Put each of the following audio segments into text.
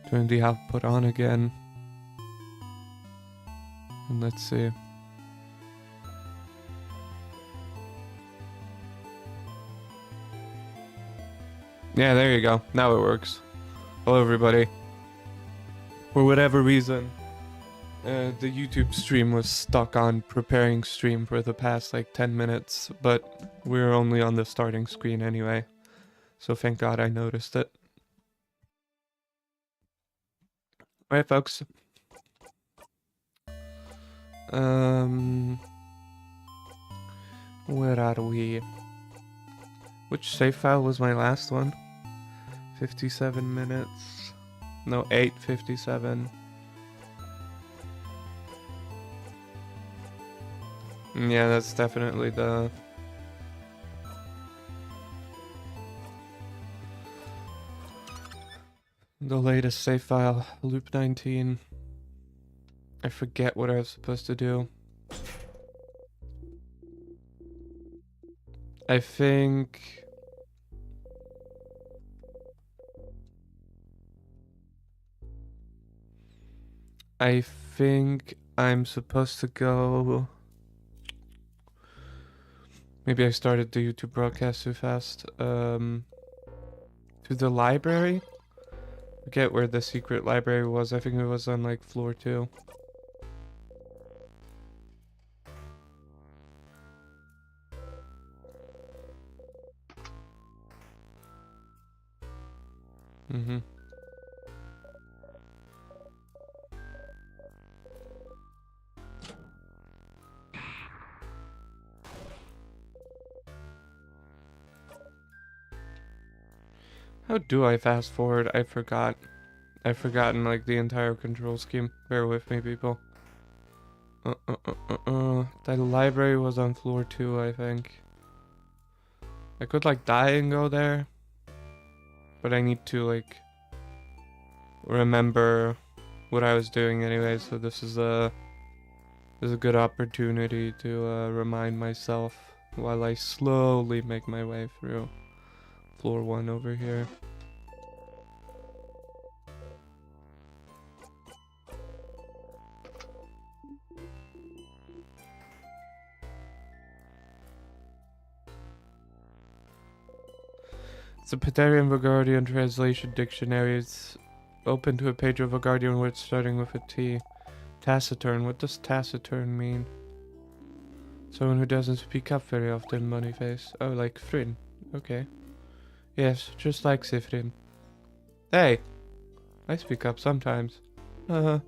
Turn the output on again. And let's see. Yeah, there you go. Now it works. Hello, everybody. For whatever reason, the YouTube stream was stuck on preparing stream for the past like 10 minutes, but we're only on the starting screen anyway. So thank God I noticed it. Alright, folks. Where are we? Which save file was my last one? 57 minutes. No, 8:57. Yeah, that's definitely the latest save file. Loop 19. I forget what I was supposed to do. I think I'm supposed to go. Maybe I started the YouTube broadcast too fast. To the library? Forget where the secret library was. I think it was on like floor 2. Mm-hmm. How do I fast forward? I forgot. I've forgotten like the entire control scheme. Bear with me, people. The library was on floor 2, I think. I could like die and go there, but I need to like remember what I was doing anyway. So this is a good opportunity to remind myself while I slowly make my way through floor 1 over here. It's a Patarian Vagardian translation dictionary. It's open to a page of Vagardian words starting with a T. Taciturn. What does taciturn mean? Someone who doesn't speak up very often, Moneyface. Oh, like Frin. Okay. Yes, just like Sifrin. Hey! I speak up sometimes. Not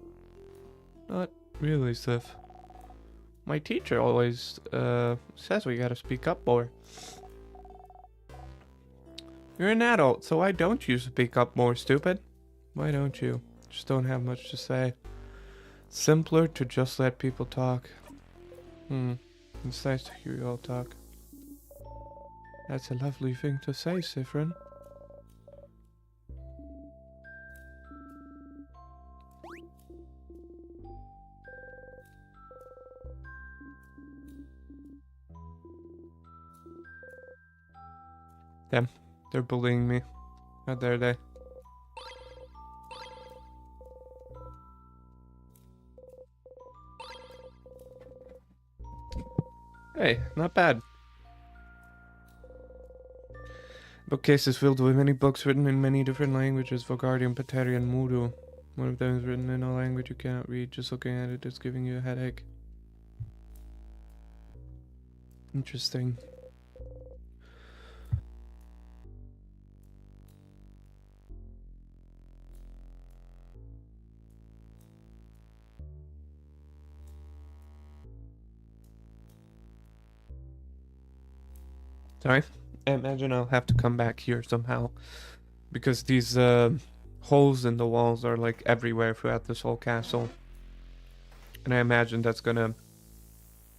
really, Sif. My teacher always, says we gotta speak up more. You're an adult, so why don't you speak up more, stupid? Why don't you? Just don't have much to say. Simpler to just let people talk. It's nice to hear you all talk. That's a lovely thing to say, Sifrin. Damn, they're bullying me. How dare they? Hey, not bad. Bookcase is filled with many books written in many different languages. Vagardian, Patarian, Mudu. One of them is written in a language you cannot read. Just looking at it is giving you a headache. Interesting. Sorry? I imagine I'll have to come back here somehow. Because these holes in the walls are like everywhere throughout this whole castle. And I imagine that's gonna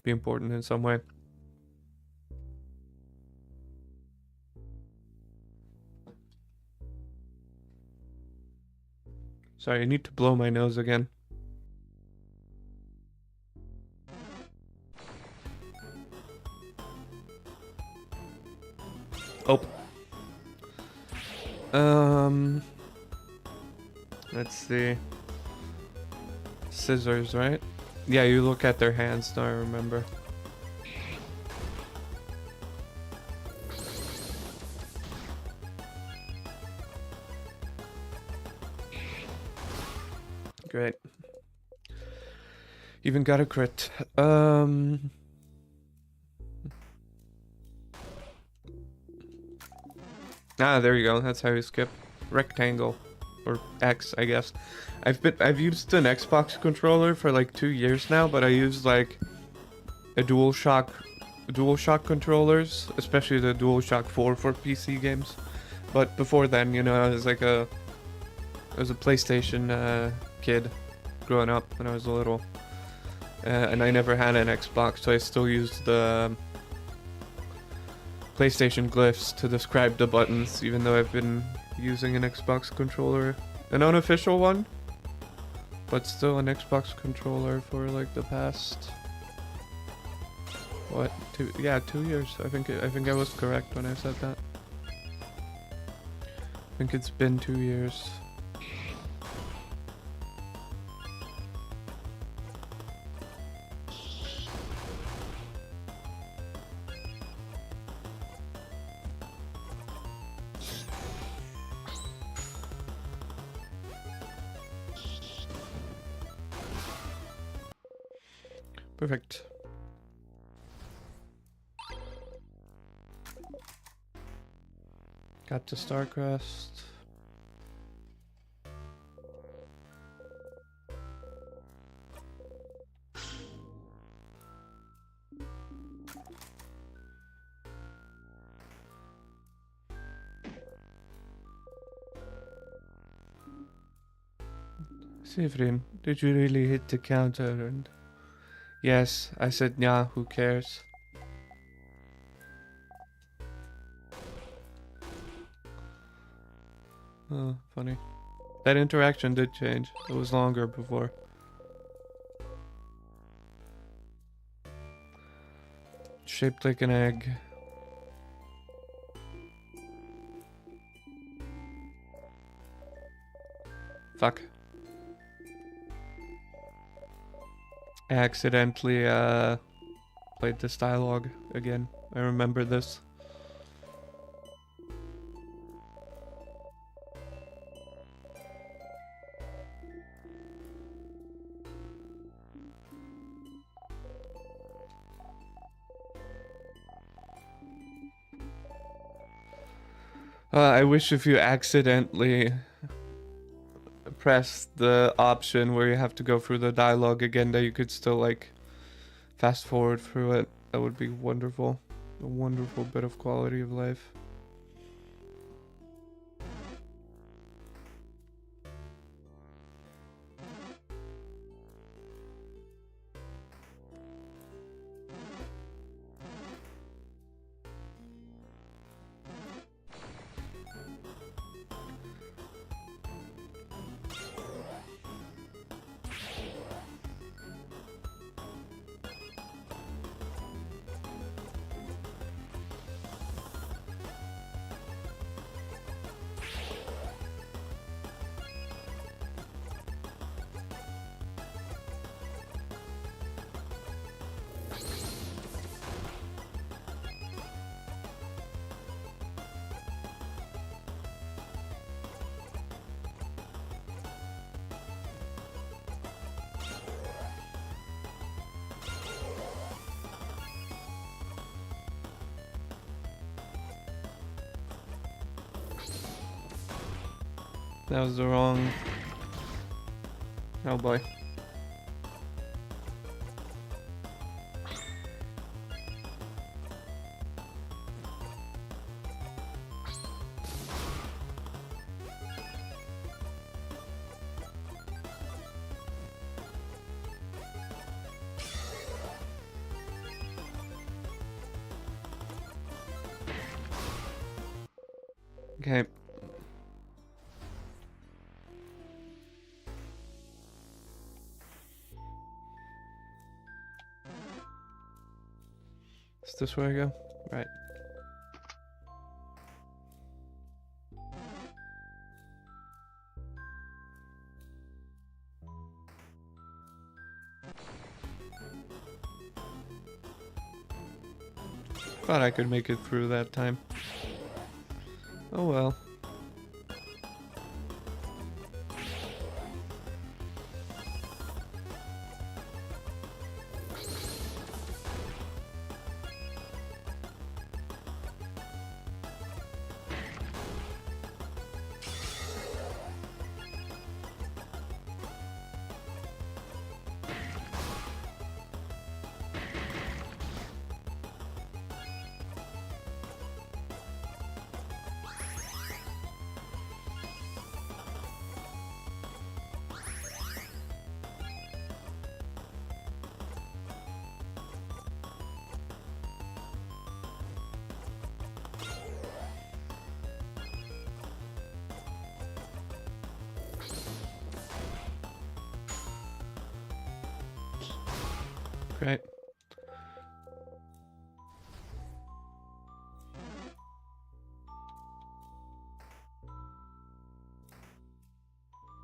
be important in some way. Sorry, I need to blow my nose again. Oh. Let's see. Scissors, right? Yeah, you look at their hands now, I remember. Great. Even got a crit. Ah, there you go. That's how you skip. Rectangle. Or X, I guess. I've used an Xbox controller for like 2 years now, but I use like a DualShock controllers, especially the DualShock 4 for PC games. But before then, you know, I was a PlayStation kid growing up when I was little. And I never had an Xbox, so I still used the PlayStation glyphs to describe the buttons, even though I've been using an Xbox controller. An unofficial one, but still an Xbox controller for like the past... What? 2 years. I think I was correct when I said that. I think it's been 2 years. Perfect. Got to Starcrest. Sivrin, did you really hit the counter? And yes, I said yeah, who cares? Oh, funny. That interaction did change. It was longer before. Shaped like an egg. Fuck. I accidentally played this dialogue again. I remember this. I wish if you accidentally press the option where you have to go through the dialogue again that you could still like fast forward through it. That would be wonderful. A wonderful bit of quality of life. That was the wrong... Oh boy. Okay. Is this where I go? Right. Thought I could make it through that time. Oh well. Great.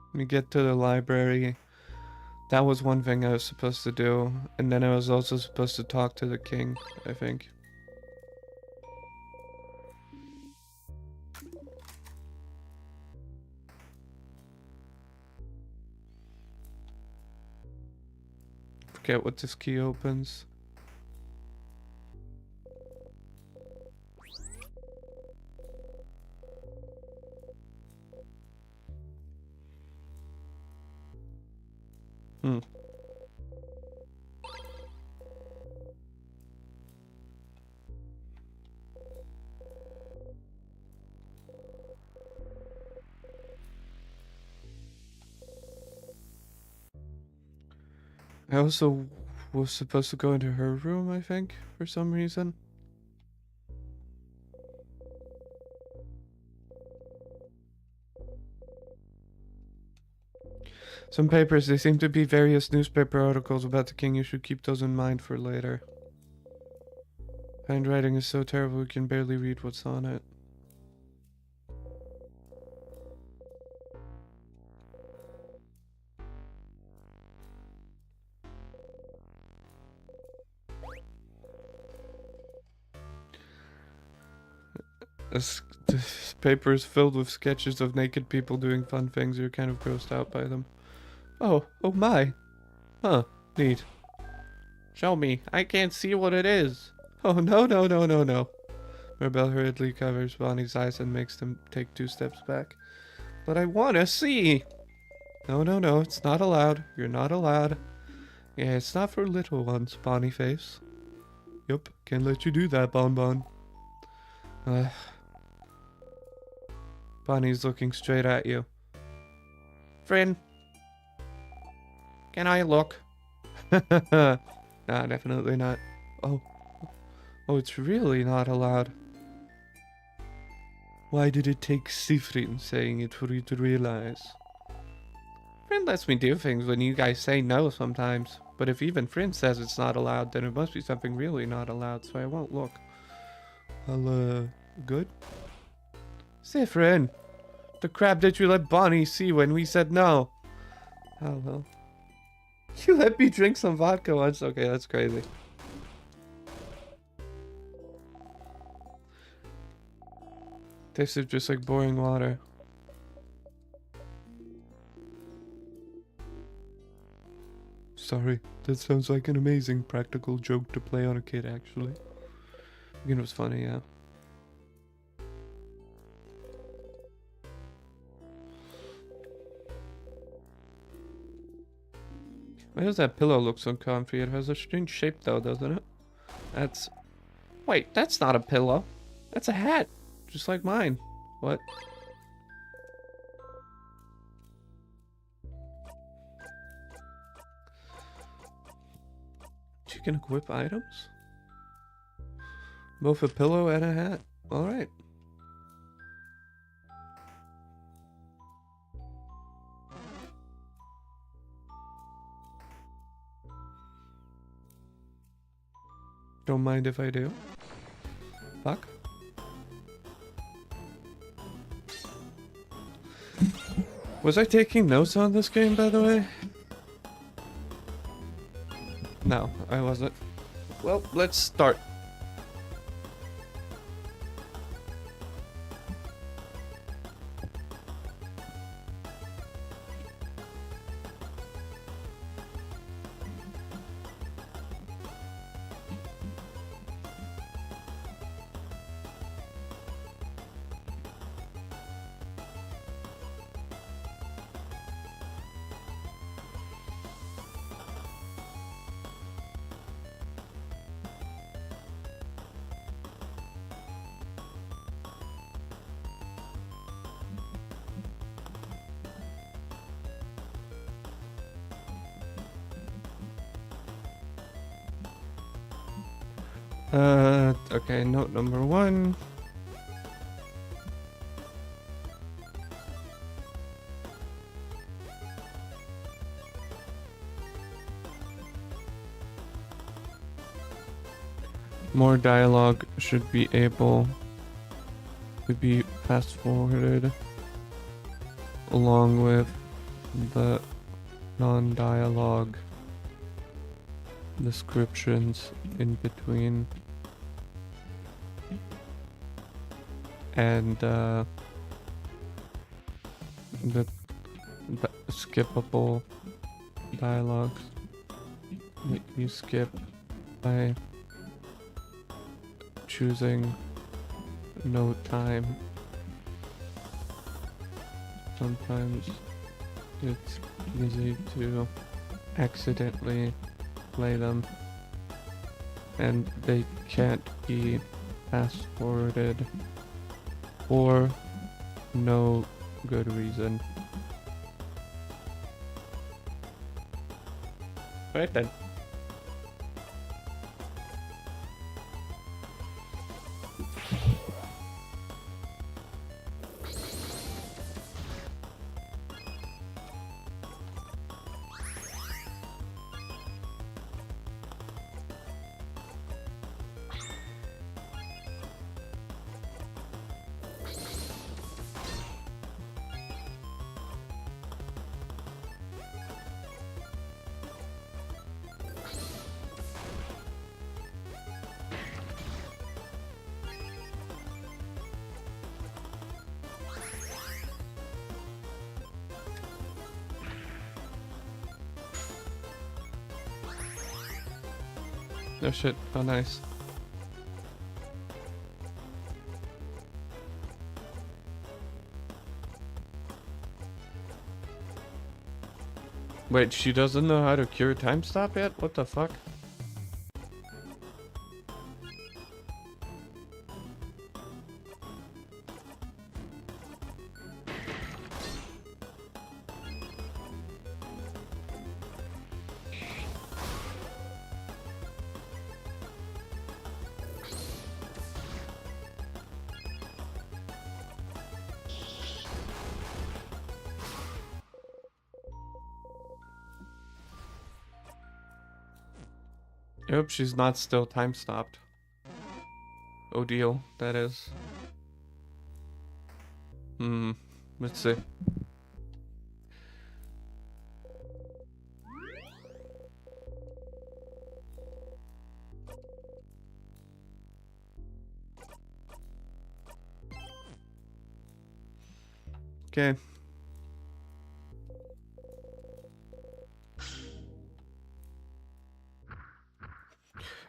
Let me get to the library. That was one thing I was supposed to do. And then I was also supposed to talk to the king, I think. Forget what this key opens. I also was supposed to go into her room, I think, for some reason. Some papers, they seem to be various newspaper articles about the king. You should keep those in mind for later. Handwriting is so terrible you can barely read what's on it. This paper is filled with sketches of naked people doing fun things. You're kind of grossed out by them. Oh my. Huh, neat. Show me. I can't see what it is. Oh, no. Rebel hurriedly covers Bonnie's eyes and makes them take 2 steps back. But I want to see. No, it's not allowed. You're not allowed. Yeah, it's not for little ones, Bonnie face. Yup, can't let you do that, Bonbon. Bonnie's looking straight at you. Friend. Can I look? Nah, definitely not. Oh, it's really not allowed. Why did it take Sifrin saying it for you to realize? Friend lets me do things when you guys say no sometimes. But if even Friend says it's not allowed, then it must be something really not allowed, so I won't look. Well, good? Sifrin! The crap did you let Bonnie see when we said no? Oh, well. You let me drink some vodka once? Okay, that's crazy. Tasted just like boring water. Sorry, that sounds like an amazing practical joke to play on a kid, actually. It was funny, yeah. Why does that pillow look so comfy? It has a strange shape though, doesn't it? Wait, that's not a pillow. That's a hat. Just like mine. What? You can equip items? Both a pillow and a hat. Alright. Don't mind if I do. Fuck. Was I taking notes on this game, by the way? No, I wasn't. Well, let's start. Okay, note number 1. More dialogue should be able to be fast forwarded along with the non-dialogue descriptions in between, and the skippable dialogues that you skip by choosing no time. Sometimes it's easy to accidentally play them, and they can't be fast forwarded for no good reason. Right then. Oh shit, oh nice. Wait, she doesn't know how to cure time stop yet? What the fuck? I hope she's not still time stopped. Odile, that is. Let's see. Okay.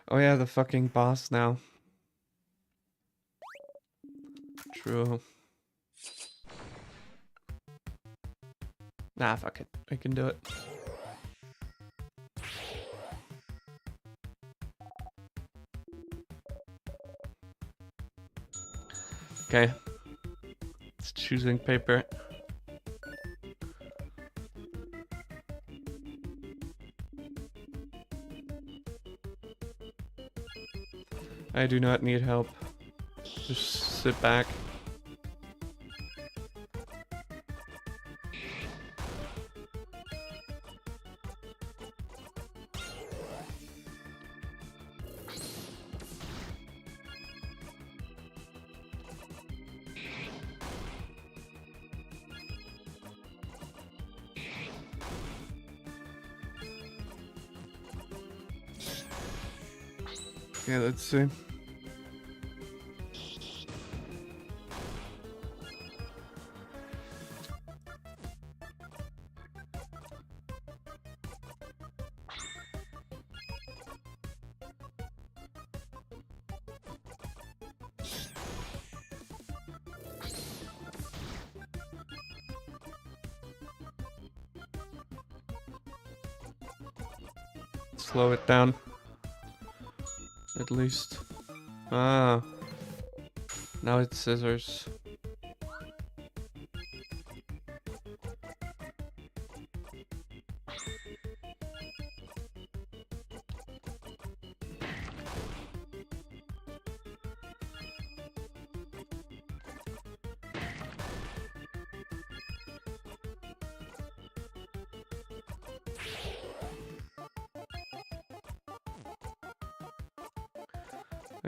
Oh yeah, the fucking boss now. True. Nah, fuck it. I can do it. Okay. It's choosing paper. I do not need help. Just sit back. Okay, let's see. Slow it down. At least. Ah. Now it's scissors.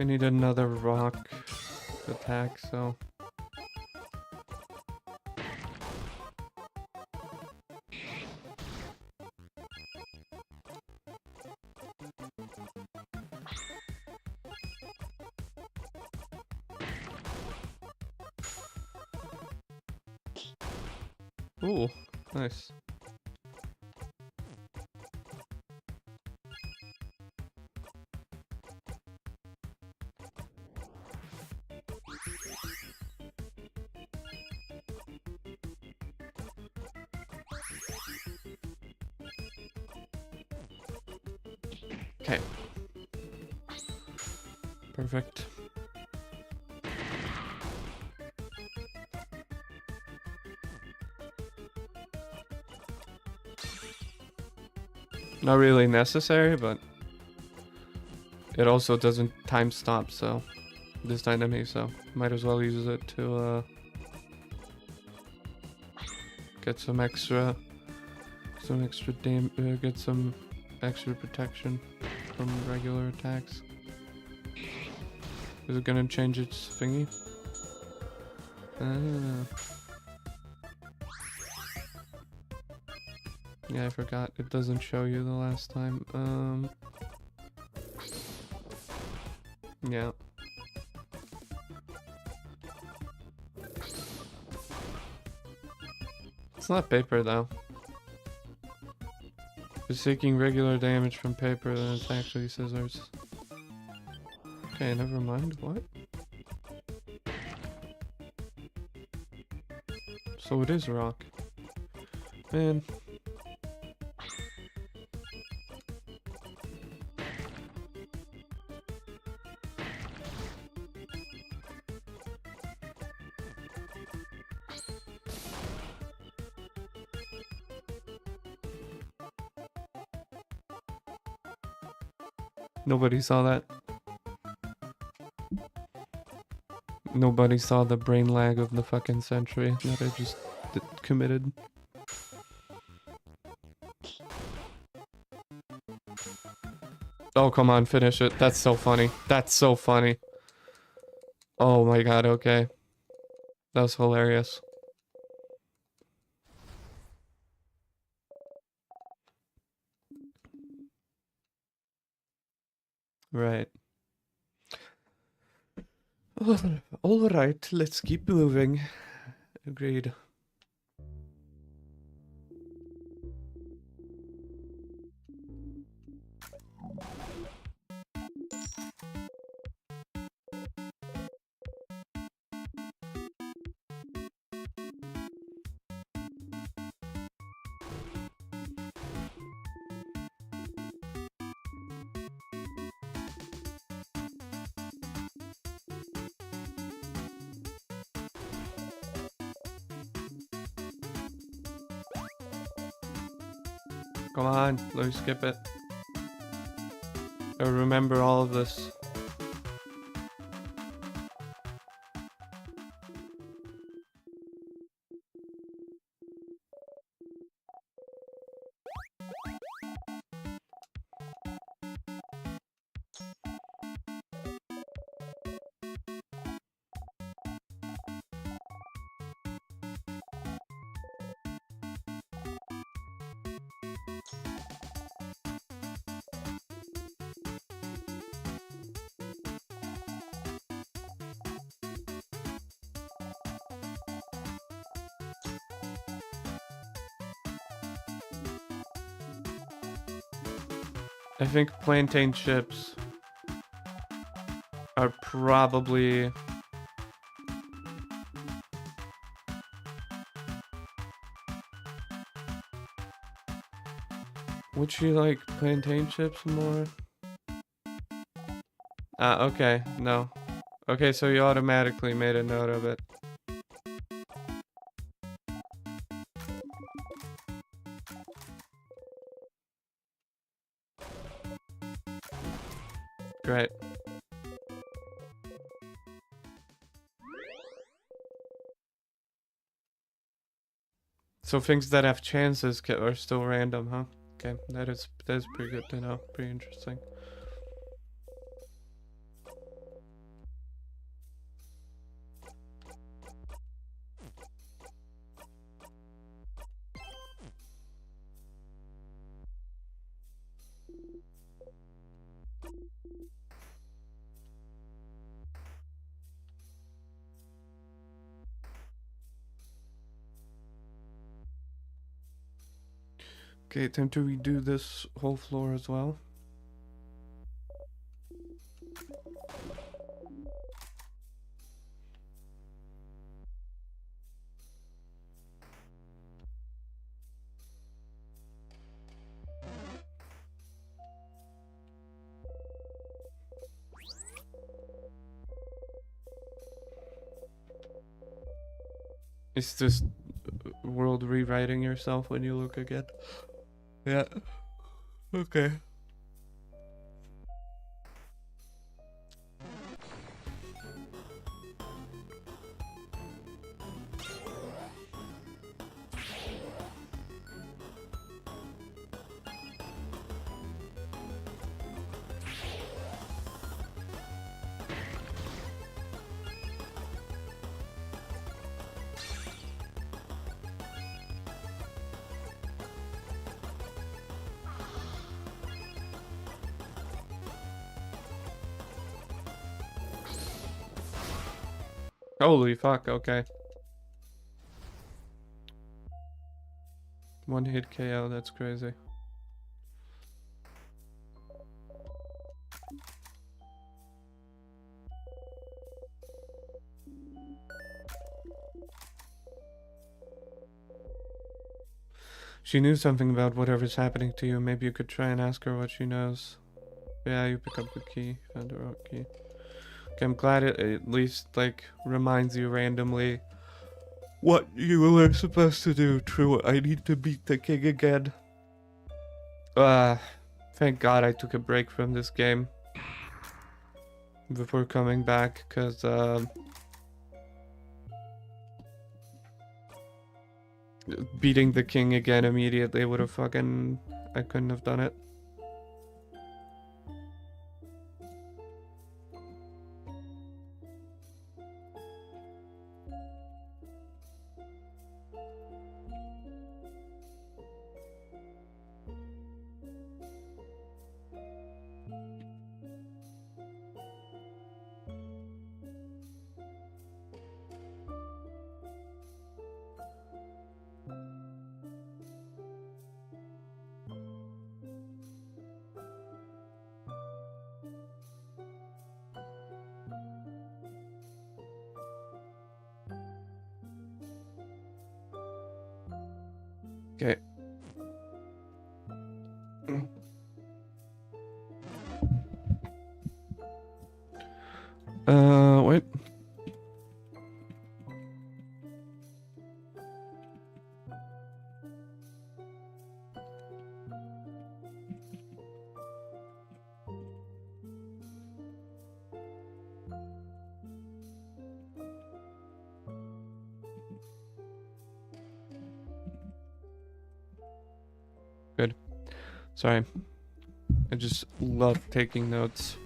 I need another rock attack, so... Ooh, nice. Okay. Perfect. Not really necessary, but it also doesn't time stop, so this enemy, so might as well use it to get some extra get some extra protection from regular attacks. Is it gonna change its thingy? Yeah, I forgot. It doesn't show you the last time. Yeah. It's not paper though. It's taking regular damage from paper than it's actually scissors. Okay, never mind. What? So it is rock. Man. Nobody saw that. Nobody saw the brain lag of the fucking century that I just committed. Oh, come on, finish it. That's so funny. That's so funny. Oh my god, okay. That was hilarious. Right. All right, let's keep moving. Agreed. Come on, let me skip it. I remember all of this. I think plantain chips are probably... Would you like plantain chips more? Okay, no. Okay, so you automatically made a note of it. Great. So things that have chances are still random, huh? Okay, that is pretty good to know. Pretty interesting. Okay, time to redo this whole floor as well. Is this world rewriting yourself when you look again? Yeah. Okay. Holy fuck, okay. One hit KO, that's crazy. She knew something about whatever's happening to you. Maybe you could try and ask her what she knows. Yeah, you pick up the key. Found the rock key. Okay, I'm glad it at least, like, reminds you randomly what you were supposed to do. True, I need to beat the king again. Thank God I took a break from this game before coming back, because, beating the king again immediately would have fucking... I couldn't have done it. Okay. Wait. Good. Sorry. I just love taking notes.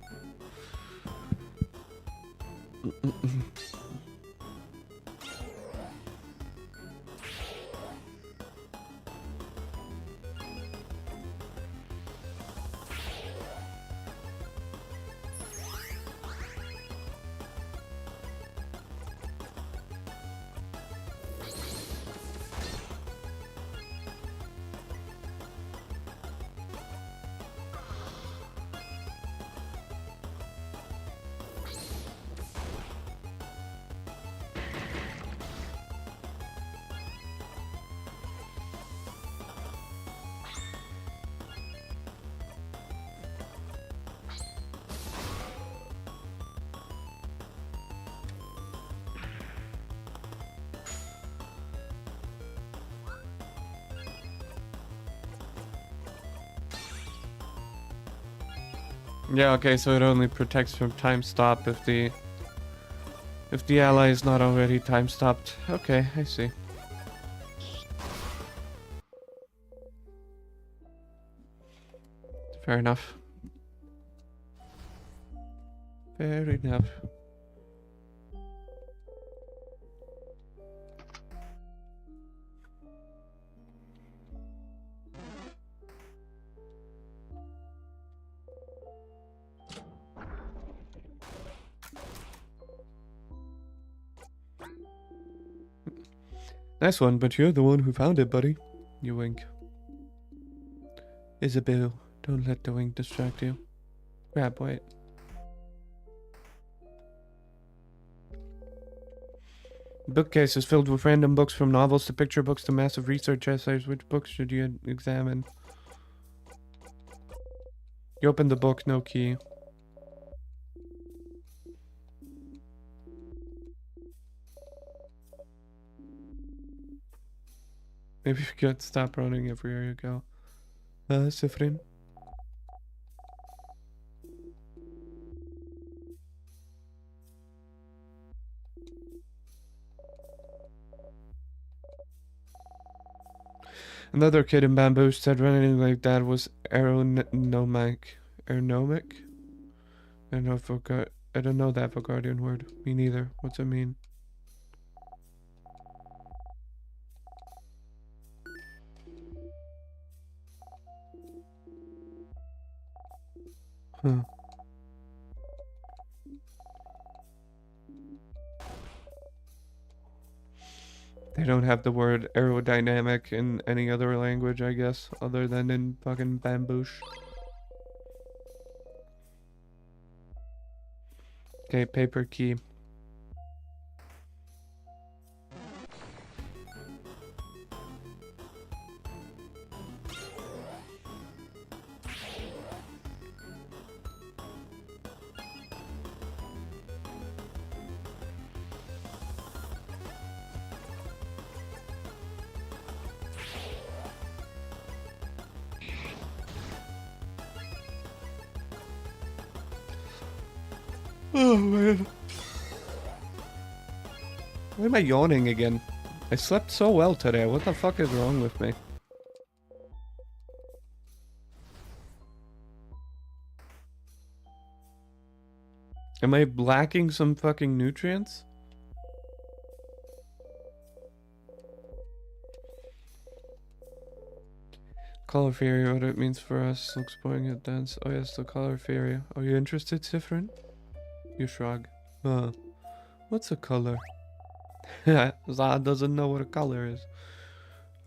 Yeah, okay, so it only protects from time stop if the ally is not already time stopped. Okay, I see. Fair enough. Fair enough. Nice one, but you're the one who found it, buddy. You wink. Isabel, don't let the wing distract you. Grab, wait. Bookcase is filled with random books from novels to picture books to massive research essays. Which books should you examine? You open the book, no key. Maybe you could stop running everywhere you go. Sifrin. Another kid in bamboo said running like that was aeronomic. Aeronomic? I don't know if I don't know that Vogardian word. Me neither. What's it mean? Huh. They don't have the word aerodynamic in any other language, I guess, other than in fucking bamboosh. Okay, paper key. Oh man. Why am I yawning again? I slept so well today. What the fuck is wrong with me? Am I lacking some fucking nutrients? Color theory, what it means for us. Looks boring at dance. Oh yes, the color theory. Are you interested, Sifrin? You shrug. What's a color? Zod doesn't know what a color is.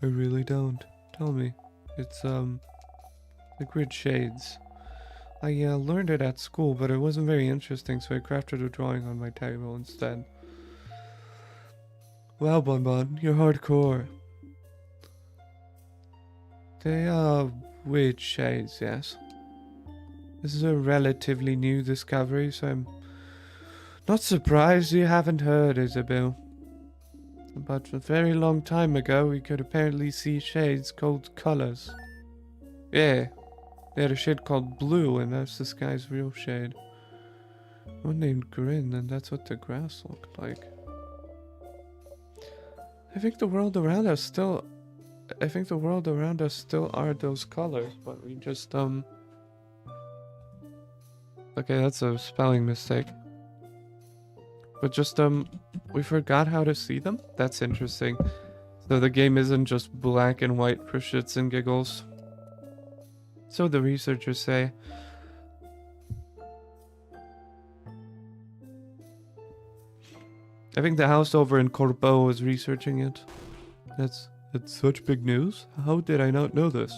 I really don't. Tell me. It's, the grid shades. I learned it at school, but it wasn't very interesting, so I crafted a drawing on my table instead. Wow, Bonbon, you're hardcore. They are weird shades, yes. This is a relatively new discovery, so I'm not surprised you haven't heard, Isabel. But a very long time ago, we could apparently see shades called colors. Yeah, they had a shade called blue, and that's the sky's real shade. One named Grin, and that's what the grass looked like. I think the world around us still are those colors, but we just, Okay, that's a spelling mistake. But just, we forgot how to see them? That's interesting. So the game isn't just black and white for shits and giggles. So the researchers say. I think the house over in Corbeau is researching it. That's such big news. How did I not know this?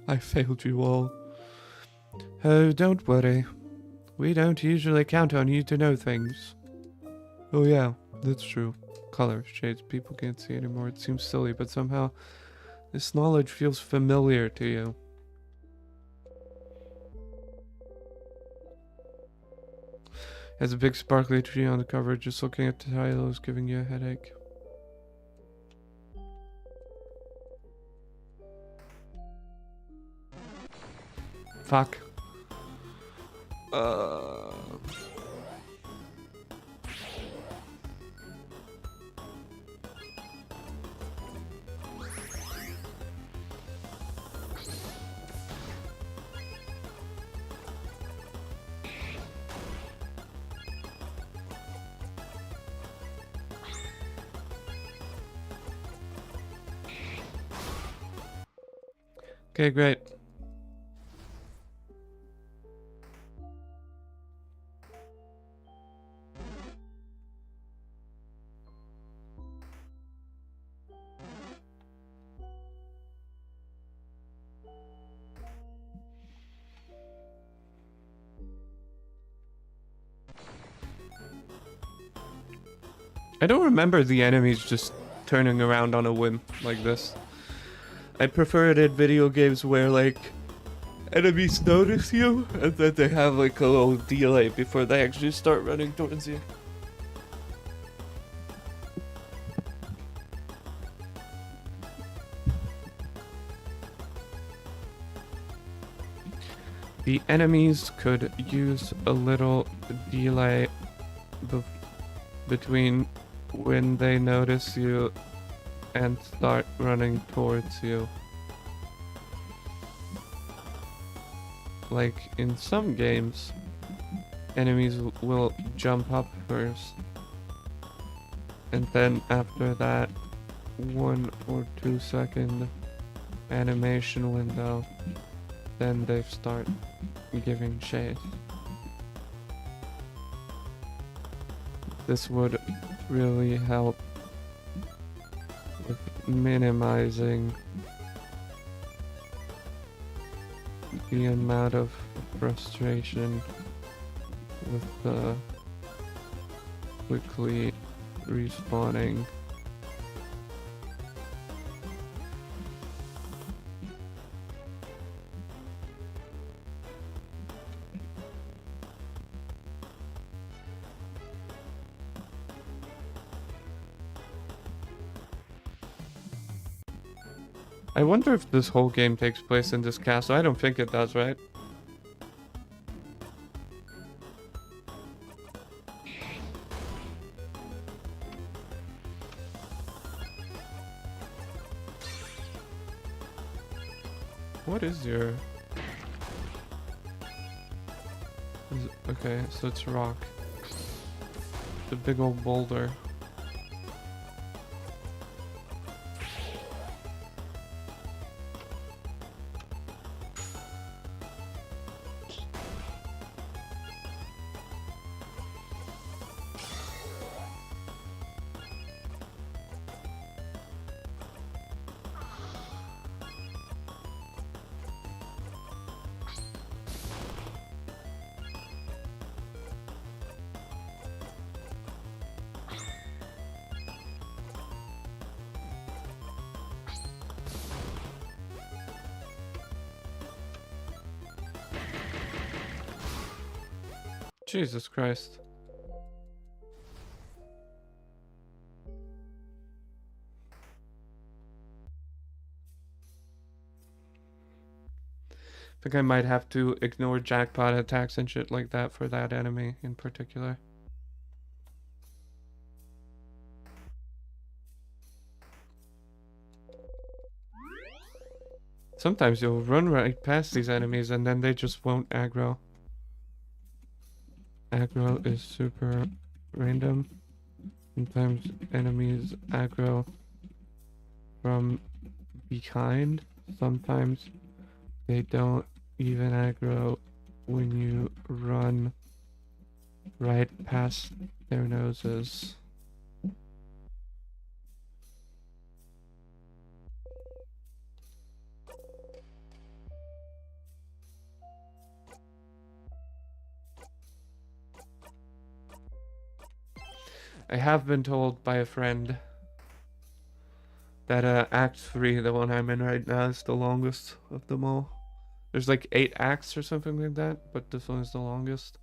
I failed you all. Oh, don't worry. We don't usually count on you to know things. Oh yeah, that's true. Color, shades, people can't see anymore. It seems silly, but somehow this knowledge feels familiar to you. Has a big sparkly tree on the cover. Just looking at the title is giving you a headache. Fuck. Okay, great. I don't remember the enemies just turning around on a whim like this. I prefer it in video games where, like, enemies notice you and then they have, like, a little delay before they actually start running towards you. The enemies could use a little delay between when they notice you and start running towards you. Like in some games, enemies will jump up first, and then after that 1 or 2 second animation window, then they start giving chase. This would really help with minimizing the amount of frustration with the quickly respawning. I wonder if this whole game takes place in this castle. I don't think it does, right? What is your... Okay, so it's rock. It's a big old boulder. Jesus Christ. I think I might have to ignore jackpot attacks and shit like that for that enemy in particular. Sometimes you'll run right past these enemies and then they just won't aggro. Aggro is super random. Sometimes enemies aggro from behind. Sometimes they don't even aggro when you run right past their noses. I have been told by a friend that Act 3, the one I'm in right now, is the longest of them all. There's like 8 acts or something like that, but this one is the longest,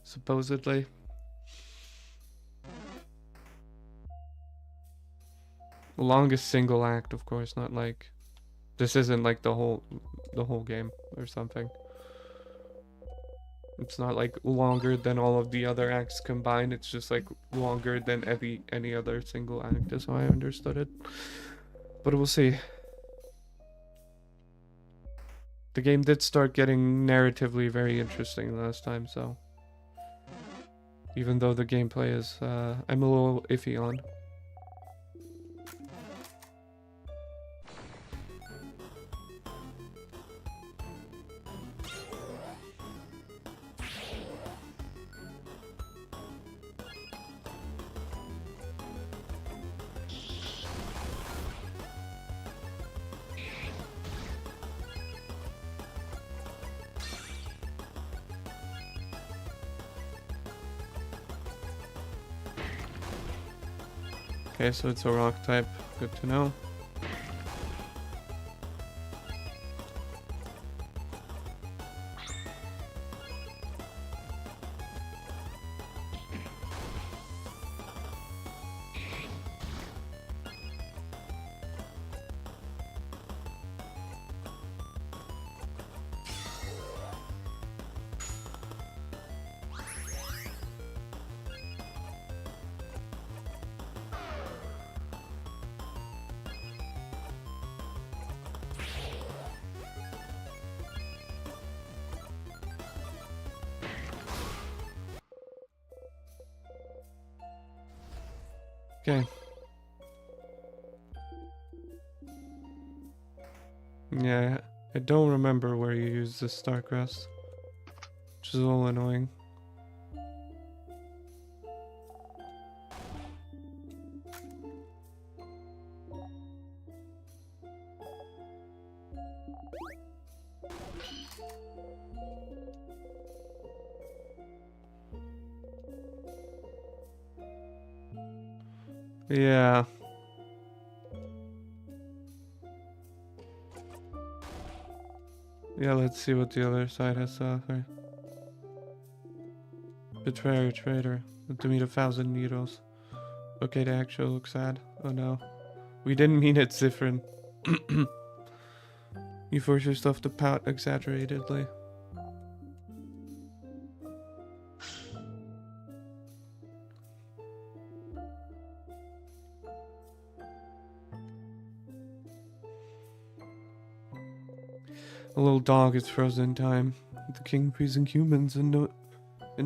supposedly. The longest single act, of course, not like... This isn't like the whole game or something. It's not like longer than all of the other acts combined. It's just like longer than any other single act is how I understood it. But we'll see. The game did start getting narratively very interesting last time, so... Even though the gameplay is, I'm a little iffy on. Okay, so it's a rock type. Good to know. Okay. Yeah, I don't remember where you use the Starcrest, which is a little annoying. Yeah. Yeah, let's see what the other side has to offer. Betrayer, traitor. To meet 1,000 needles. Okay, the actual looks sad. Oh no. We didn't mean it, Zifrin. You force yourself to pout exaggeratedly. A little dog is frozen in time. The king freezing humans in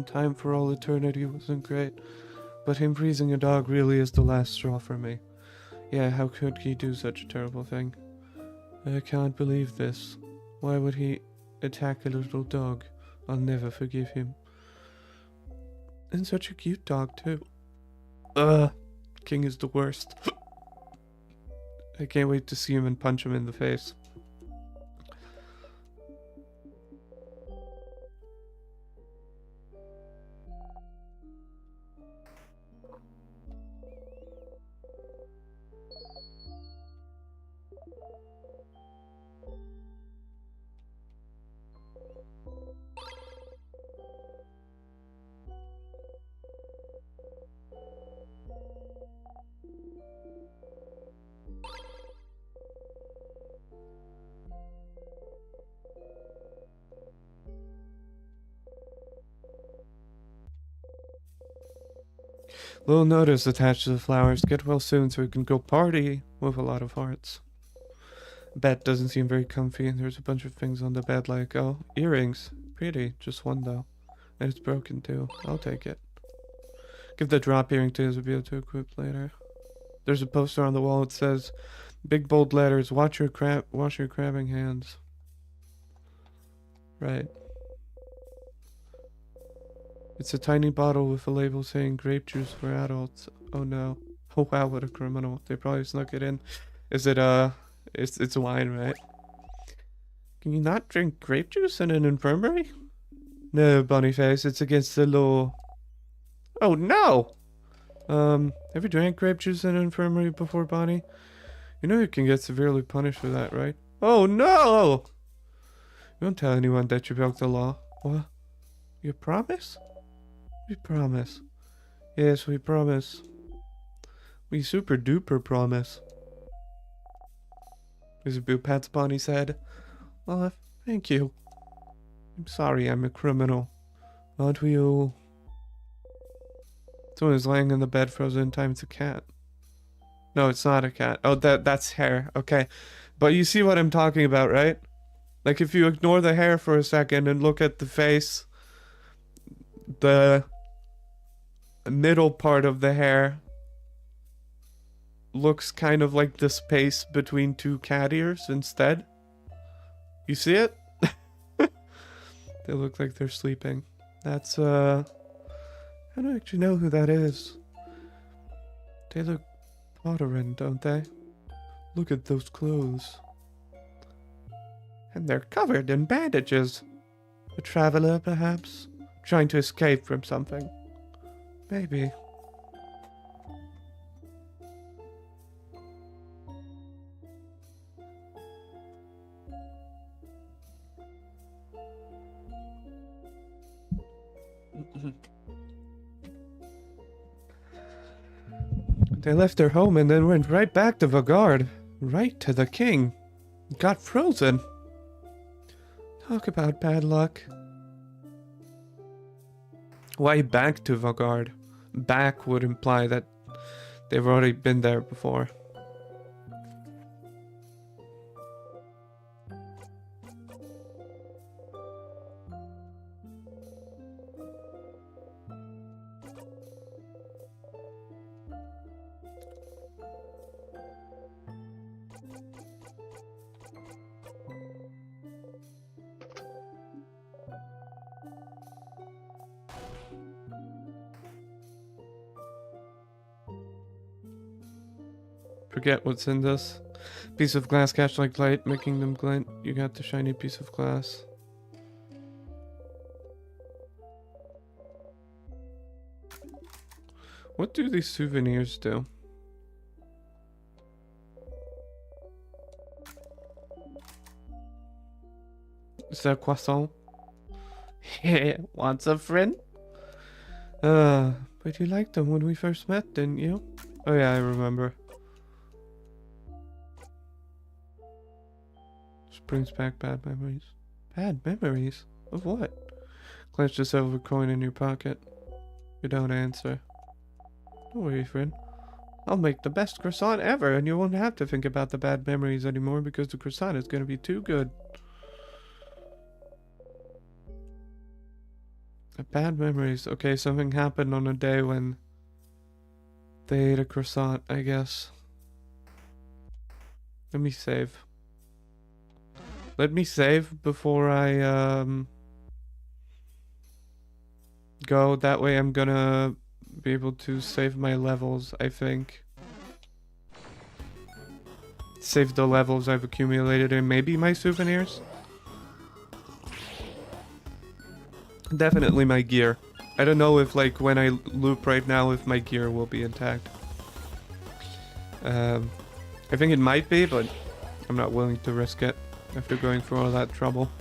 time for all eternity wasn't great. But him freezing a dog really is the last straw for me. Yeah, how could he do such a terrible thing? I can't believe this. Why would he attack a little dog? I'll never forgive him. And such a cute dog, too. King is the worst. I can't wait to see him and punch him in the face. Little notice attached to the flowers. Get well soon so we can go party with a lot of hearts. Bed doesn't seem very comfy and there's a bunch of things on the bed like, oh, earrings. Pretty. Just one though. And it's broken too. I'll take it. Give the drop earring to Isabel to equip later. There's a poster on the wall. It says, big bold letters, wash your crabbing hands. Right. It's a tiny bottle with a label saying grape juice for adults. Oh no. Oh wow, what a criminal. They probably snuck it in. Is it, it's wine, right? Can you not drink grape juice in an infirmary? No, Boniface, it's against the law. Oh no! Have you drank grape juice in an infirmary before, Bonnie? You know you can get severely punished for that, right? Oh no! Don't tell anyone that you broke the law. What? You promise? We promise. Yes, we promise. We super duper promise. Isabel pats Bonnie's head. Oh, thank you. I'm sorry I'm a criminal. Aren't we all? Someone is laying in the bed frozen in time. It's a cat. No, it's not a cat. Oh, that's hair. Okay. But you see what I'm talking about, right? Like if you ignore the hair for a second and look at the face, the middle part of the hair looks kind of like the space between two cat ears instead. You see it? They look like they're sleeping. That's, I don't actually know who that is. They look Potterin, don't they? Look at those clothes. And they're covered in bandages. A traveler, perhaps? Trying to escape from something. Maybe. They left their home and then went right back to Vagard. Right to the king. Got frozen. Talk about bad luck. Why back to Vagard? Back would imply that they've already been there before. Forget what's in this. Piece of glass catch like light, making them glint. You got the shiny piece of glass. What do these souvenirs do? Is that croissant? Wants a friend? But you liked them when we first met, didn't you? Oh yeah, I remember. Brings back bad memories. Bad memories? Of what? Clench the silver coin in your pocket. You don't answer. Don't worry, friend. I'll make the best croissant ever, and you won't have to think about the bad memories anymore because the croissant is gonna be too good. Bad memories. Okay, something happened on a day when they ate a croissant, I guess. Let me save. Let me save before I go. That way I'm gonna be able to save my levels, I think. Save the levels I've accumulated and maybe my souvenirs. Definitely my gear. I don't know if like when I loop right now if my gear will be intact. I think it might be, but I'm not willing to risk it. After going through all that trouble.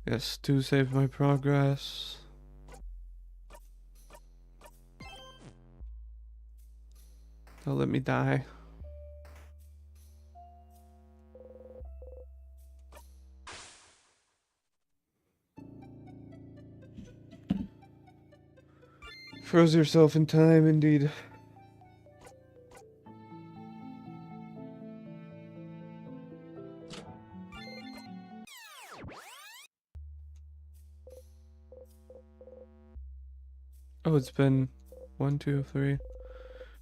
Yes, to save my progress. Don't let me die. Froze yourself in time, indeed. Oh, it's been 1, 2, 3.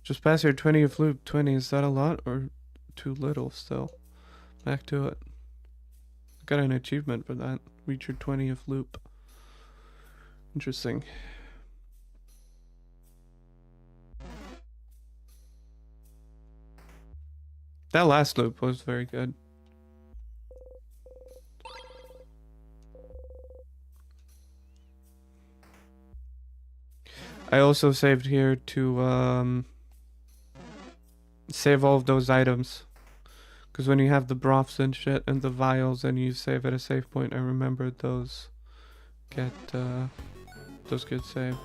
Just pass your 20th loop. 20, is that a lot or too little still? Back to it. Got an achievement for that. Reach your 20th loop. Interesting. That last loop was very good. I also saved here to save all of those items. Because when you have the broths and shit and the vials and you save at a save point, I remembered those get saved.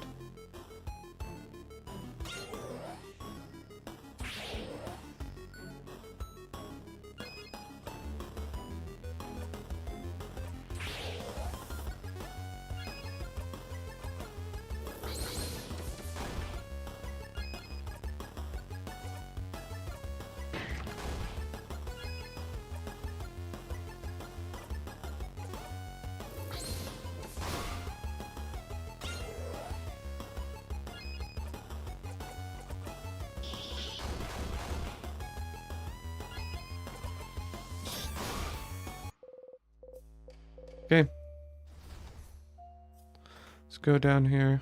Okay. Let's go down here.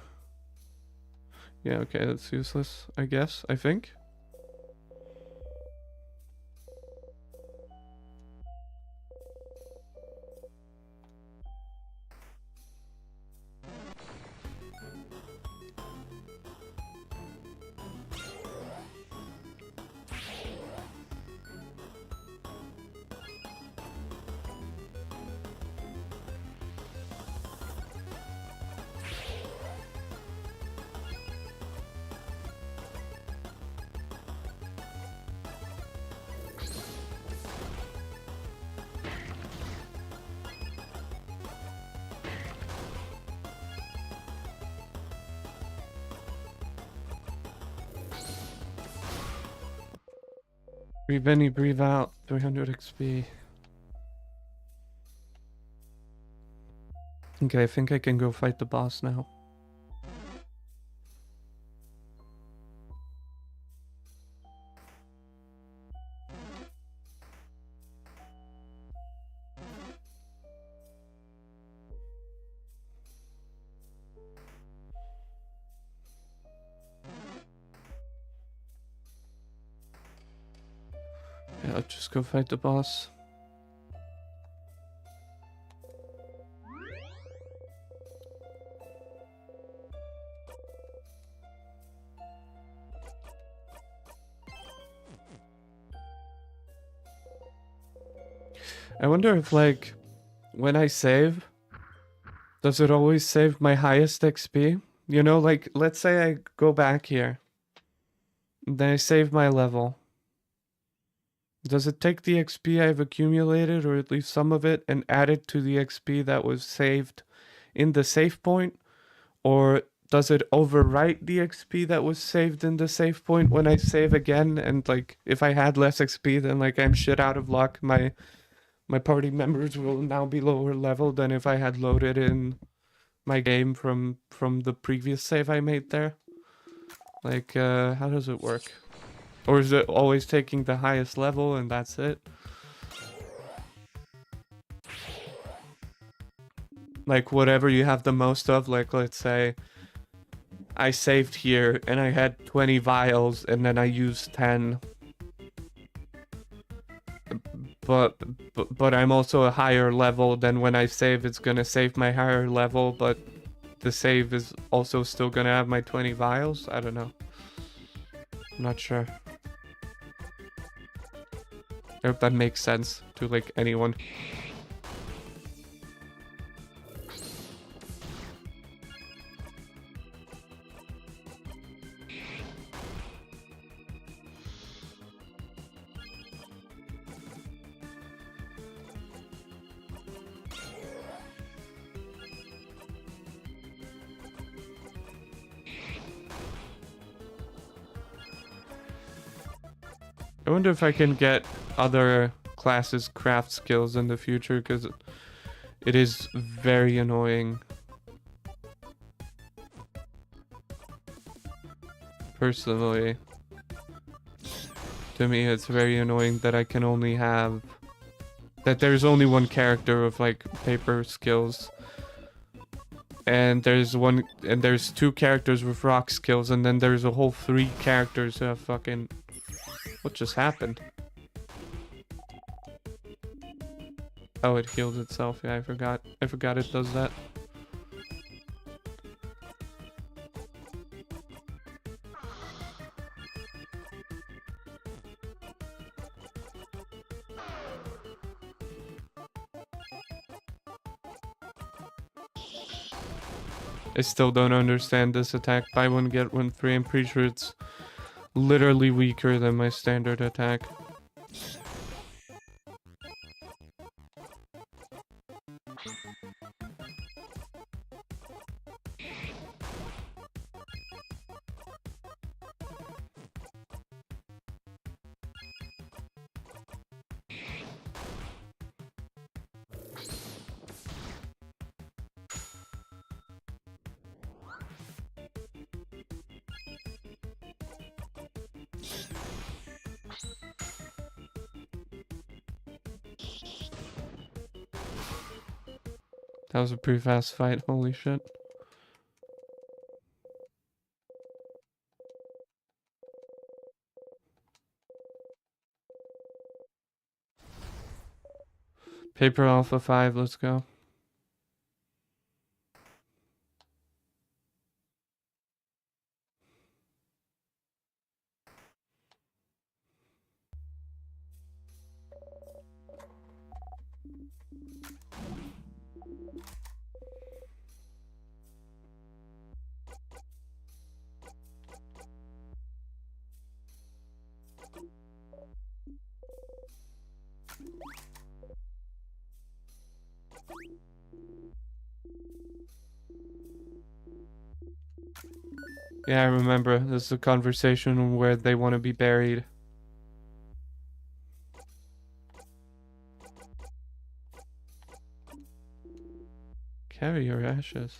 Yeah, okay, that's useless, I guess, I think. Breathe in, you breathe out. 300 XP. Okay, I think I can go fight the boss now. Yeah, I'll just go fight the boss. I wonder if, like, when I save, does it always save my highest XP? You know, like, let's say I go back here. Then I save my level. Does it take the XP I've accumulated, or at least some of it, and add it to the XP that was saved in the save point? Or does it overwrite the XP that was saved in the save point when I save again? And, like, if I had less XP, then, like, I'm shit out of luck. My party members will now be lower level than if I had loaded in my game from the previous save I made there. Like, how does it work? Or is it always taking the highest level and that's it? Like, whatever you have the most of, like, let's say I saved here and I had 20 vials and then I used 10. But I'm also a higher level than when I save. It's gonna save my higher level, but the save is also still gonna have my 20 vials. I don't know. I'm not sure. I hope that makes sense to, like, anyone. I wonder if I can get other classes' craft skills in the future, because it is very annoying. Personally, to me, it's very annoying that I can only have... that there's only one character with, like, paper skills. And there's two characters with rock skills, and then there's a whole 3 characters who have fucking... What just happened? Oh, it healed itself. Yeah, I forgot. I forgot it does that. I still don't understand this attack. Buy one, get one free. I'm pretty sure it's literally weaker than my standard attack. That was a pretty fast fight, holy shit. Paper Alpha 5, let's go. Yeah, I remember. This is a conversation where they want to be buried. Carry your ashes.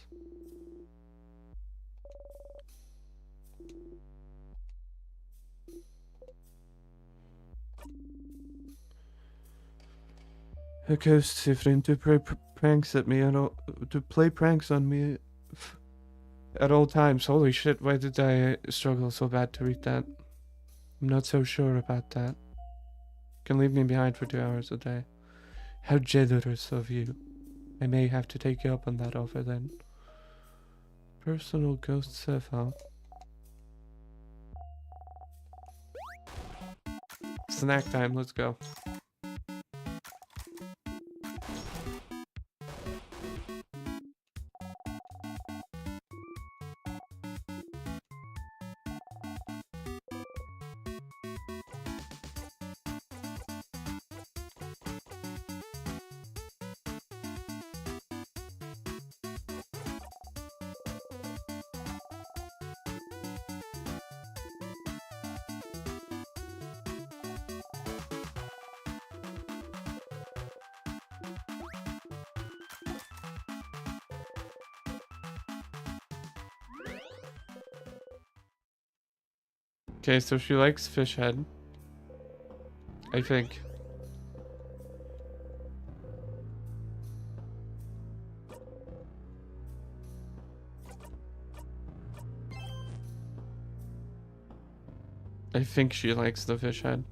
A ghost sifting to play pranks at me to play pranks on me at all times. Holy shit, why did I struggle so bad to read that? I'm not so sure about that. Can leave me behind for 2 hours a day. How generous of you. I may have to take you up on that offer then. Personal ghost sif, huh? Snack time, let's go. Okay, so she likes fish head. I think. I think she likes the fish head.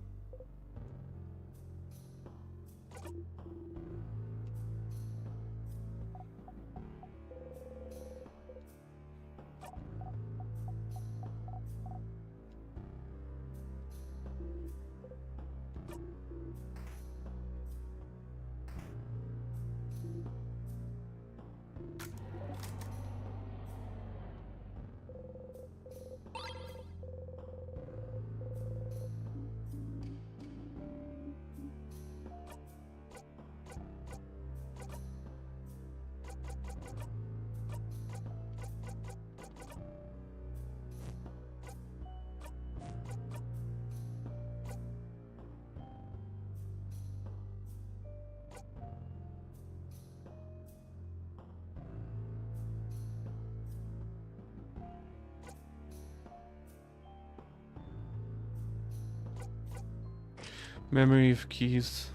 Memory of keys.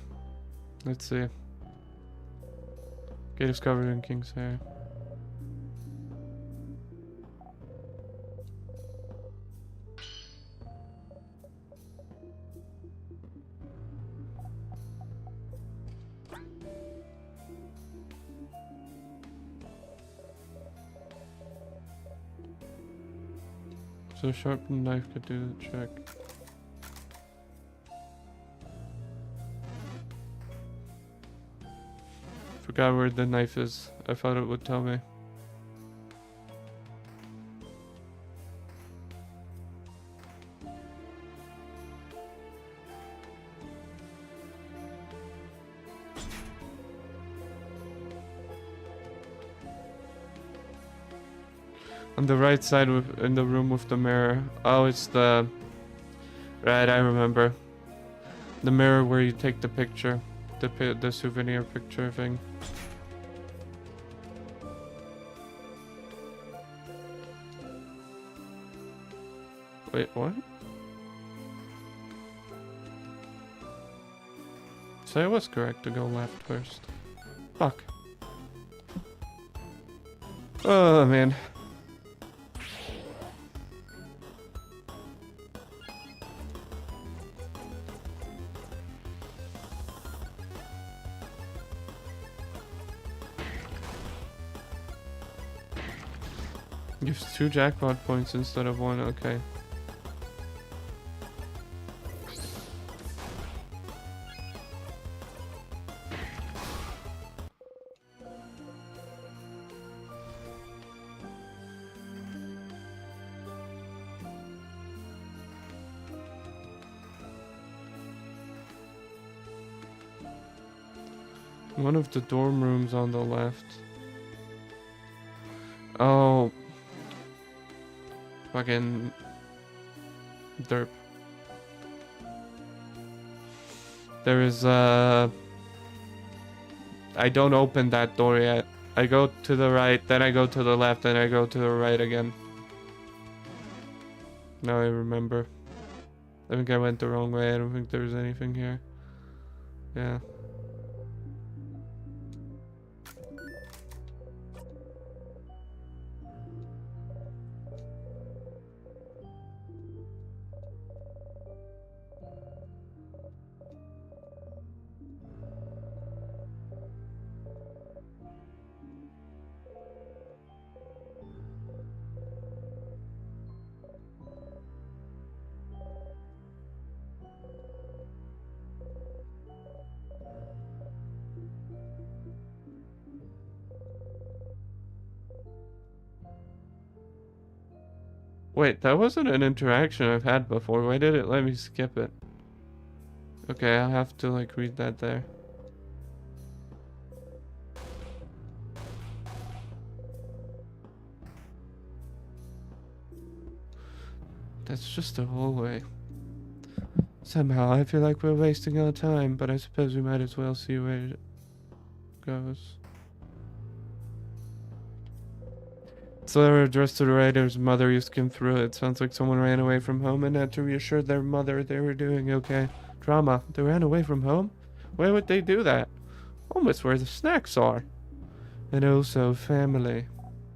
Let's see. Gate is covered in king's hair. So sharpened knife could do the trick. Forgot where the knife is. I thought it would tell me. On the right side in the room with the mirror. Oh, it's the... Right, I remember. The mirror where you take the picture. The souvenir picture thing. Wait, what? So I was correct to go left first. Fuck. Oh, man. Gives 2 jackpot points instead of 1, okay. One of the dorm rooms on the left. Oh. Fucking derp. There is I don't open that door yet. I go to the right, then I go to the left, then I go to the right again. Now I remember. I think I went the wrong way. I don't think there's anything here. Yeah. Wait, that wasn't an interaction I've had before. Why did it let me skip it? Okay, I'll have to like read that there. That's just a hallway. Somehow I feel like we're wasting our time, but I suppose we might as well see where it goes. It's a letter addressed to the writer's mother. You skim through it. Sounds like someone ran away from home and had to reassure their mother they were doing okay. Drama. They ran away from home? Why would they do that? Home is where the snacks are. And also family.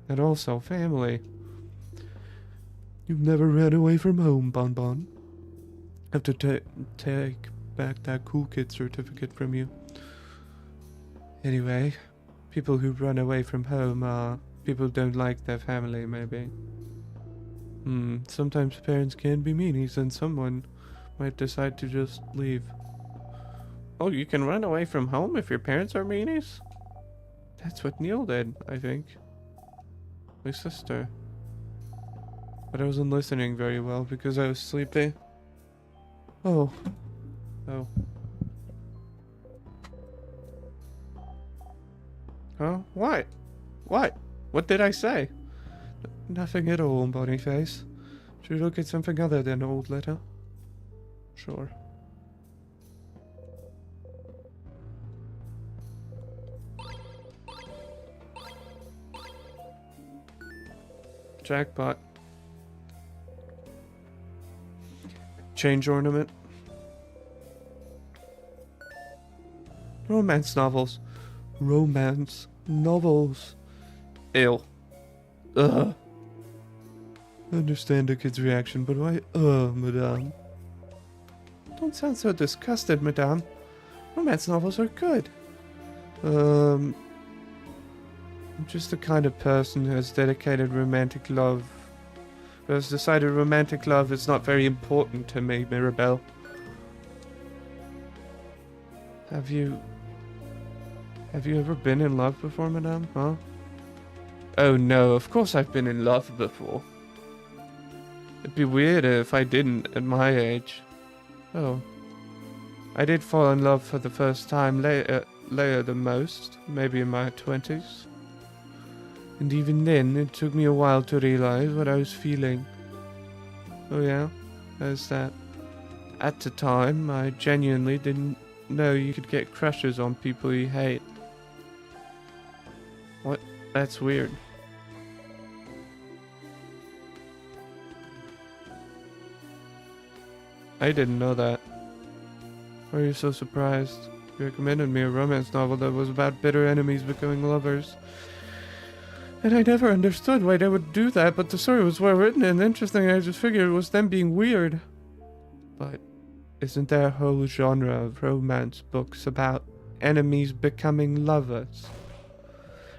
And also family. You've never ran away from home, Bon Bon. I have to take back that cool kid certificate from you. Anyway, people who run away from home are people who don't like their family, maybe. Sometimes parents can be meanies and someone might decide to just leave. Oh, you can run away from home if your parents are meanies? That's what Neil did, I think. My sister. But I wasn't listening very well because I was sleepy. Oh. Oh. Huh? What? What? What did I say? Nothing at all, Bonyface. Should we look at something other than old letter? Sure. Jackpot. Change ornament. Romance novels. Romance novels. Ew. Ugh. I understand a kid's reaction, but why, madame? Don't sound so disgusted, madame. Romance novels are good. I'm just the kind of person who has dedicated romantic love. Who has decided romantic love is not very important to me, Mirabelle. Have you ever been in love before, madame? Huh? Oh no, of course I've been in love before. It'd be weird if I didn't at my age. Oh. I did fall in love for the first time later than most, maybe in my 20s. And even then, it took me a while to realize what I was feeling. Oh yeah? How's that? At the time, I genuinely didn't know you could get crushes on people you hate. What? That's weird. I didn't know that. Why are you so surprised? You recommended me a romance novel that was about bitter enemies becoming lovers. And I never understood why they would do that, but the story was well written and interesting, and I just figured it was them being weird. But isn't there a whole genre of romance books about enemies becoming lovers?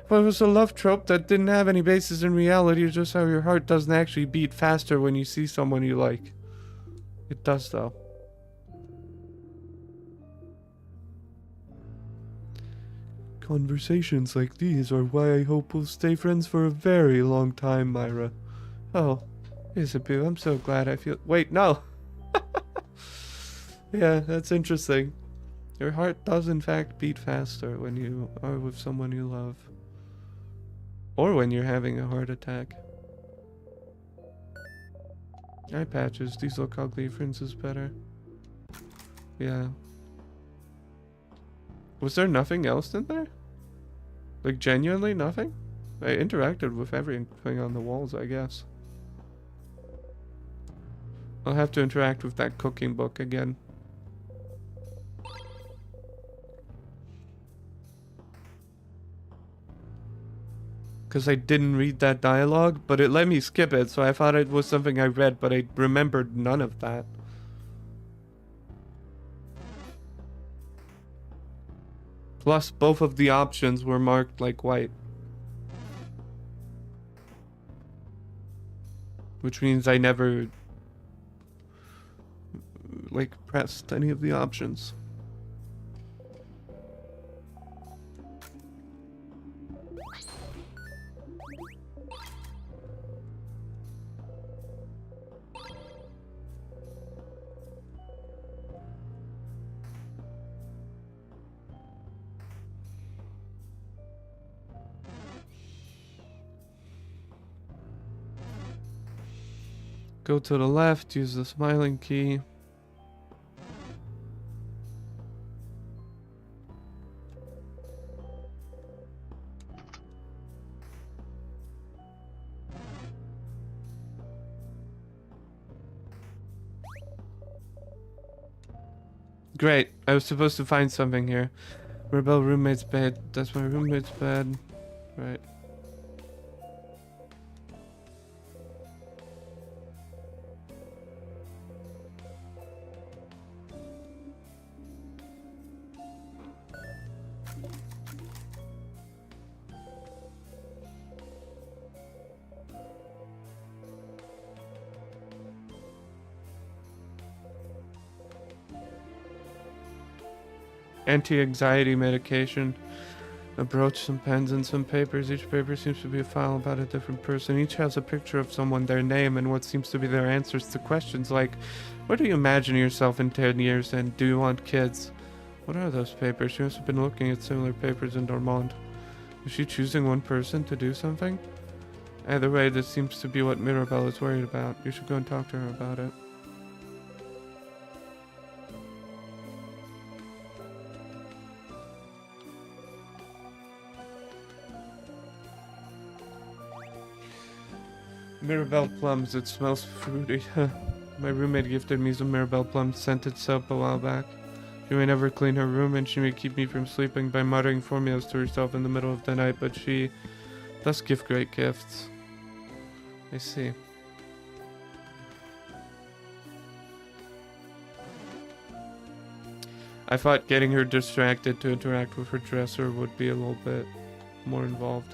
Well, it was a love trope that didn't have any basis in reality, it's just how your heart doesn't actually beat faster when you see someone you like. It does, though. Conversations like these are why I hope we'll stay friends for a very long time, Myra. Oh, Isabel, I'm so glad I feel— Wait, no! Yeah, that's interesting. Your heart does in fact beat faster when you are with someone you love. Or when you're having a heart attack. Eye patches, these look ugly, Friends is better. Yeah. Was there nothing else in there? Like, genuinely nothing? I interacted with everything on the walls, I guess. I'll have to interact with that cooking book again. Because I didn't read that dialogue, but it let me skip it, so I thought it was something I read, but I remembered none of that. Plus, both of the options were marked like white. Which means I never, like, pressed any of the options. Go to the left, use the smiling key. Great, I was supposed to find something here. Rebel roommate's bed. That's my roommate's bed. Right. Anti-anxiety medication. A brooch, some pens, and some papers. Each paper seems to be a file about a different person. Each has a picture of someone, their name, and what seems to be their answers to questions like, where do you imagine yourself in 10 years, and do you want kids? What are those papers? She must have been looking at similar papers in Dormont. Is she choosing one person to do something? Either way, this seems to be what Mirabelle is worried about. You should go and talk to her about it. Mirabelle plums, it smells fruity. My roommate gifted me some Mirabelle plum scented soap a while back. She may never clean her room and she may keep me from sleeping by muttering formulas to herself in the middle of the night, but she does give great gifts. I see. I thought getting her distracted to interact with her dresser would be a little bit more involved.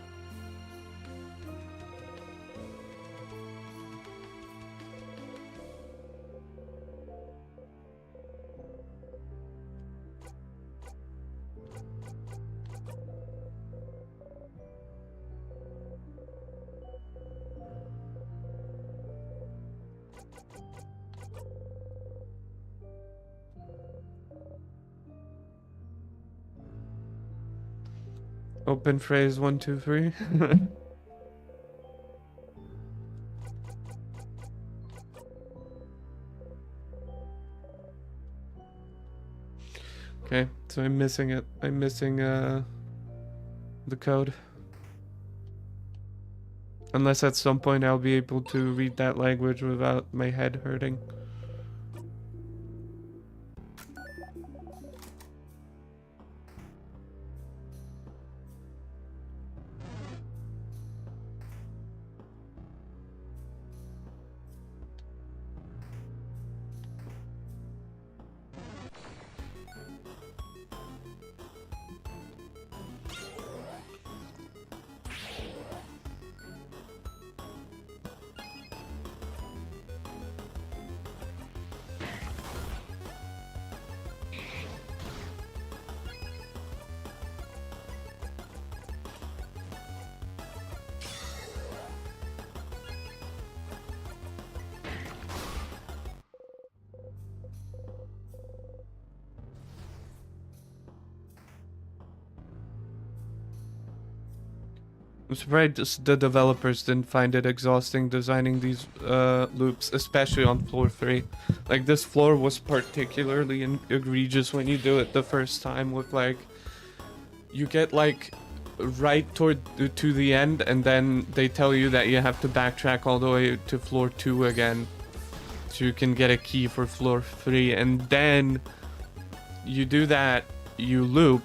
Open phrase 1, 2, 3. Okay, so I'm missing it. I'm missing the code. Unless at some point I'll be able to read that language without my head hurting. I'm surprised the developers didn't find it exhausting designing these loops, especially on floor 3. Like, this floor was particularly egregious when you do it the first time with, like, you get, like, right to the end, and then they tell you that you have to backtrack all the way to floor 2 again, so you can get a key for floor 3, and then you do that, you loop,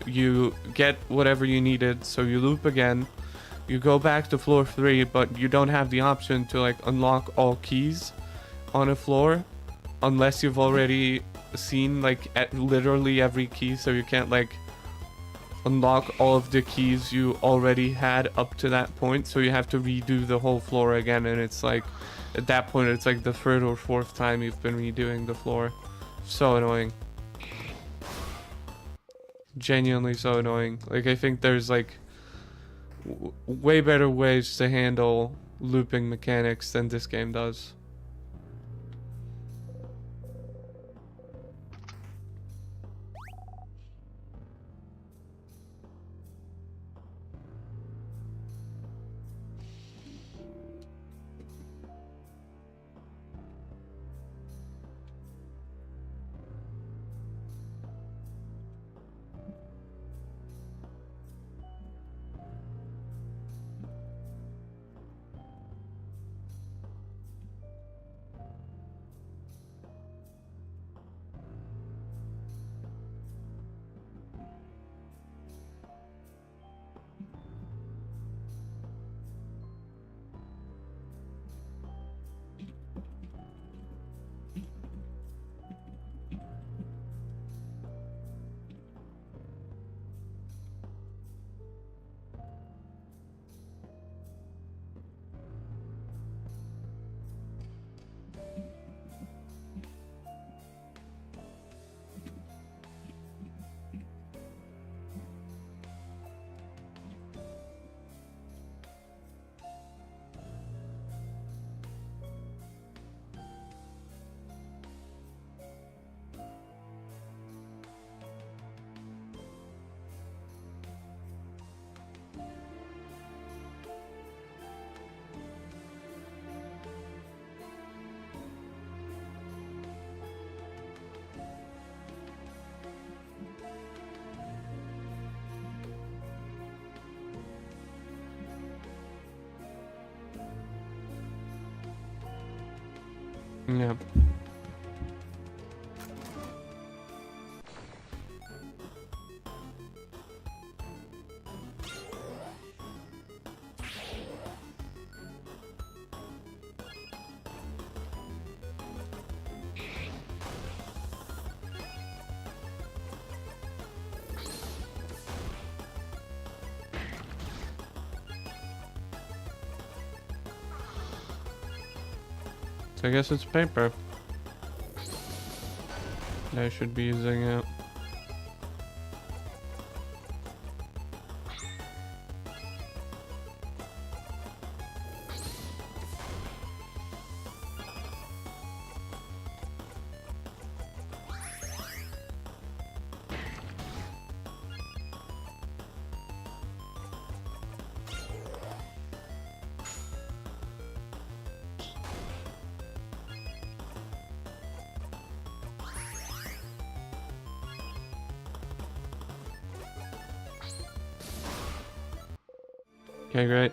you get whatever you needed, so you loop again, you go back to floor 3, but you don't have the option to like unlock all keys on a floor unless you've already seen like at literally every key, so you can't like unlock all of the keys you already had up to that point, so you have to redo the whole floor again, and it's like at that point it's like the third or fourth time you've been redoing the floor. So annoying. Genuinely so annoying. Like, I think there's like way better ways to handle looping mechanics than this game does. Yeah. So I guess it's paper. I should be using it. Okay, great.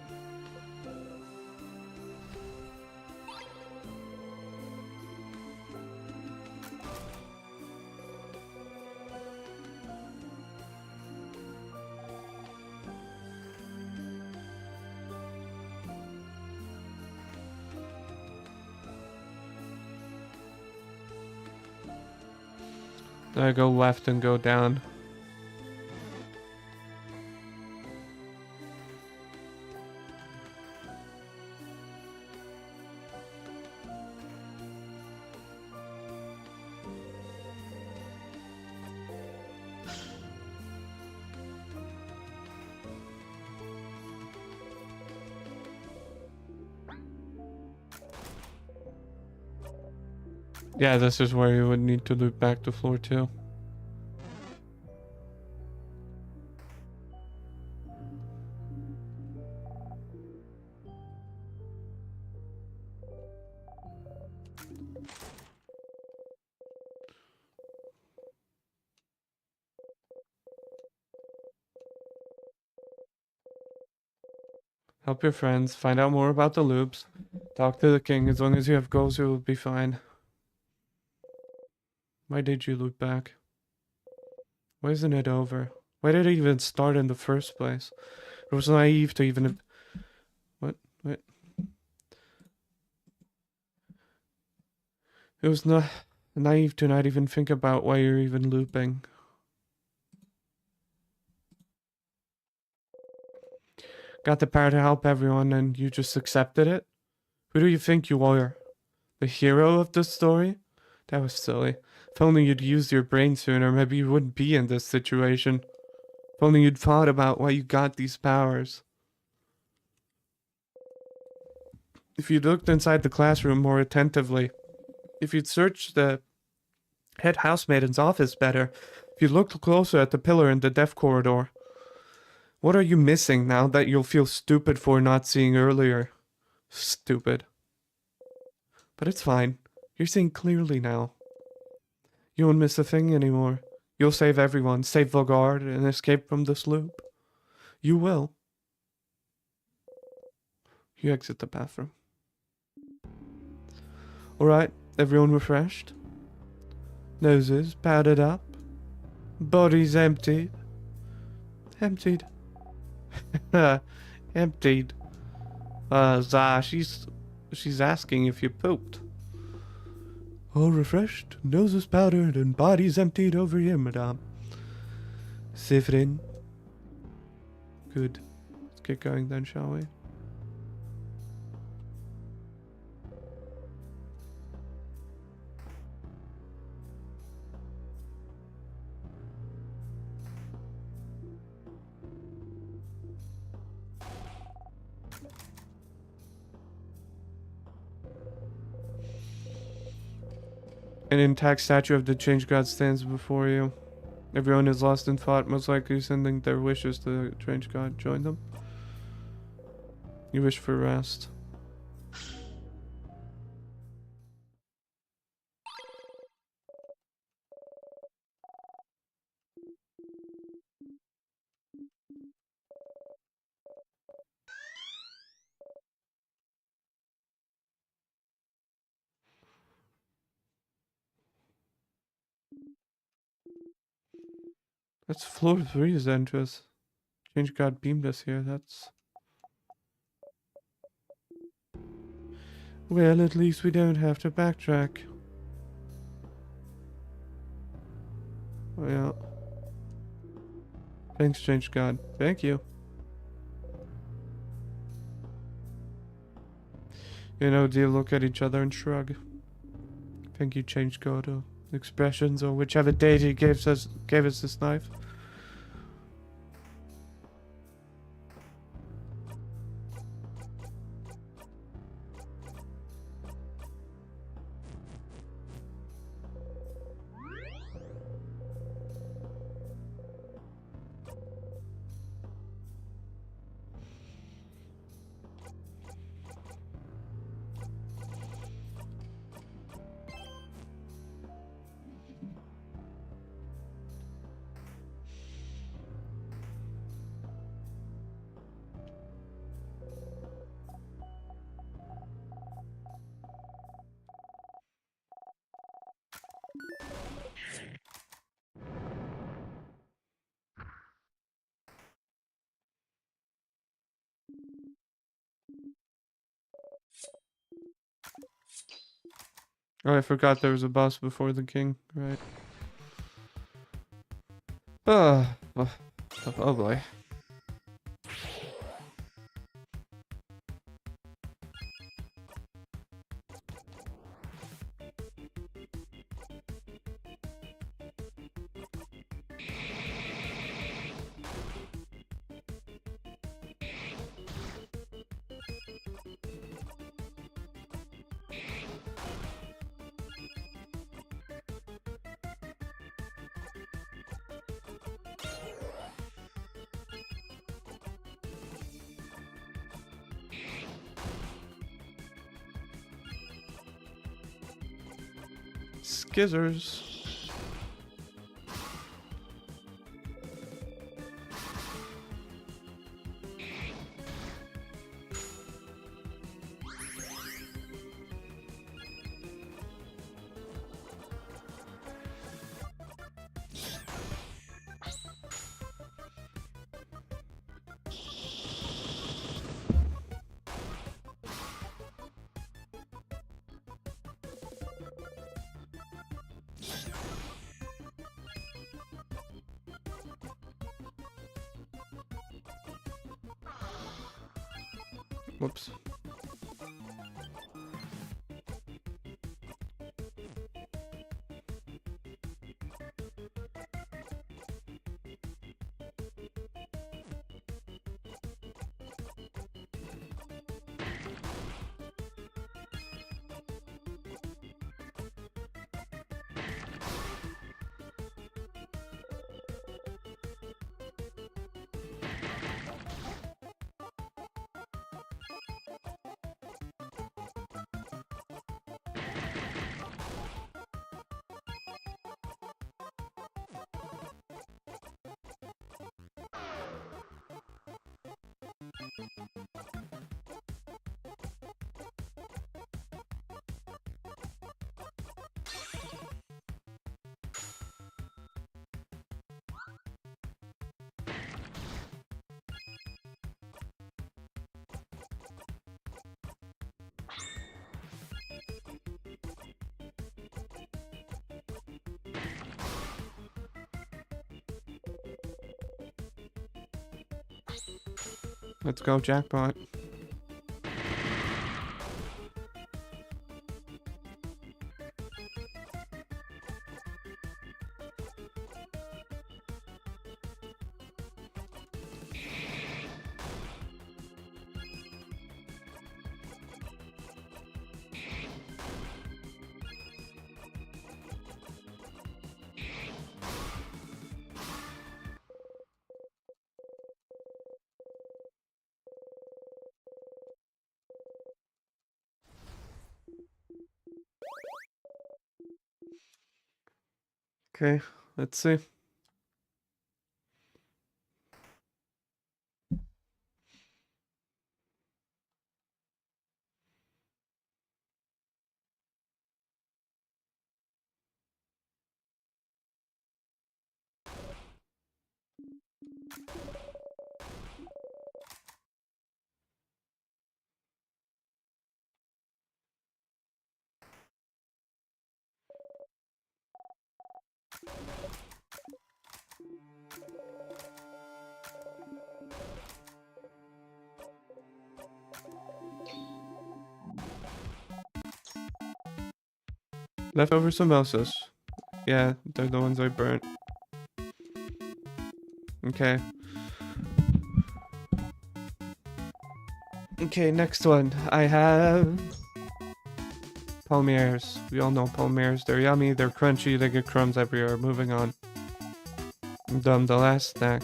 I go left and go down. Yeah, this is where you would need to loop back to floor 2. Help your friends. Find out more about the loops. Talk to the king. As long as you have goals, you will be fine. Why did you loop back? Why isn't it over? Why did it even start in the first place? It was naive to even... What? It was not naive to not even think about why you're even looping. Got the power to help everyone and you just accepted it? Who do you think you are? The hero of the story? That was silly. If only you'd used your brain sooner, maybe you wouldn't be in this situation. If only you'd thought about why you got these powers. If you'd looked inside the classroom more attentively. If you'd searched the head housemaiden's office better. If you looked closer at the pillar in the deaf corridor. What are you missing now that you'll feel stupid for not seeing earlier? Stupid. But it's fine. You're seeing clearly now. You won't miss a thing anymore. You'll save everyone, save the guard, and escape from this loop. You will. You exit the bathroom. Alright, everyone refreshed? Noses powdered up? Bodies emptied? Emptied. Emptied. She's asking if you pooped. All refreshed, noses powdered, and bodies emptied over here, madame. Sifrin. Good. Let's get going then, shall we? An intact statue of the Change God stands before you. Everyone is lost in thought, most likely sending their wishes to the Change God. Join them. You wish for rest. That's floor 3's entrance. Change God beamed us here, that's... Well, at least we don't have to backtrack. Oh, yeah. Thanks, Change God. Thank you. You know, do you look at each other and shrug? Thank you, Change God, or expressions, or whichever deity gave us this knife. Oh, I forgot there was a boss before the king, right? Oh boy. Skizzers. Whoops. Let's go, jackpot. Okay, let's see. Leftover samosas. Yeah, they're the ones I burnt. Okay. Okay, next one. I have palmiers. We all know palmiers. They're yummy, they're crunchy, they get crumbs everywhere. Moving on. Done the last snack.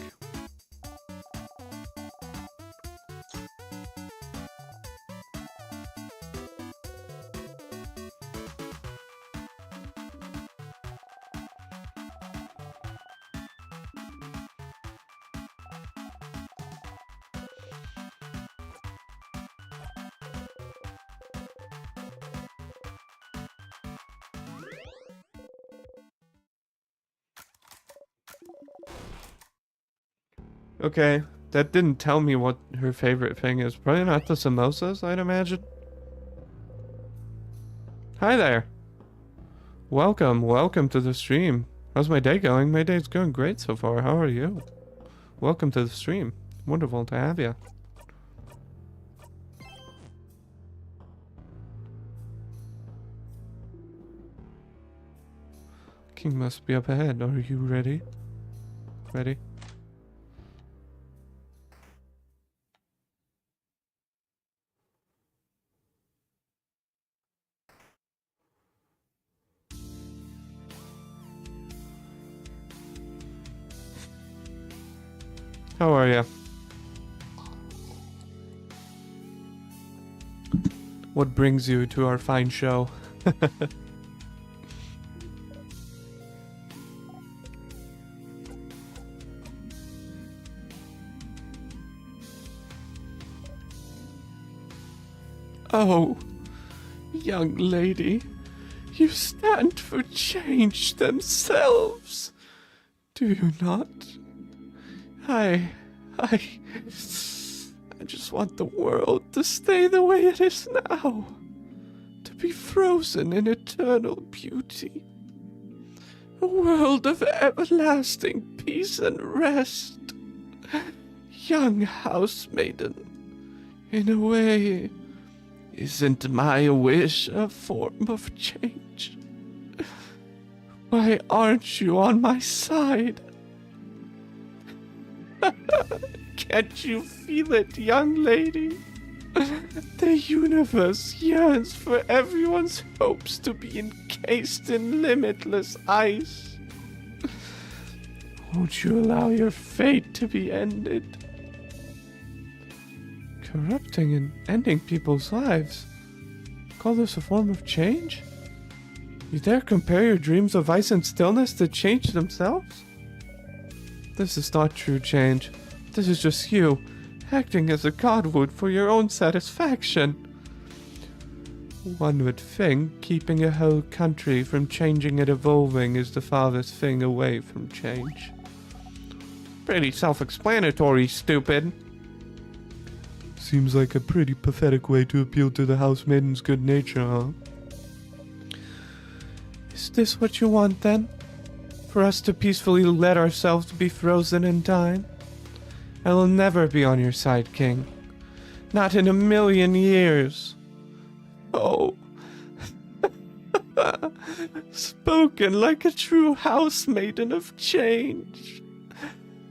Okay, that didn't tell me what her favorite thing is. Probably not the samosas, I'd imagine. Hi there. Welcome to the stream. How's my day going? My day's going great so far. How are you? Welcome to the stream. Wonderful to have you. King must be up ahead. Are you ready? Ready? How are you? What brings you to our fine show? Oh, young lady, you stand for change themselves, do you not? I just want the world to stay the way it is now, to be frozen in eternal beauty. A world of everlasting peace and rest. Young housemaiden, In a way, isn't my wish a form of change? Why aren't you on my side? Can't you feel it, young lady? The universe yearns for everyone's hopes to be encased in limitless ice. Won't you allow your fate to be ended? Corrupting and ending people's lives? Call this a form of change? You dare compare your dreams of ice and stillness to change themselves? This is not true change. This is just you, acting as a god would for your own satisfaction. One would think keeping a whole country from changing and evolving is the farthest thing away from change. Pretty self-explanatory, stupid. Seems like a pretty pathetic way to appeal to the housemaiden's good nature, huh? Is this what you want, then? For us to peacefully let ourselves be frozen in time? I will never be on your side, King. Not in a million years. Oh. Spoken like a true housemaiden of change.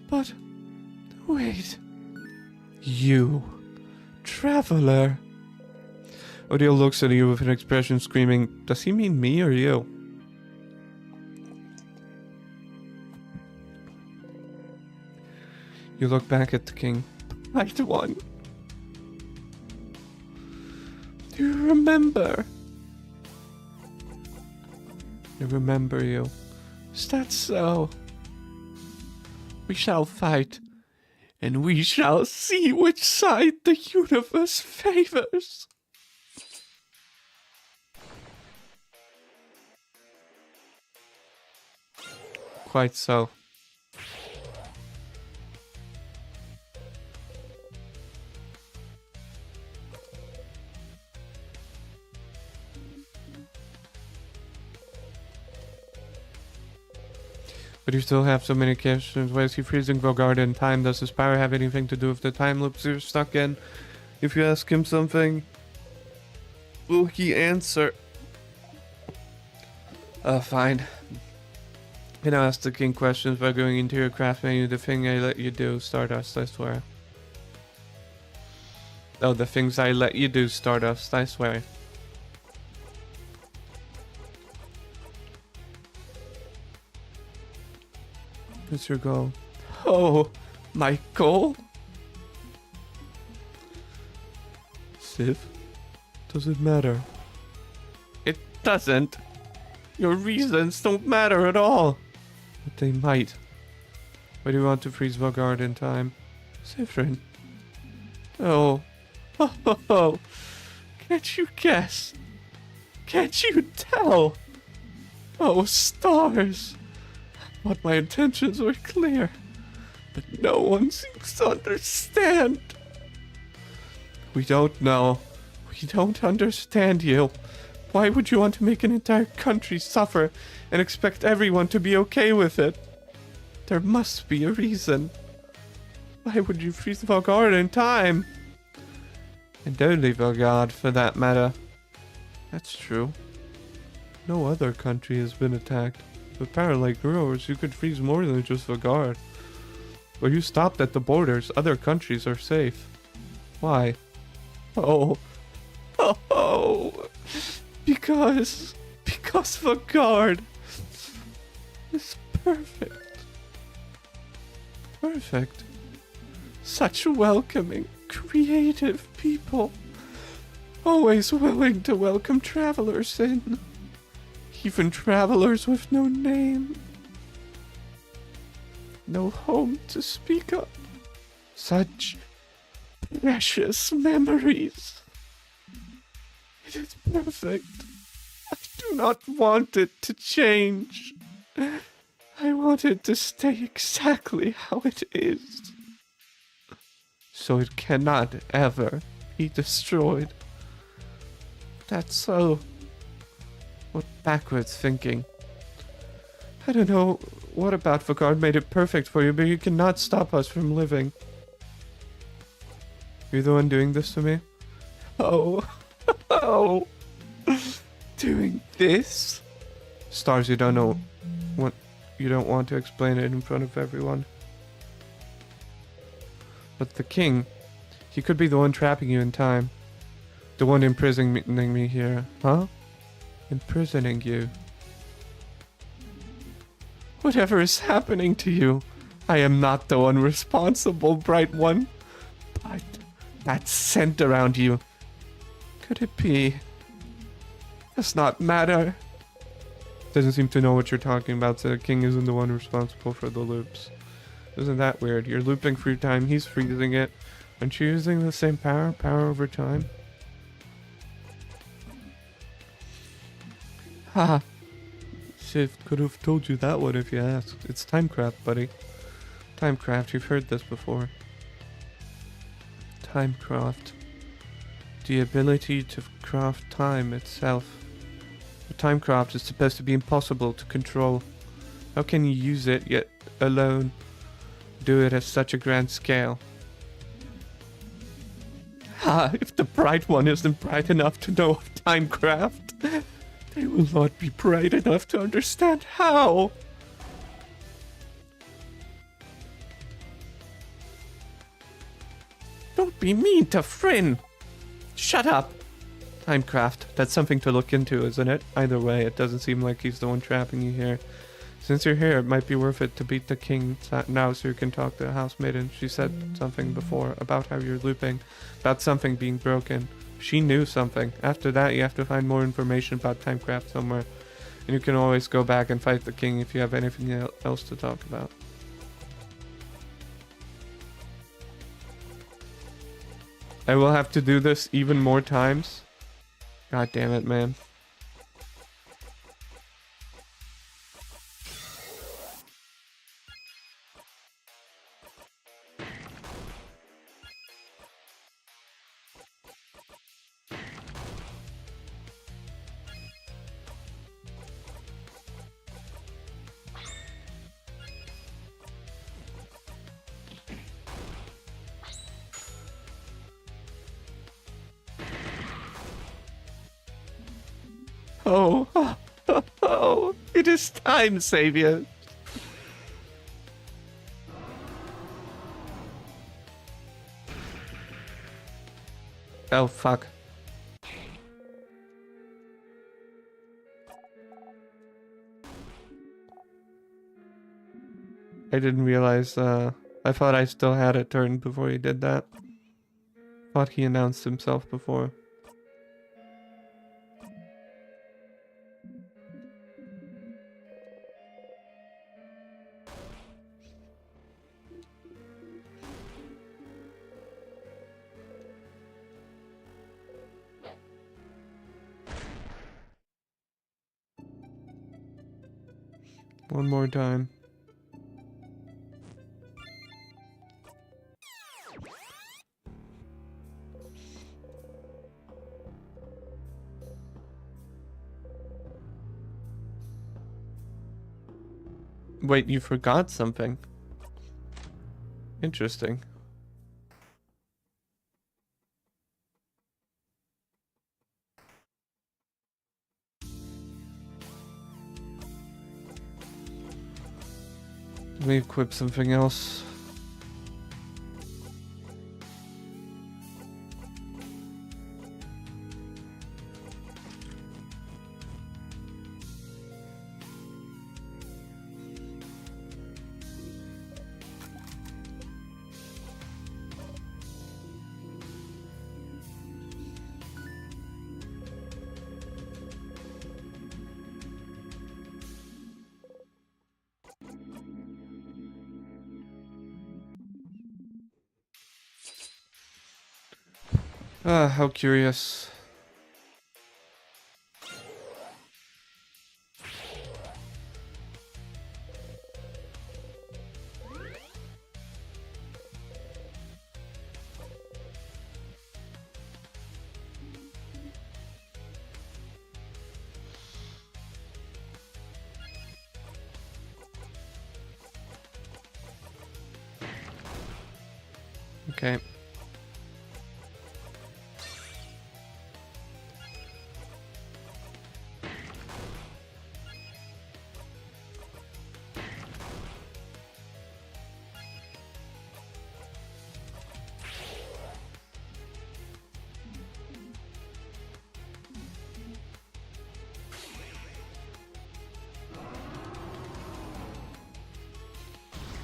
But, wait. You, traveler. Odile looks at you with an expression screaming, does he mean me or you? You look back at the king. Right one. Do you remember? I remember you. Is that so? We shall fight, and we shall see which side the universe favors. Quite so. But you still have so many questions. Why is he freezing Vogard in time? Does his power have anything to do with the time loops you're stuck in? If you ask him something, will he answer? Fine. You know, ask the king questions by going into your craft menu. The thing I let you do, Stardust, I swear. Oh, the things I let you do, Stardust, I swear. What's your goal? Oh, my goal? Sif, does it matter? It doesn't. Your reasons don't matter at all. But they might. Why do you want to freeze Vogard in time? Sifrin. Oh. Oh. Can't you guess? Can't you tell? Oh, stars. But my intentions were clear, but no one seems to understand. We don't know. We don't understand you. Why would you want to make an entire country suffer and expect everyone to be okay with it? There must be a reason. Why would you freeze Vogard in time? And only Vogard, for that matter. That's true. No other country has been attacked. With power like yours, you could freeze more than just Vogard. But you stopped at the borders. Other countries are safe. Why? Oh. Because Vogard is perfect. Perfect. Such welcoming, creative people. Always willing to welcome travelers in. Even travelers with no name. No home to speak of. Such precious memories. It is perfect. I do not want it to change. I want it to stay exactly how it is. So it cannot ever be destroyed. That's so... What backwards thinking. I don't know what about Vogard made it perfect for you, but you cannot stop us from living. You're the one doing this to me? Oh. Oh. Doing this? Stars, you don't know what. You don't want to explain it in front of everyone. But the king, he could be the one trapping you in time. The one imprisoning me here. Huh? Imprisoning you. Whatever is happening to you, I am not the one responsible, Bright One. But that scent around you, could it be? Does not matter. Doesn't seem to know what you're talking about, so the king isn't the one responsible for the loops. Isn't that weird? You're looping through time, he's freezing it. Aren't you using the same power? Power over time? Haha. Shift could have told you that one if you asked. It's Timecraft, buddy. Timecraft, you've heard this before. Timecraft. The ability to craft time itself. The Timecraft is supposed to be impossible to control. How can you use it, yet alone do it at such a grand scale? Ha! If the Bright One isn't bright enough to know of Timecraft, they will not be bright enough to understand how. Don't be mean to Fryn. Shut up. Timecraft. That's something to look into, isn't it? Either way, it doesn't seem like he's the one trapping you here. Since you're here, it might be worth it to beat the king now so you can talk to the housemaiden. She said something before about how you're looping, about something being broken. She knew something. After that, you have to find more information about Timecraft somewhere. And you can always go back and fight the king if you have anything else to talk about. I will have to do this even more times. God damn it, man. Oh, oh, it is time, Savior. Oh, fuck. I didn't realize, I thought I still had it turned before he did that. Thought he announced himself before. One more time. Wait, you forgot something? Interesting. Let me equip something else. Ah, how curious. Okay.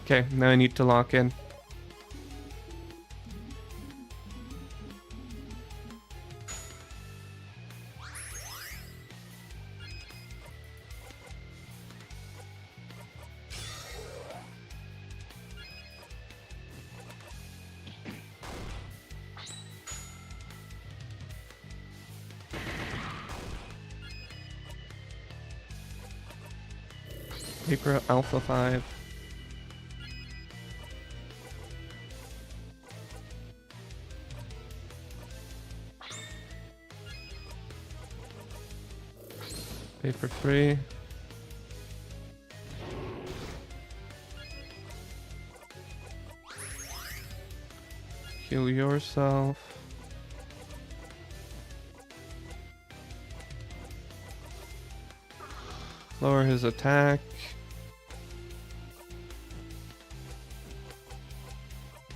Okay, now I need to lock in. Paper Alpha 5. Paper 3. Heal yourself. Lower his attack.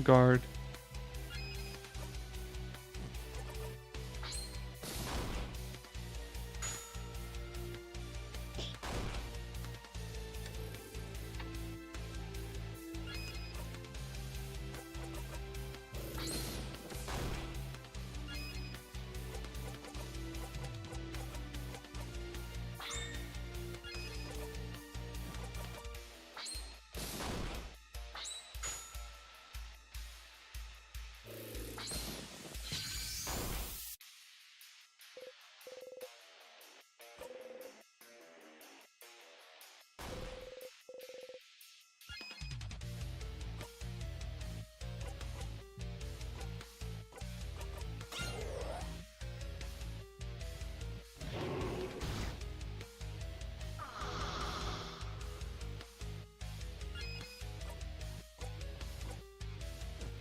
Guard.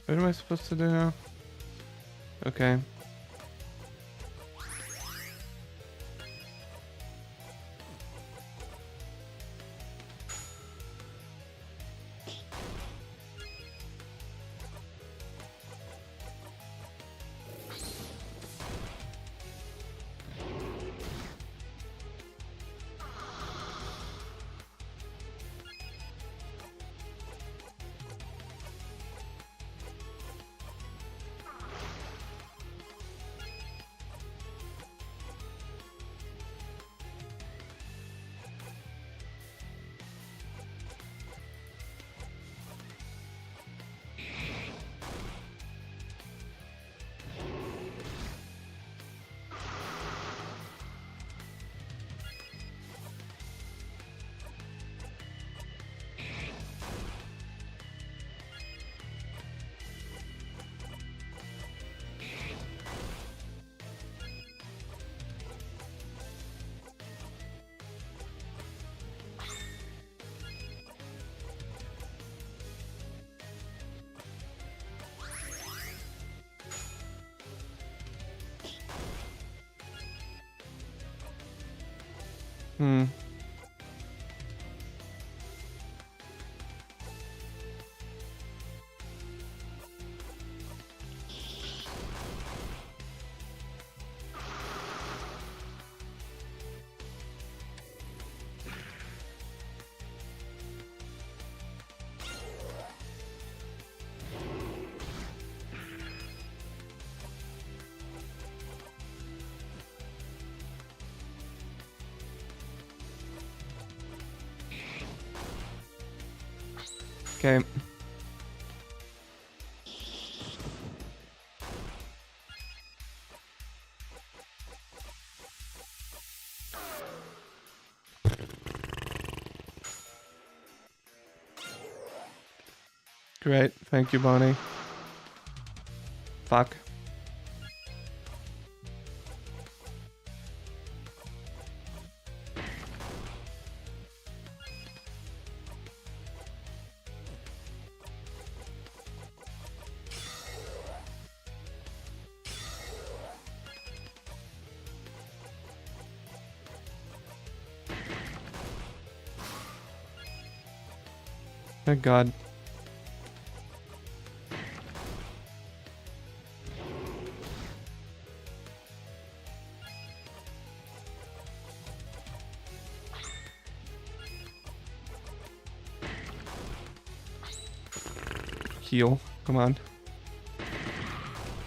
What am I supposed to do now? Okay. Hmm. Okay. Great. Thank you, Bonnie. Fuck. Thank God. heal. Come on.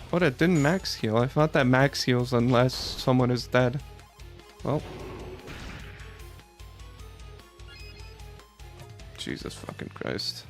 What, it didn't max heal. I thought that max heals unless someone is dead. Well. Jesus fucking Christ.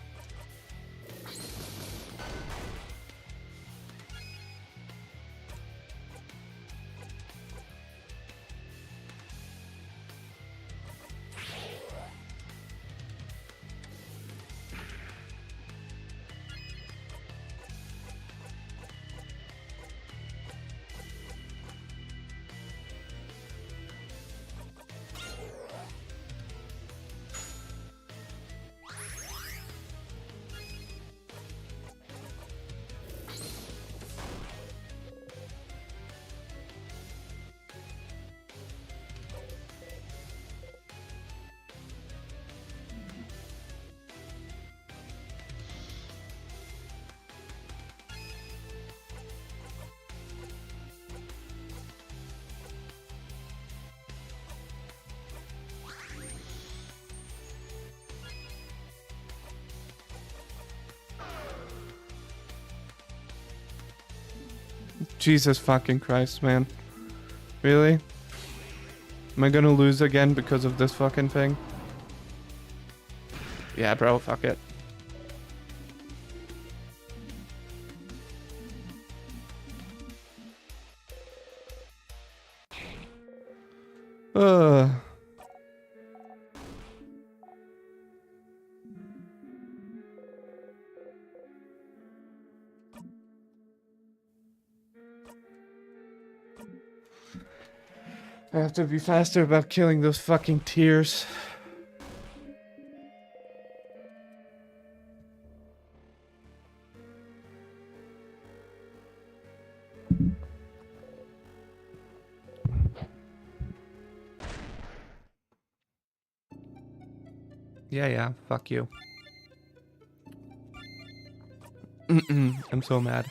Jesus fucking Christ, man. Really? Am I gonna lose again because of this fucking thing? Yeah, bro, fuck it. Ugh. I have to be faster about killing those fucking tears. Yeah, fuck you. I'm so mad.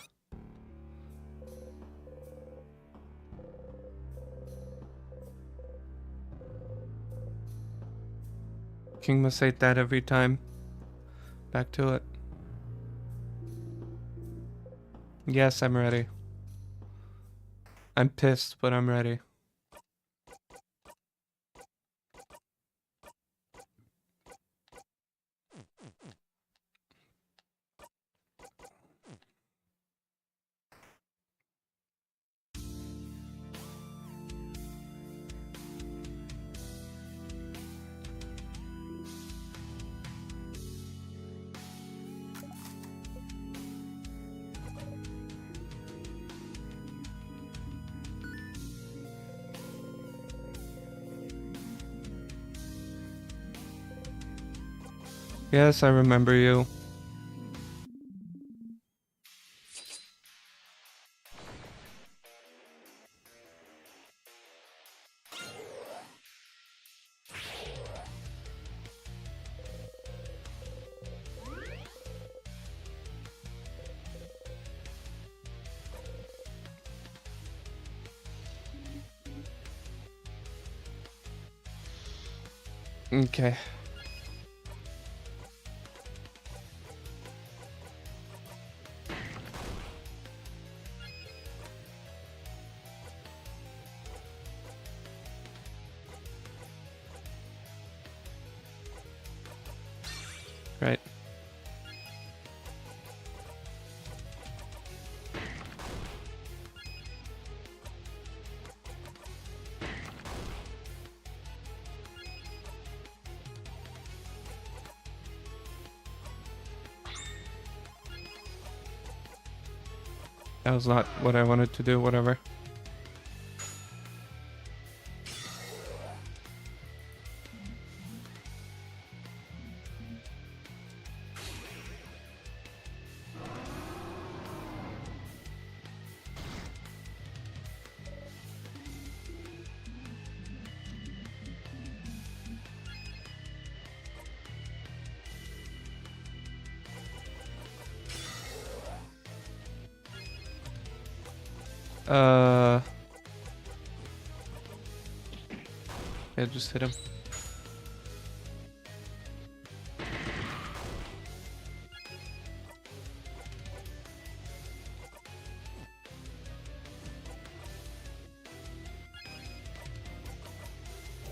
King must say that every time. Back to it. Yes, I'm ready. I'm pissed, but I'm ready. Yes, I remember you. Okay. Right. That was not what I wanted to do, whatever. Yeah, just hit him.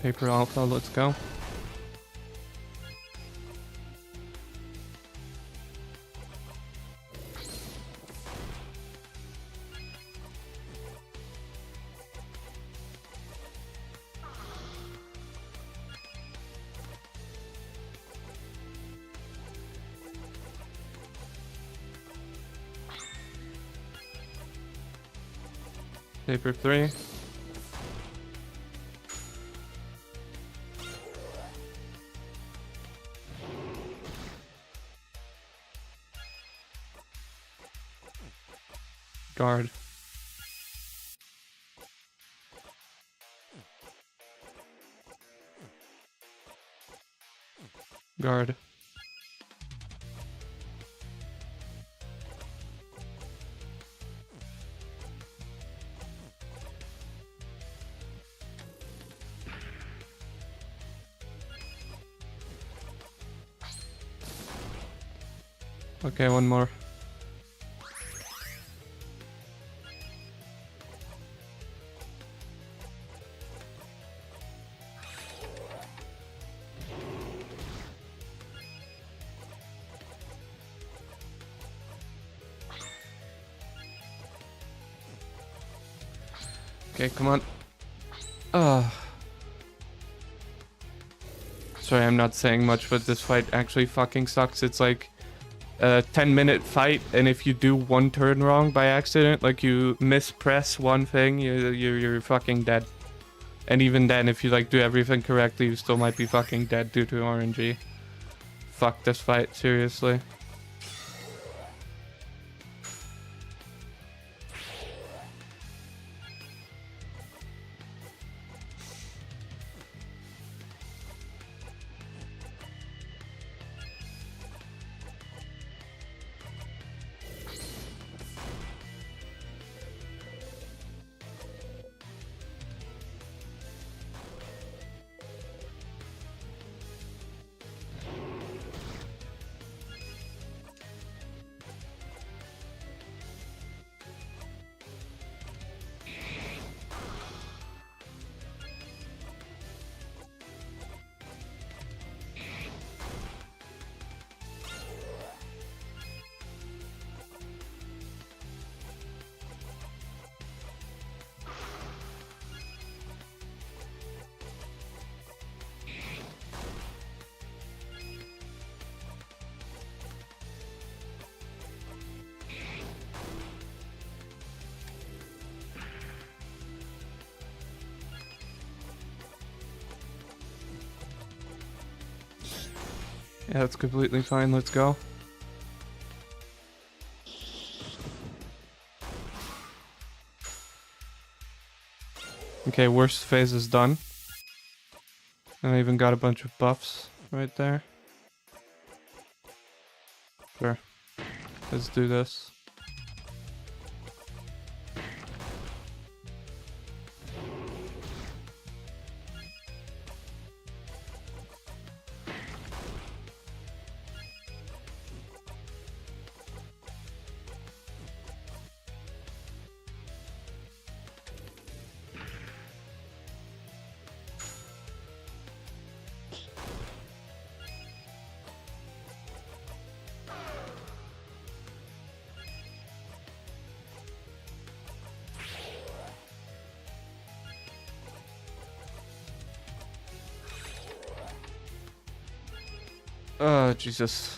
Paper alpha, let's go. Paper 3. Guard. Guard. Okay, one more. Okay, come on. Sorry, I'm not saying much, but this fight actually fucking sucks. It's like a 10-minute fight, and if you do one turn wrong by accident, like you mispress one thing, you're fucking dead. And even then, if you like do everything correctly, you still might be fucking dead due to RNG. Fuck this fight, seriously. Yeah, that's completely fine. Let's go. Okay, worst phase is done. And I even got a bunch of buffs right there. Sure. Let's do this. Oh, Jesus.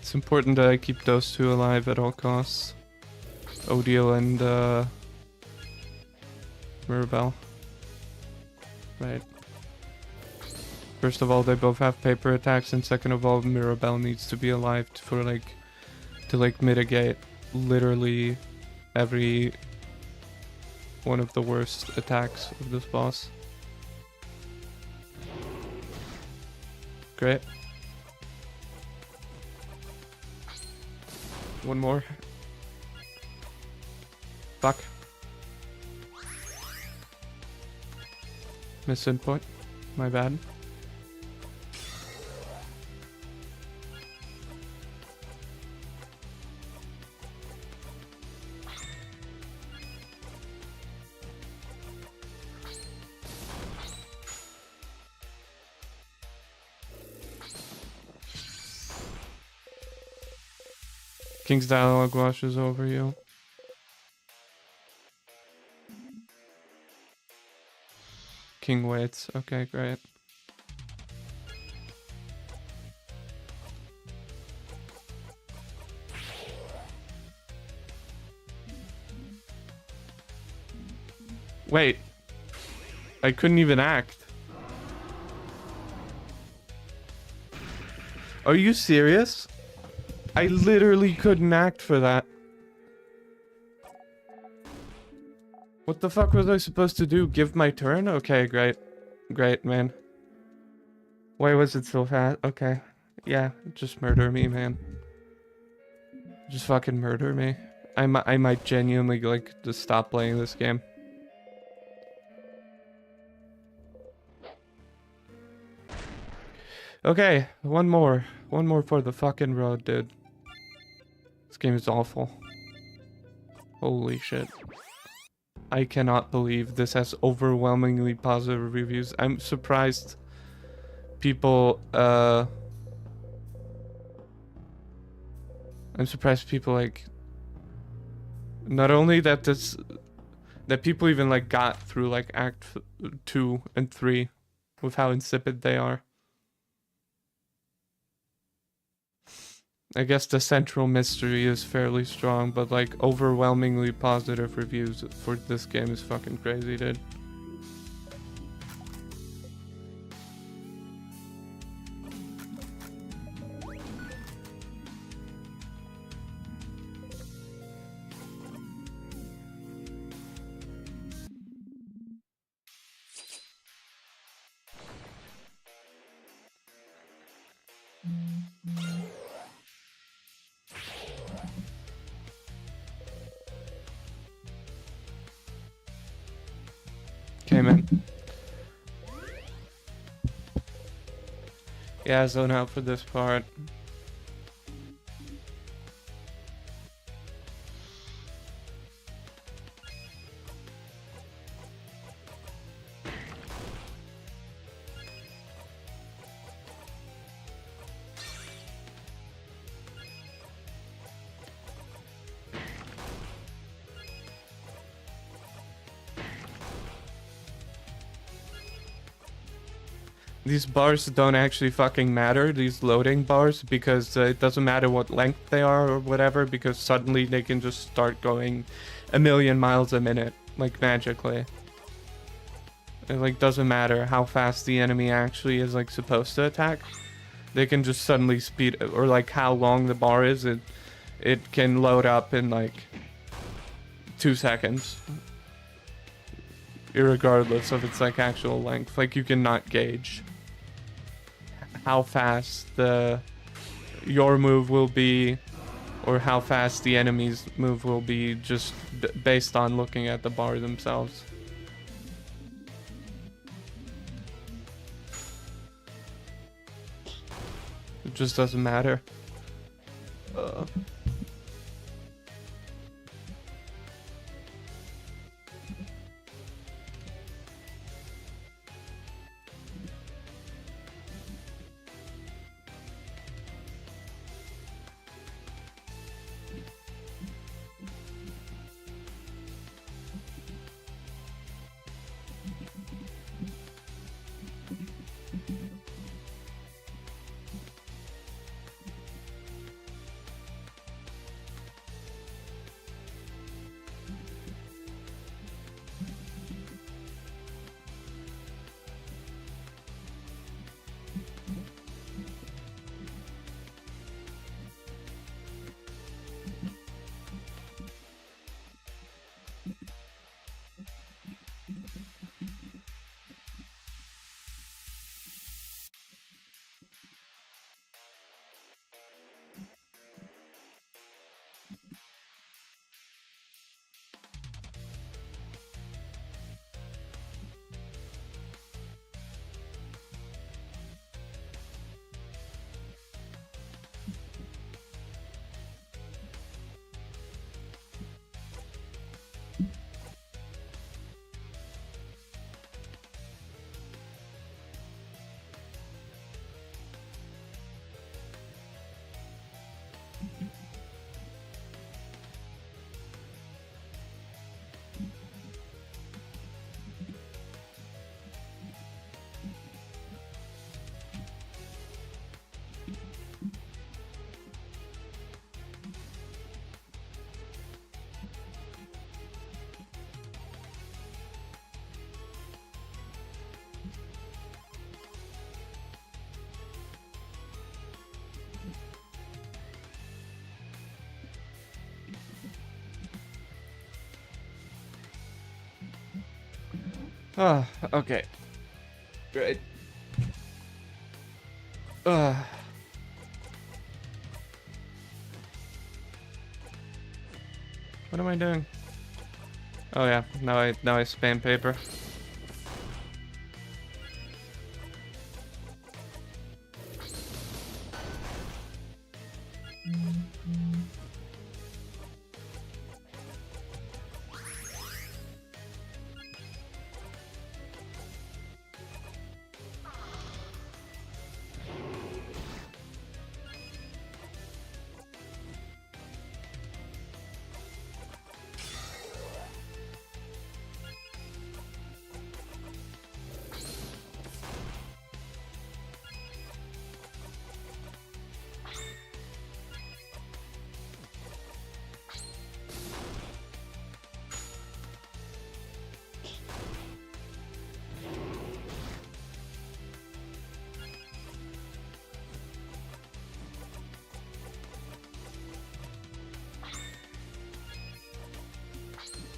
It's important that I keep those two alive at all costs. Odile and Mirabelle. Right. First of all, they both have paper attacks, and second of all, Mirabelle needs to be alive to mitigate literally every one of the worst attacks of this boss. Great. One more. Fuck. Miss input. My bad. King's dialogue washes over you. King waits. Okay, great. Wait. I couldn't even act. Are you serious? I literally couldn't act for that. What the fuck was I supposed to do? Give my turn? Okay, great. Great, man. Why was it so fast? Okay. Yeah, just murder me, man. Just fucking murder me. I might genuinely, like, just stop playing this game. Okay, one more. One more for the fucking road, dude. This game is awful. Holy shit. I cannot believe this has overwhelmingly positive reviews. I'm surprised people, I'm surprised people, like, not only that that people even, like, got through, like, Act 2 and 3 with how insipid they are. I guess the central mystery is fairly strong, but like overwhelmingly positive reviews for this game is fucking crazy, dude. Okay, man. Yeah, zone out for this part. These bars don't actually fucking matter, these loading bars, because it doesn't matter what length they are or whatever, because suddenly they can just start going a million miles a minute, like magically. It like doesn't matter how fast the enemy actually is like supposed to attack. They can just suddenly speed, or like how long the bar is, it can load up in like 2 seconds. Irregardless of its like actual length. Like you cannot gauge how fast your move will be, or how fast the enemy's move will be, just based on looking at the bar themselves. It just doesn't matter. Ah, okay. Great. What am I doing? Oh yeah, now I spam paper.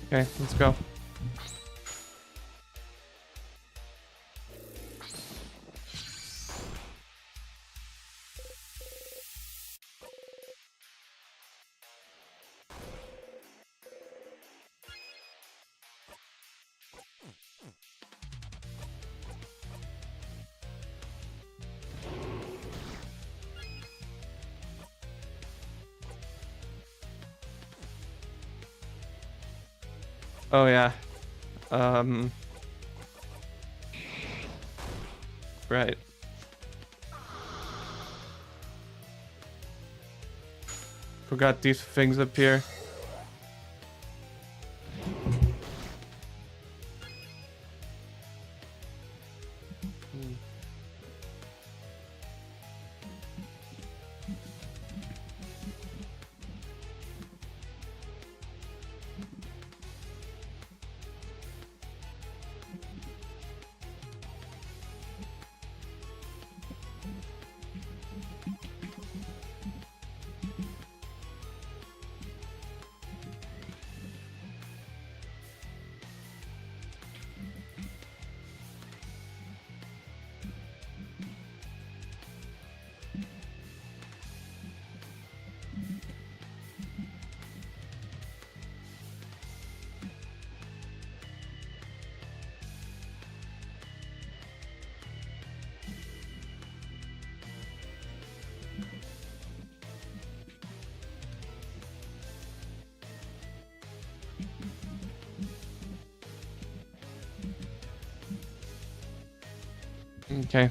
Okay, let's go. Oh yeah. Right. Forgot these things up here. Okay.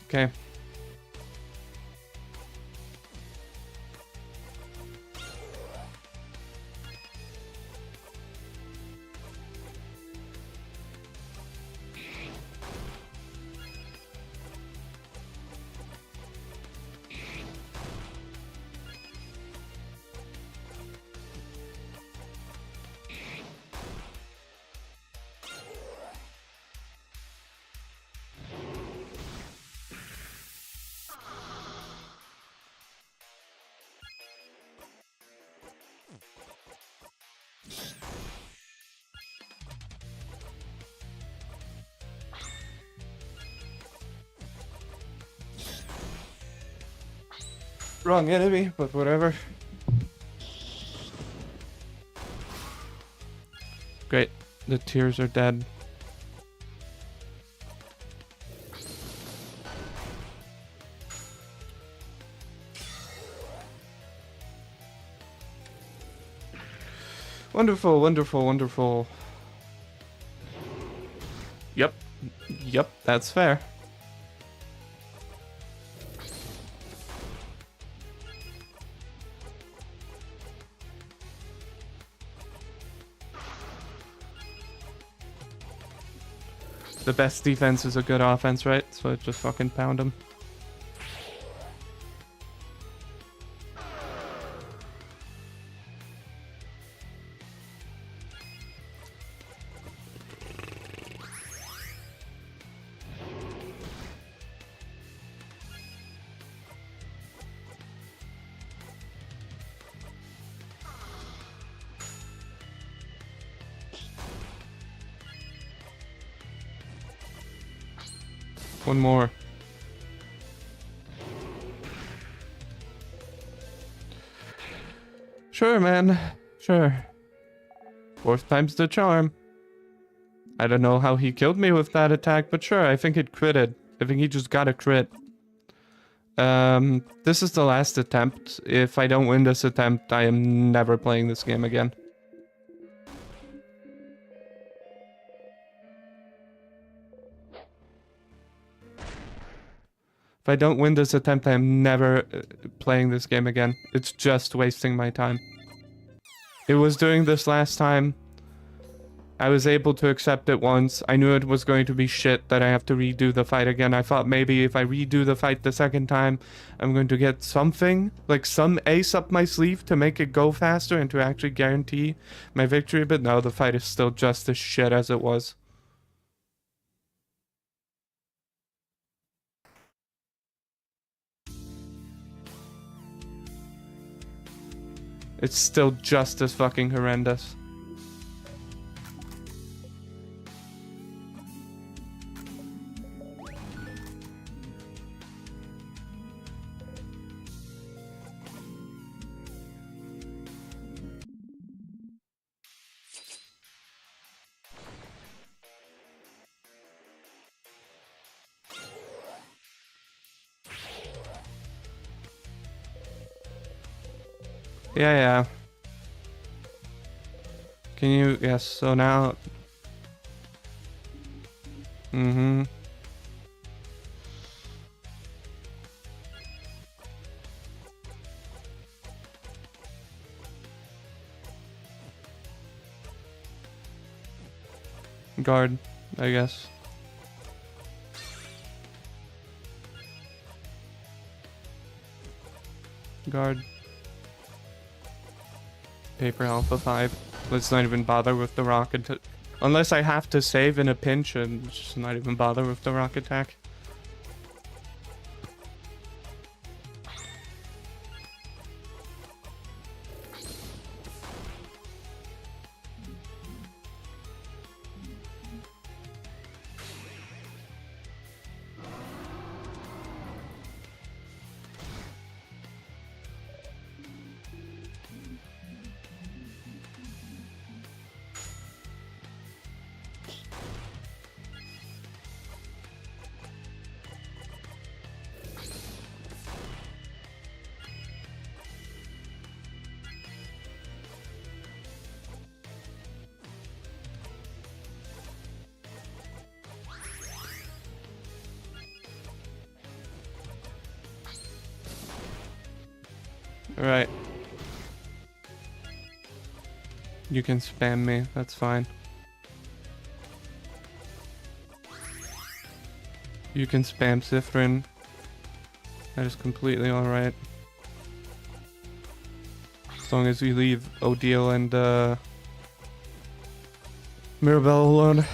Okay. Wrong enemy, but whatever. Great. The tears are dead. Wonderful, wonderful, wonderful. Yep. Yep, that's fair. The best defense is a good offense, right? So just fucking pound them. One more. Sure, man. Sure. Fourth time's the charm. I don't know how he killed me with that attack, but sure, I think it critted. I think he just got a crit. This is the last attempt. If I don't win this attempt, I am never playing this game again. If I don't win this attempt, I am never playing this game again. It's just wasting my time. It was doing this last time. I was able to accept it once. I knew it was going to be shit that I have to redo the fight again. I thought maybe if I redo the fight the second time, I'm going to get something, like some ace up my sleeve to make it go faster and to actually guarantee my victory. But no, the fight is still just as shit as it was. It's still just as fucking horrendous. Yeah. Can you... Yes, so now... Guard, I guess. Guard. Paper Alpha 5. Let's not even bother with the rocket. Unless I have to save in a pinch and just not even bother with the rock attack. Alright. You can spam me, that's fine. You can spam Sifrin. That is completely alright. As long as you leave Odile and Mirabelle alone.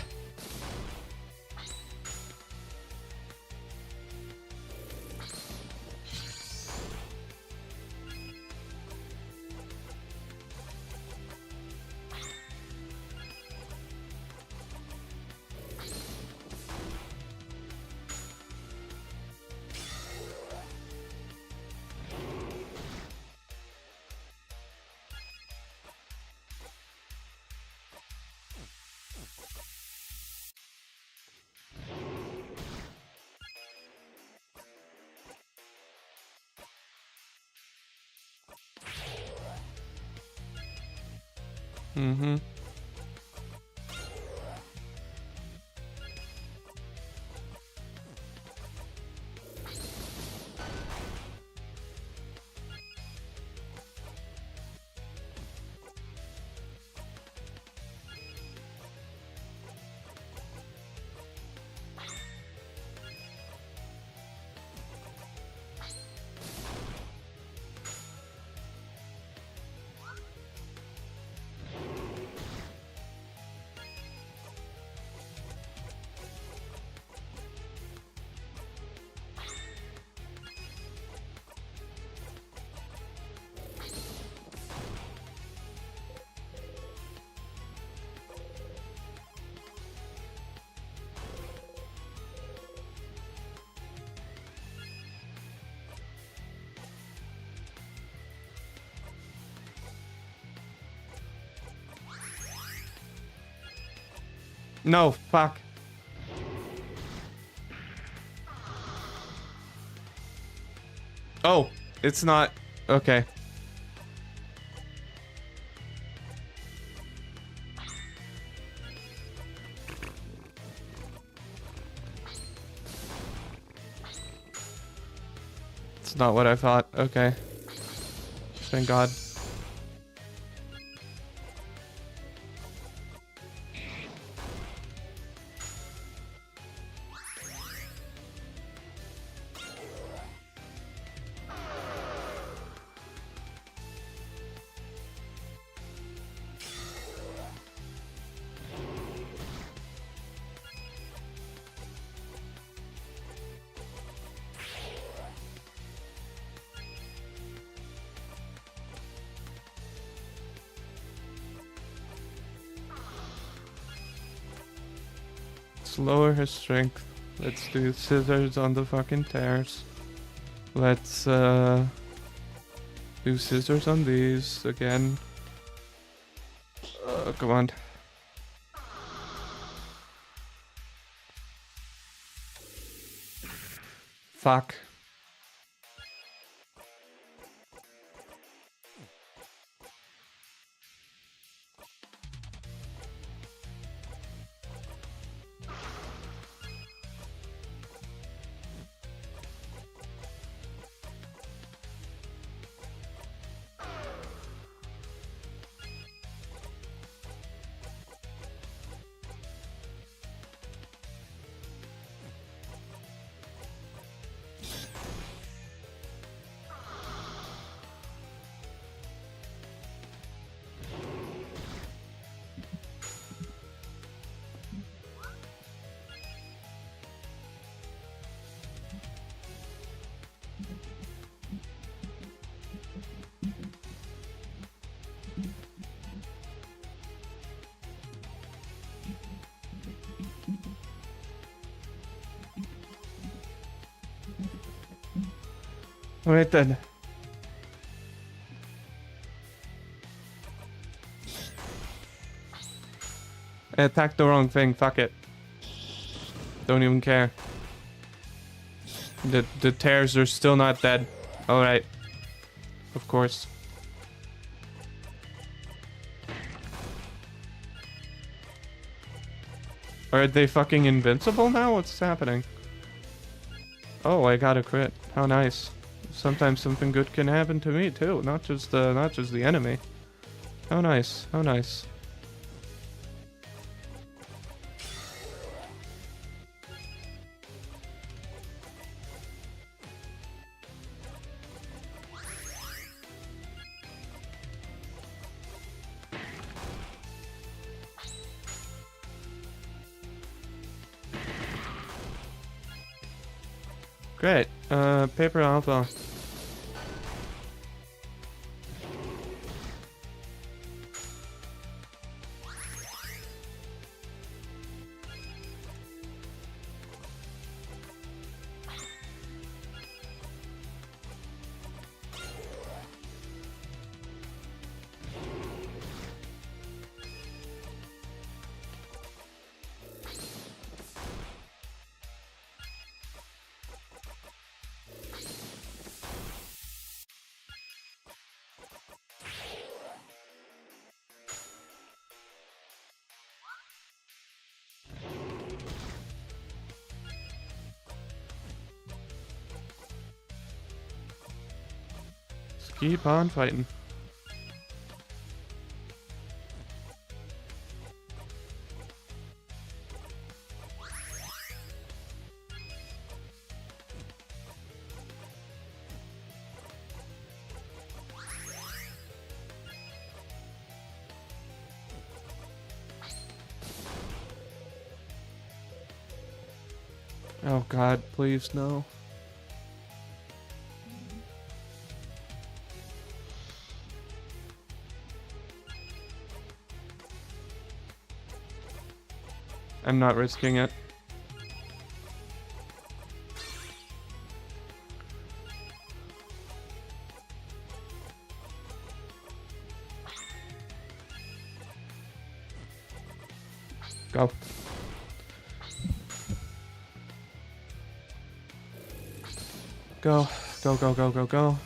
No, fuck. Oh, it's not. Okay. It's not what I thought. Okay. Thank God. Let's lower her strength. Let's do scissors on the fucking tears. Let's do scissors on these again. Come on. Fuck. Alright then. I attacked the wrong thing, fuck it. Don't even care. The tears are still not dead. Alright. Of course. Are they fucking invincible now? What's happening? Oh, I got a crit. How nice. Sometimes something good can happen to me too, not just the enemy. How nice. How nice. Great. Paper alpha. Just keep on fighting. Oh God, please no. I'm not risking it. Go. Go. Go, go, go, go, go.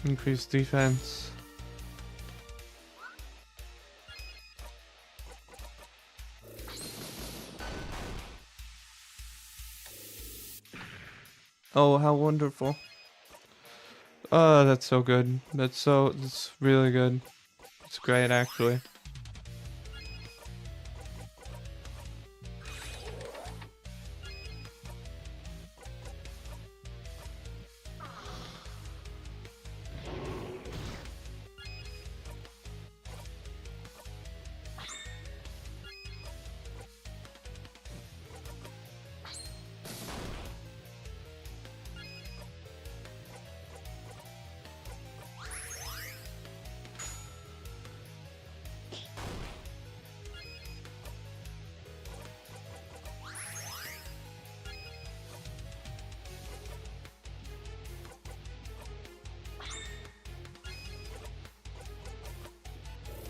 Increase defense. Oh, how wonderful. Oh, that's so good. That's really good. It's great, actually.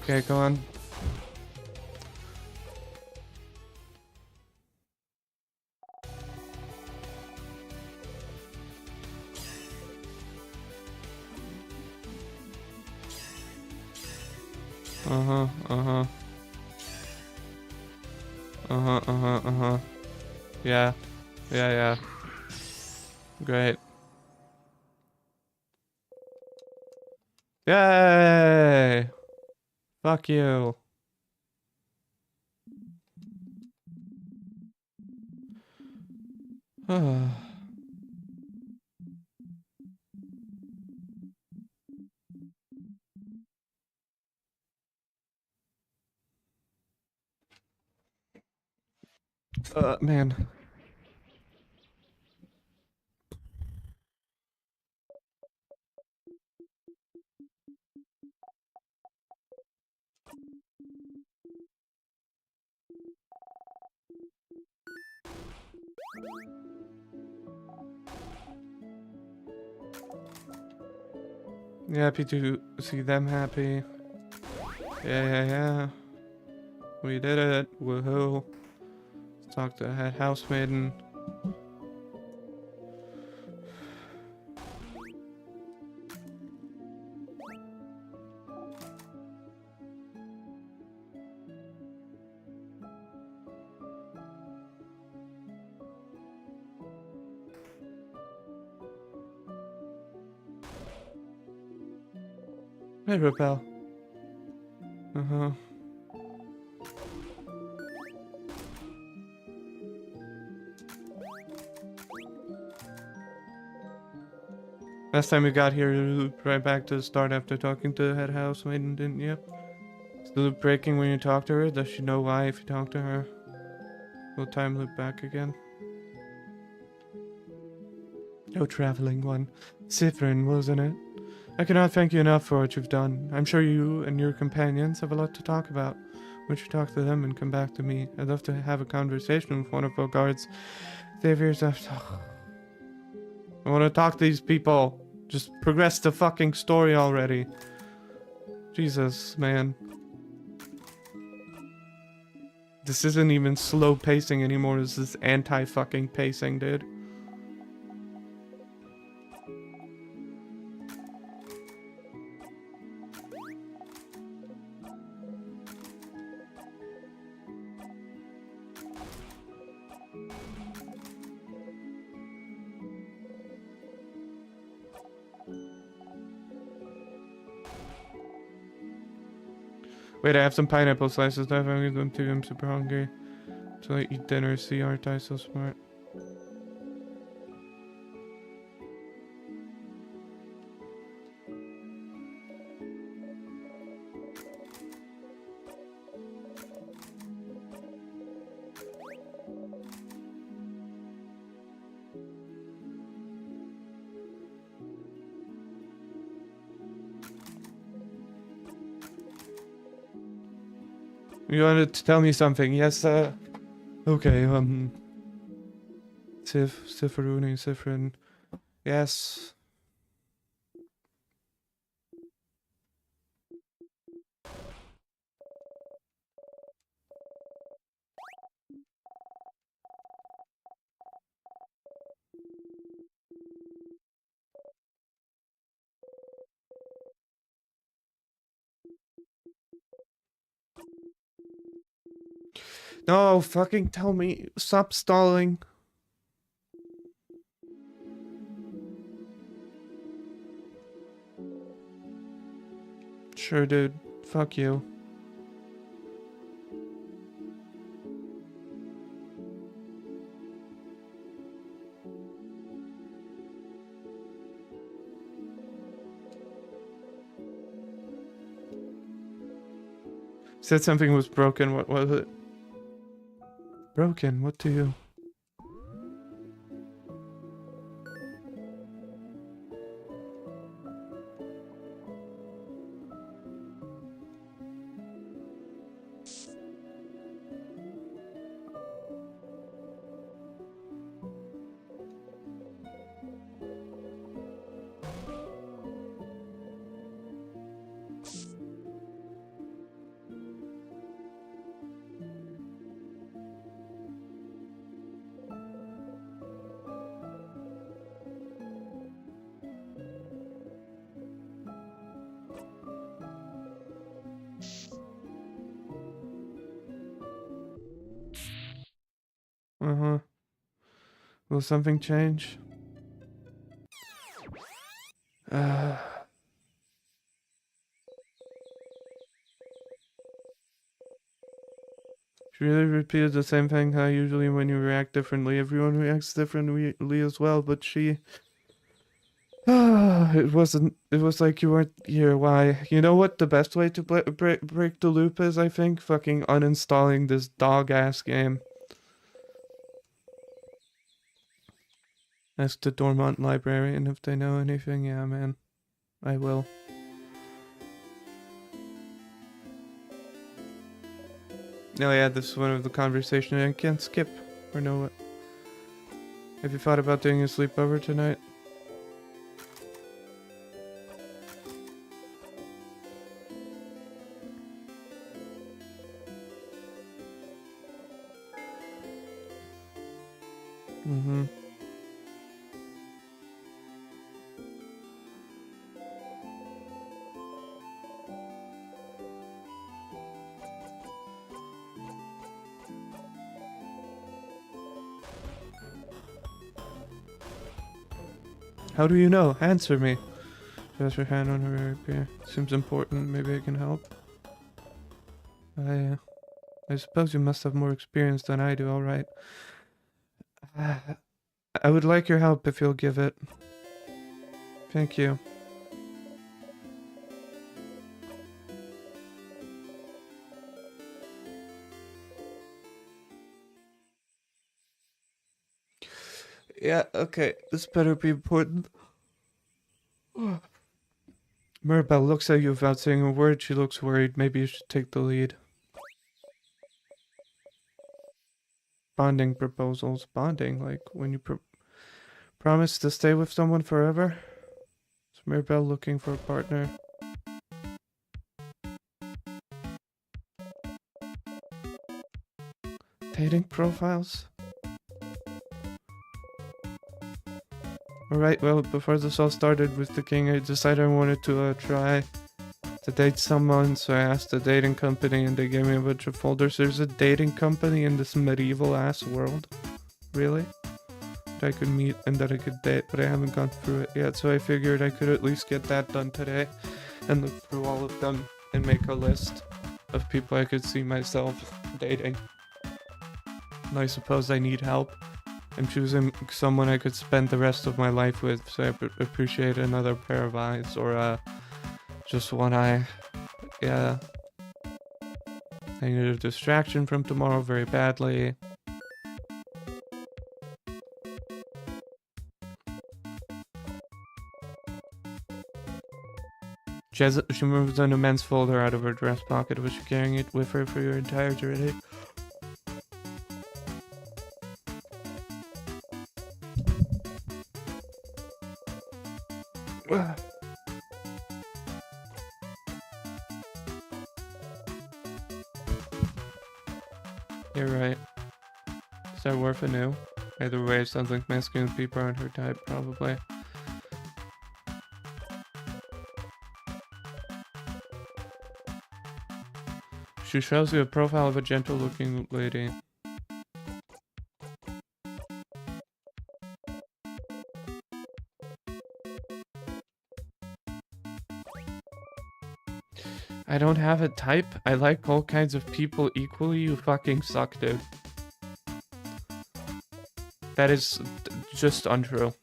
Okay, go on. Uh-huh, uh-huh. Uh-huh, uh-huh, uh-huh. Yeah. Yeah, yeah. Great. Yay! Fuck you. Man. Happy to see them happy. Yeah, yeah, yeah. We did it. Woohoo. Let's talk to the head housemaiden. Hey, Repel. Uh-huh. Last time we got here, you looped right back to the start after talking to the head housemaiden, didn't you? Is the loop breaking when you talk to her? Does she know why if you talk to her? Will time loop back again? No traveling one. Sithrin, wasn't it? I cannot thank you enough for what you've done. I'm sure you and your companions have a lot to talk about. Why don't you talk to them and come back to me? I'd love to have a conversation with one of our guards. Saviors after... I want to talk to these people. Just progress the fucking story already. Jesus, man. This isn't even slow pacing anymore. This is anti-fucking pacing, dude. Wait, I have some pineapple slices left. I'm gonna them too. I'm super hungry. So I eat dinner. See, aren't I so smart? You wanted to tell me something? Yes, okay, Sifruni, Sifrin. Yes. No, fucking tell me. Stop stalling. Sure, dude. Fuck you. Said something was broken. What was it? Broken? What do you? Uh-huh. Will something change? She really repeated the same thing how usually when you react differently, everyone reacts differently as well, but she... it was like you weren't here. Why? You know what the best way to break the loop is, I think? Fucking uninstalling this dog-ass game. Ask the Dormont librarian if they know anything. Yeah, man. I will. Oh yeah, this is one of the conversations I can't skip. Or know what. Have you thought about doing a sleepover tonight? Mm-hmm. How do you know? Answer me. She has her hand on her ear. Seems important. Maybe I can help. I suppose you must have more experience than I do, alright. I would like your help if you'll give it. Thank you. Yeah, okay. This better be important. Mirabelle looks at you without saying a word. She looks worried. Maybe you should take the lead. Bonding proposals. Bonding? Like when you promise to stay with someone forever? Is Mirabelle looking for a partner? Dating profiles? Alright, well, before this all started with the king, I decided I wanted to try to date someone, so I asked the dating company and they gave me a bunch of folders. There's a dating company in this medieval-ass world? Really? That I could meet and that I could date, but I haven't gone through it yet, so I figured I could at least get that done today and look through all of them and make a list. of people I could see myself dating. And I suppose I need help. I'm choosing someone I could spend the rest of my life with, so I appreciate another pair of eyes, or just one eye. Yeah. I need a distraction from tomorrow very badly. She removes an immense folder out of her dress pocket. Was she carrying it with her for your entire journey? You're right. Is that worth a new? Either way, it sounds like masculine people aren't her type, probably. She shows you a profile of a gentle-looking lady. I don't have a type. I like all kinds of people equally. You fucking suck, dude. That is just untrue.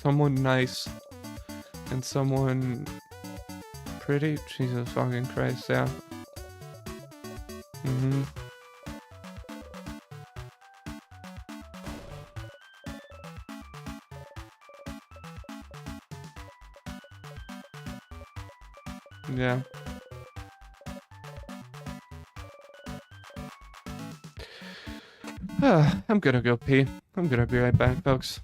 Someone nice and someone pretty. Jesus fucking Christ, yeah. Mm-hmm. Yeah. I'm gonna go pee. I'm gonna be right back, folks.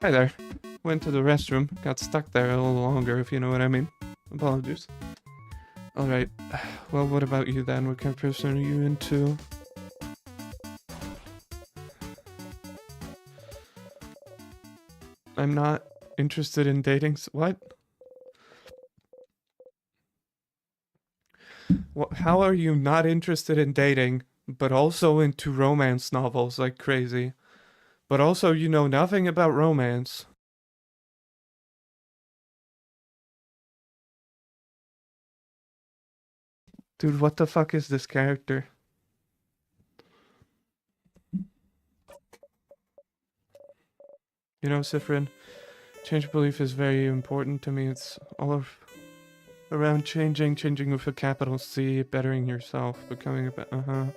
Hi there. Went to the restroom. Got stuck there a little longer, if you know what I mean. Apologies. Alright. Well, what about you then? What kind of person are you into? I'm not interested in dating. What? How are you not interested in dating, but also into romance novels like crazy? But also, you know nothing about romance. Dude, what the fuck is this character? You know, Sifrin, change of belief is very important to me. It's all around changing with a capital C, bettering yourself, becoming a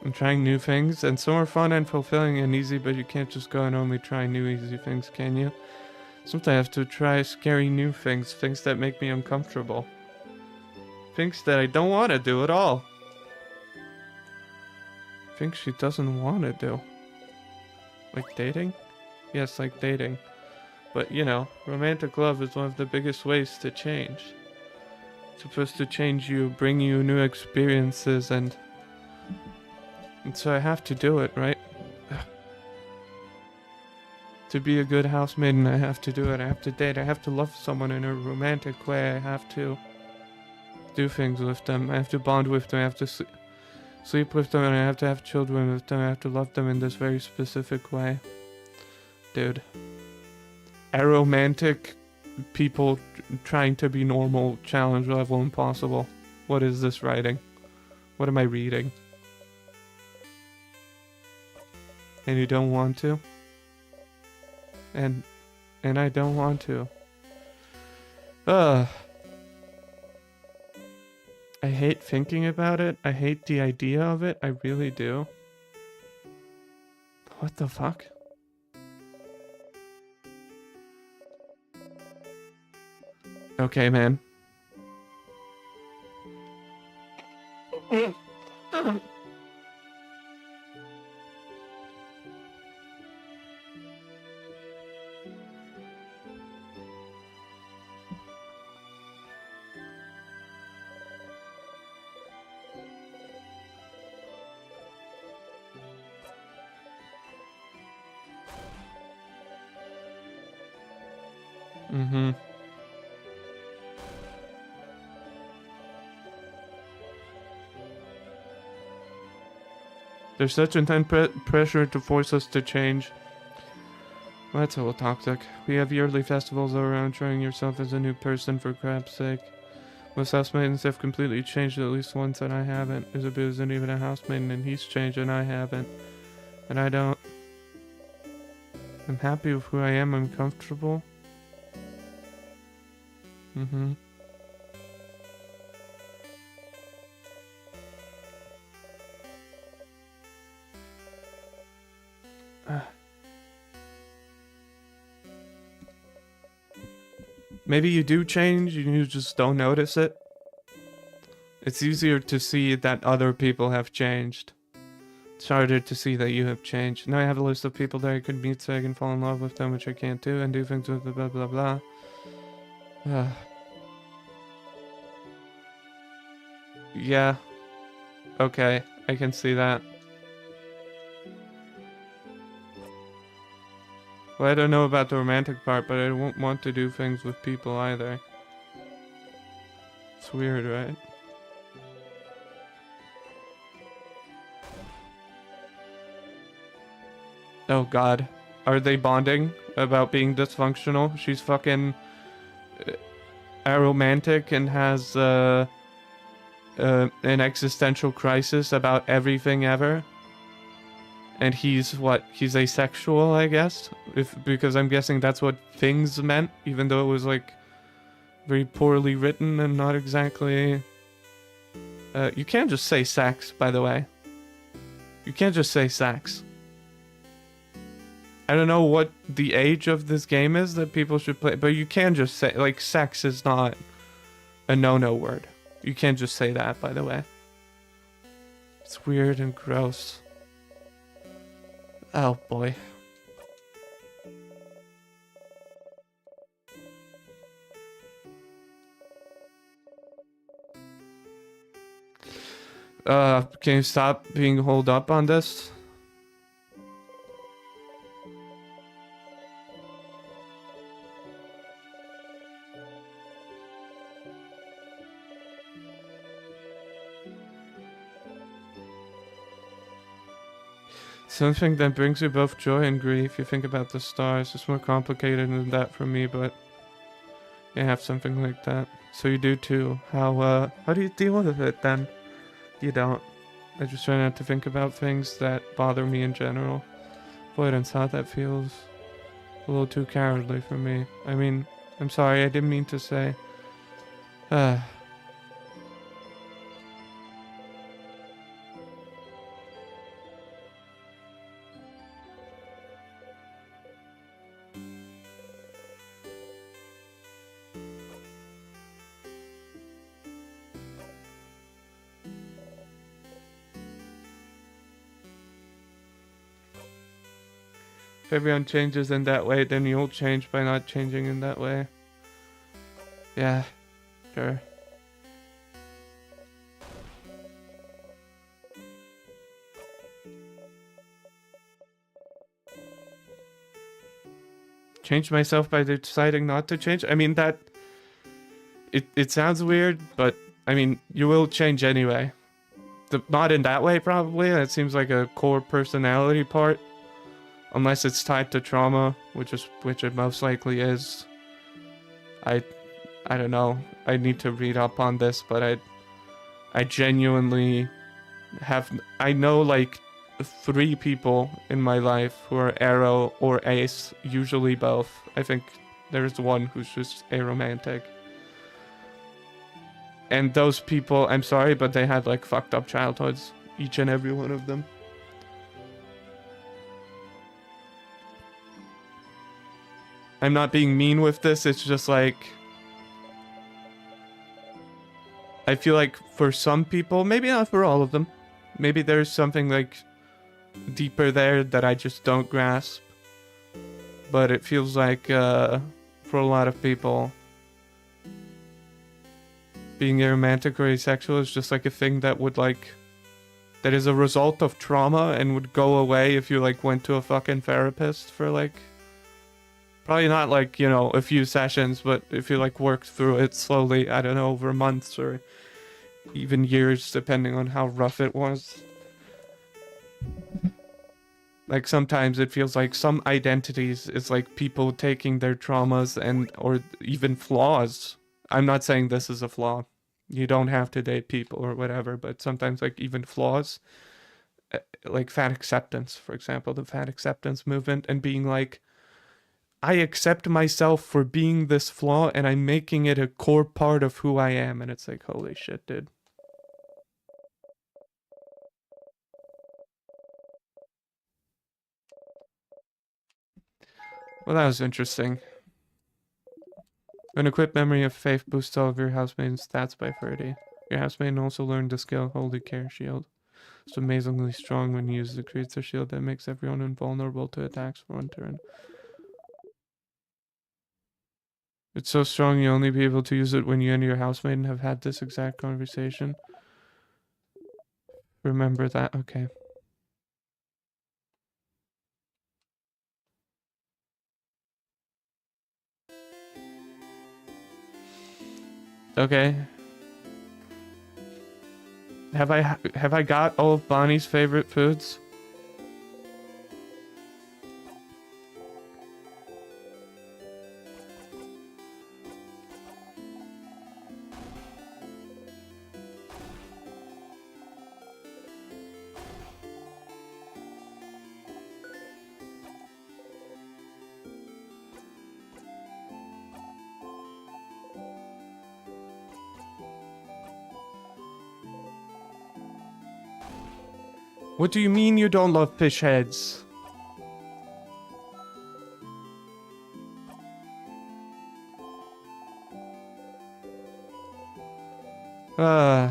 and trying new things, and some are fun and fulfilling and easy, but you can't just go and only try new easy things, can you? Sometimes I have to try scary new things, things that make me uncomfortable. Things that I don't want to do at all. Things she doesn't want to do. Like dating? Yes, like dating. But, you know, romantic love is one of the biggest ways to change. It's supposed to change you, bring you new experiences, and so I have to do it, right? To be a good housemaiden, I have to do it. I have to date. I have to love someone in a romantic way. I have to do things with them. I have to bond with them. I have to sleep with them, and I have to have children with them. I have to love them in this very specific way. Dude. Aromantic people trying to be normal, challenge level impossible. What is this writing? What am I reading? And you don't want to? And I don't want to. I hate thinking about it. I hate the idea of it. I really do. What the fuck? Okay, man. Mm-hmm. There's such intense pressure to force us to change. Well, that's a little toxic. We have yearly festivals all around showing yourself as a new person for crap's sake. Most housemaidens have completely changed at least once and I haven't. Isabel isn't even a housemaiden and he's changed and I haven't. And I don't. I'm happy with who I am. I'm comfortable. Mm-hmm. Maybe you do change and you just don't notice it. It's easier to see that other people have changed. It's harder to see that you have changed. Now I have a list of people that I could meet so I can fall in love with them, which I can't do, and do things with blah blah blah. Yeah. Okay, I can see that. Well, I don't know about the romantic part, but I won't want to do things with people either. It's weird, right? Oh god. Are they bonding about being dysfunctional? She's fucking aromantic and has an existential crisis about everything ever. And he's what? He's asexual, I guess? Because I'm guessing that's what things meant, even though it was like very poorly written and not exactly... you can't just say sex, by the way. You can't just say sex. I don't know what the age of this game is that people should play, but you can just say, like, sex is not a no-no word. You can't just say that, by the way. It's weird and gross. Oh boy. Can you stop being holed up on this? Something that brings you both joy and grief. You think about the stars. It's more complicated than that for me, but you have something like that. So you do too. How do you deal with it then? You don't. I just try not to think about things that bother me in general. Avoidance, how that feels a little too cowardly for me. I mean, I'm sorry, I didn't mean to say. If everyone changes in that way, then you'll change by not changing in that way. Yeah, sure. Change myself by deciding not to change? I mean, that... It sounds weird, but, I mean, you will change anyway. Not in that way, probably. That seems like a core personality part. Unless it's tied to trauma, which it most likely is. I don't know. I need to read up on this, but I genuinely I know like 3 people in my life who are Arrow or Ace, usually both. I think there's one who's just aromantic. And those people, I'm sorry, but they had like fucked up childhoods. Each and every one of them. I'm not being mean with this, it's just like... I feel like for some people, maybe not for all of them, maybe there's something like deeper there that I just don't grasp. But it feels like for a lot of people, being aromantic or asexual is just like a thing that would like... that is a result of trauma and would go away if you like went to a fucking therapist for like... probably not like, you know, a few sessions, but if you like worked through it slowly, I don't know, over months or even years, depending on how rough it was. Like sometimes it feels like some identities is like people taking their traumas and or even flaws. I'm not saying this is a flaw. You don't have to date people or whatever, but sometimes like even flaws, like fat acceptance, for example, the fat acceptance movement, and being like, I accept myself for being this flaw and I'm making it a core part of who I am. And it's like, holy shit, dude. Well, that was interesting. When equipped Memory of Faith boosts all of your housemaid's stats by 30. Your housemaid also learned the skill Holy Care Shield. It's amazingly strong when used. It creates a shield that makes everyone invulnerable to attacks for 1 turn. It's so strong you'll only be able to use it when you and your housemaid have had this exact conversation. Remember that, okay. Okay. Have I got all of Bonnie's favorite foods? What do you mean you don't love fish heads? Uh,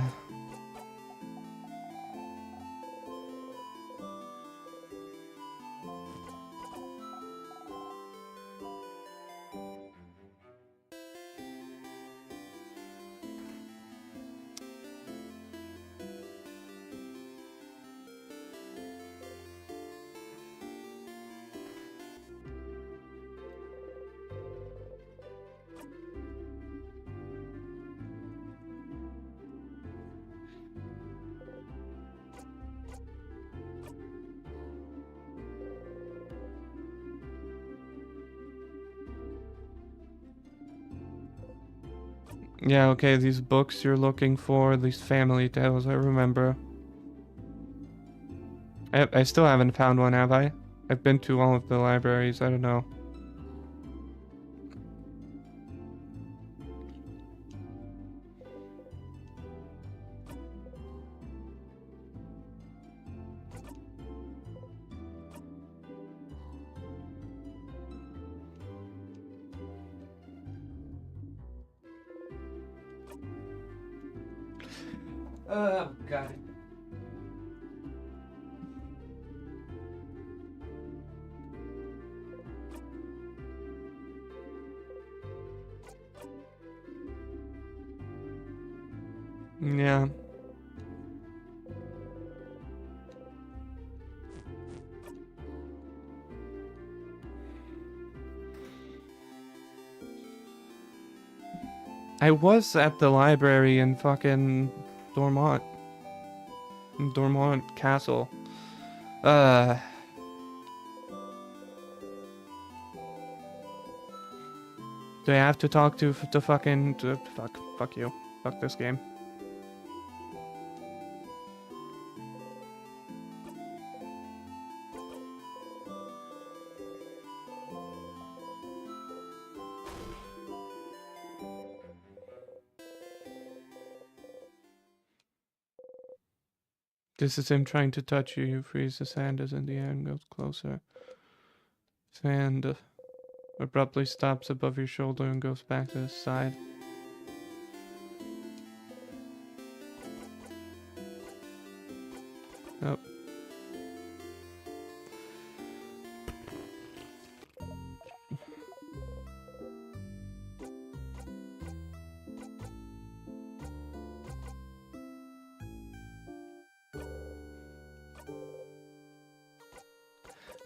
yeah, okay, these books you're looking for, these family tales, I remember. I still haven't found one, have I? I've been to all of the libraries, I don't know. Oh, God. Yeah. I was at the library in fucking Dormont. Dormont Castle. Uh... Do I have to talk to fucking... Fuck you. Fuck this game. This is him trying to touch you. You freeze his hand as in the air and goes closer. His hand abruptly stops above your shoulder and goes back to his side. Oh.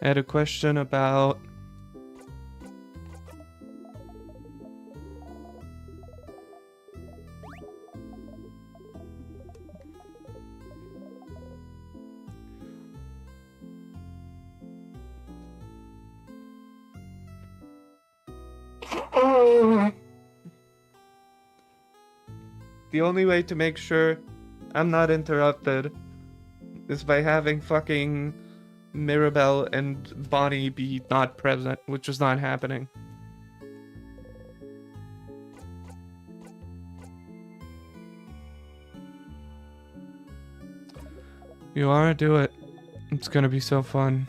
I had a question about... The only way to make sure I'm not interrupted is by having fucking Mirabelle and Bonnie be not present, which is not happening. You are? Do it. It's gonna be so fun.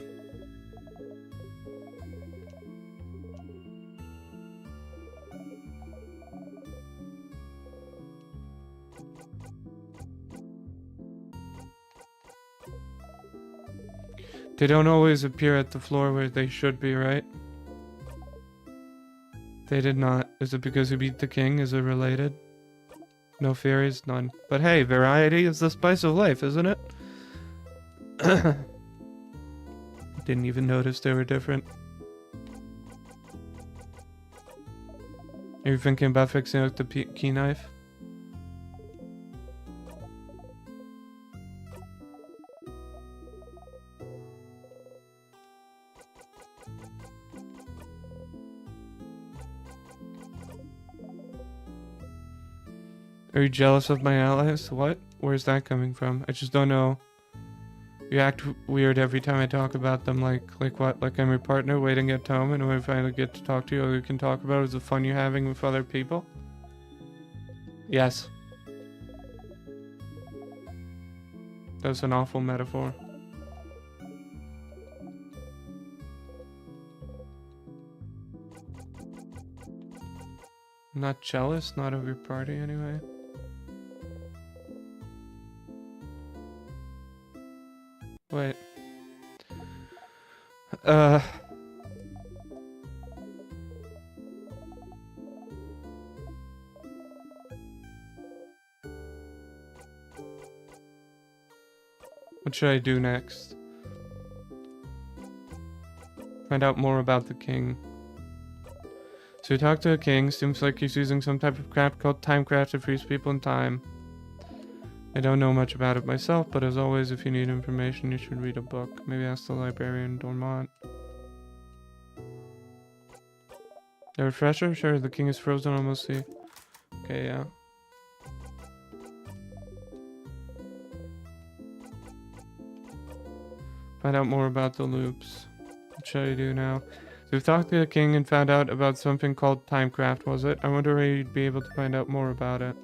They don't always appear at the floor where they should be, right? They did not. Is it because you beat the king? Is it related? No fairies? None. But hey, variety is the spice of life, isn't it? Didn't even notice they were different. Are you thinking about fixing out the key knife? Are you jealous of my allies? What? Where's that coming from? I just don't know. You act weird every time I talk about them, like what? Like I'm your partner waiting at home, and when I finally get to talk to you, all you can talk about is the fun you're having with other people? Yes. That's an awful metaphor. I'm not jealous, not of your party anyway. Wait. What should I do next? Find out more about the king. So you talk to the king. Seems like he's using some type of craft called timecraft to freeze people in time. I don't know much about it myself, but as always, if you need information, you should read a book. Maybe ask the librarian Dormont. A refresher? Sure, the king is frozen almost. See. Okay, yeah. Find out more about the loops. What should I do now? So we've talked to the king and found out about something called timecraft, was it? I wonder where you'd be able to find out more about it.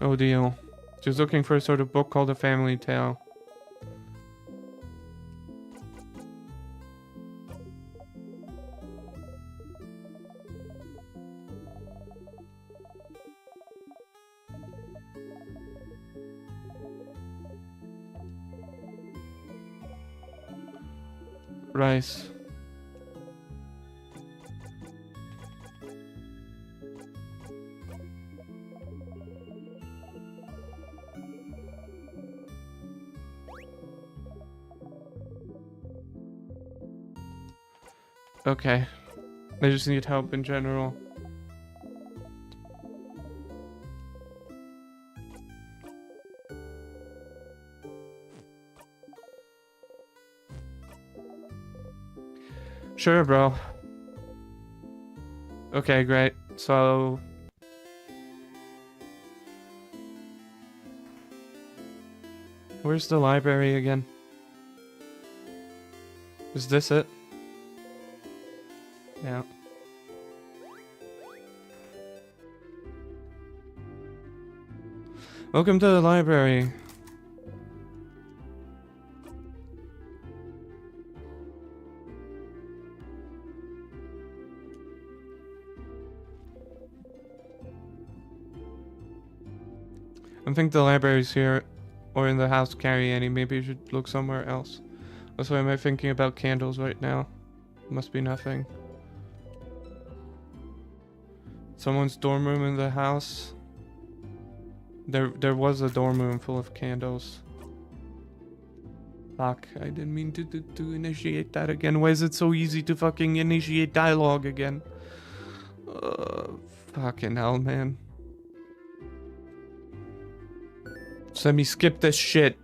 Oh deal. She was looking for a sort of book called A Family Tale. Rice. Okay. I just need help in general. Sure, bro. Okay, great. So... where's the library again? Is this it? Yeah. Welcome to the library. I think the library's here, or in the house carry any. Maybe you should look somewhere else. Also, am I thinking about candles right now? Must be nothing. Someone's dorm room in the house. There was a dorm room full of candles. Fuck, I didn't mean to initiate that again. Why is it so easy to fucking initiate dialogue again? Fucking hell, man. Just let me skip this shit.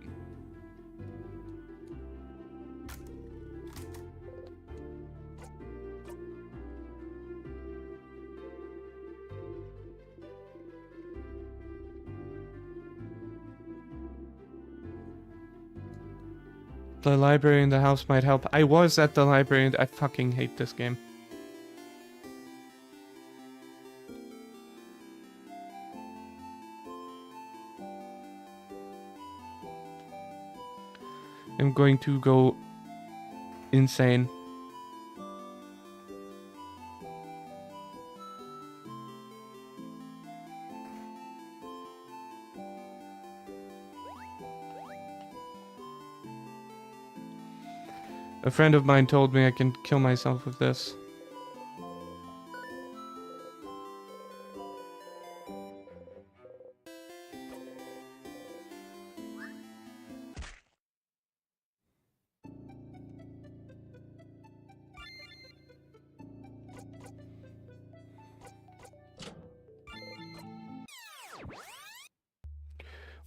The library in the house might help. I was at the library and I fucking hate this game. I'm going to go insane. A friend of mine told me I can kill myself with this.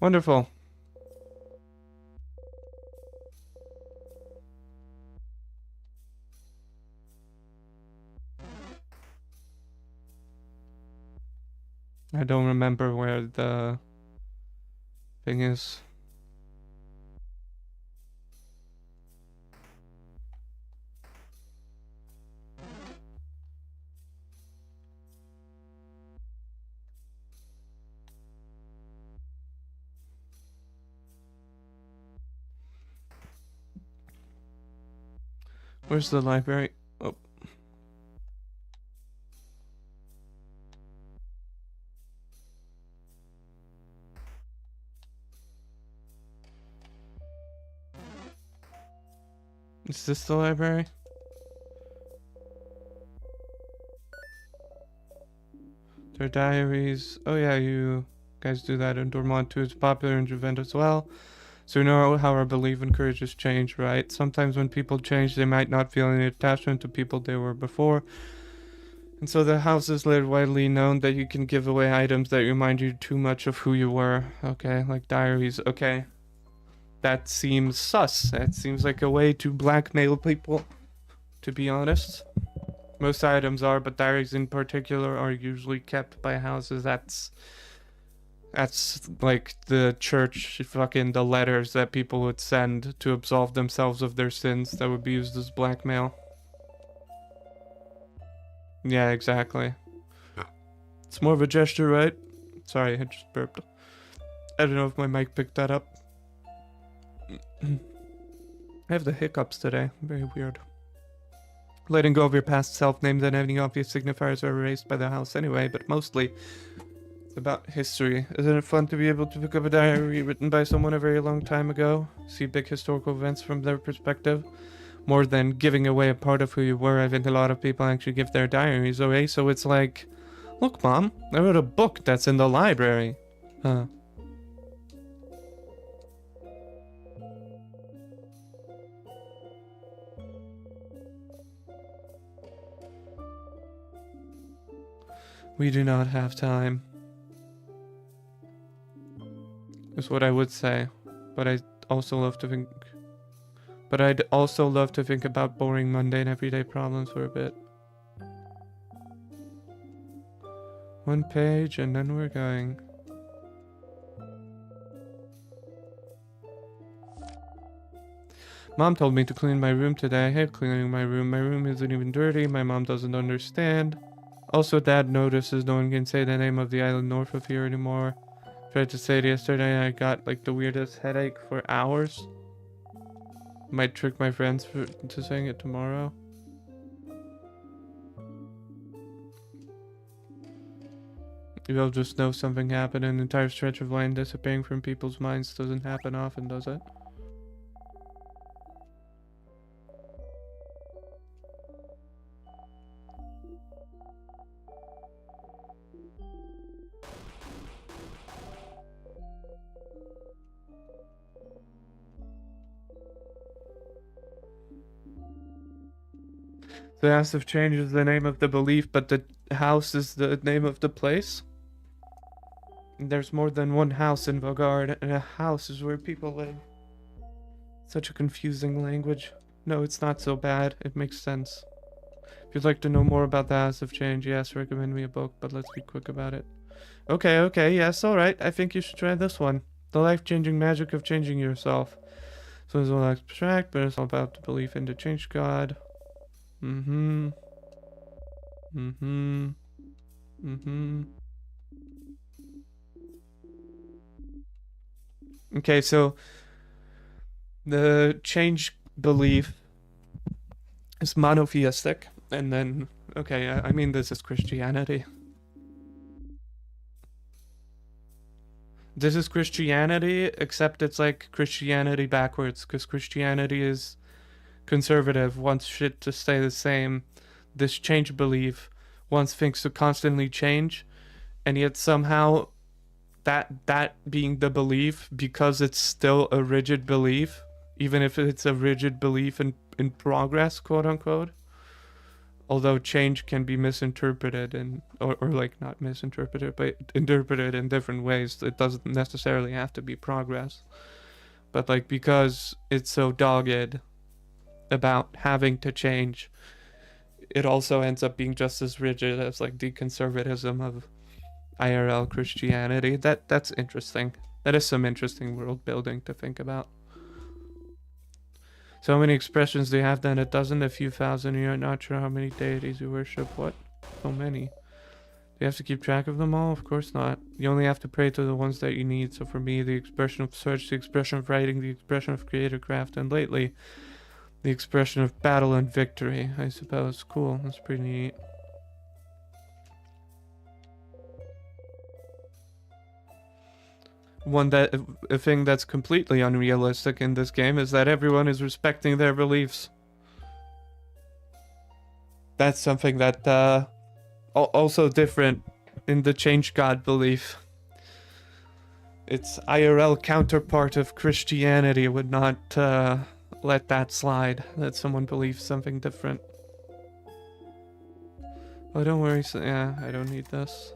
Wonderful. I don't remember where the thing is. Where's the library? Oh. Is this the library? Their diaries. Oh yeah, you guys do that in Dormont too. It's popular in Juventus as well. So you know how our belief encourages change, right? Sometimes when people change, they might not feel any attachment to people they were before. And so the house is later widely known that you can give away items that remind you too much of who you were. Okay, like diaries. Okay. That seems sus. That seems like a way to blackmail people, to be honest. Most items are, but diaries in particular are usually kept by houses. That's like the church, fucking the letters that people would send to absolve themselves of their sins that would be used as blackmail. Yeah, exactly. It's more of a gesture, right? Sorry, I just burped. I don't know if my mic picked that up. I have the hiccups today. Very weird. Letting go of your past self names and any obvious signifiers are erased by the house anyway, but mostly it's about history. Isn't it fun to be able to pick up a diary written by someone a very long time ago? See big historical events from their perspective? More than giving away a part of who you were, I think a lot of people actually give their diaries away, so it's like, look mom, I wrote a book that's in the library. Huh. We do not have time. Is what I would say, but I'd also love to think about boring, mundane, everyday problems for a bit. One page and then we're going. Mom told me to clean my room today. I hate cleaning my room. My room isn't even dirty. My mom doesn't understand. Also, Dad notices no one can say the name of the island north of here anymore. Tried to say it yesterday and I got like the weirdest headache for hours. Might trick my friends into saying it tomorrow. You'll just know something happened. An entire stretch of line disappearing from people's minds doesn't happen often, does it? The house of change is the name of the belief, but the house is the name of the place. There's more than one house in Vogard, and a house is where people live. Such a confusing language. No, it's not so bad. It makes sense. If you'd like to know more about the House of Change, yes, recommend me a book, but let's be quick about it. Okay, yes, alright. I think you should try this one. The life-changing magic of changing yourself. So it's all abstract, but it's all about the belief in the change God. Okay, so the change belief is monotheistic, and then, okay, I mean this is Christianity. This is Christianity, except it's like Christianity backwards, because Christianity is conservative, wants shit to stay the same. This change belief wants things to constantly change, and yet somehow that being the belief, because it's still a rigid belief, even if it's a rigid belief in progress, quote unquote, although change can be misinterpreted and or like not misinterpreted but interpreted in different ways. It doesn't necessarily have to be progress, but like because it's so dogged about having to change, it also ends up being just as rigid as like the conservatism of IRL Christianity. That's interesting. That is some interesting world building to think about. So many expressions do you have then? A dozen, a few thousand, you're not sure how many deities you worship. What? So many. Do you have to keep track of them all? Of course not. You only have to pray to the ones that you need. So for me, the expression of search, the expression of writing, the expression of creative craft, and lately, The expression of battle and victory, I suppose. Cool, that's pretty neat. A thing that's completely unrealistic in this game is that everyone is respecting their beliefs. That's something that, also different in the change God belief. Its IRL counterpart of Christianity would not, let that slide, that someone believes something different. Oh, don't worry, yeah, I don't need this.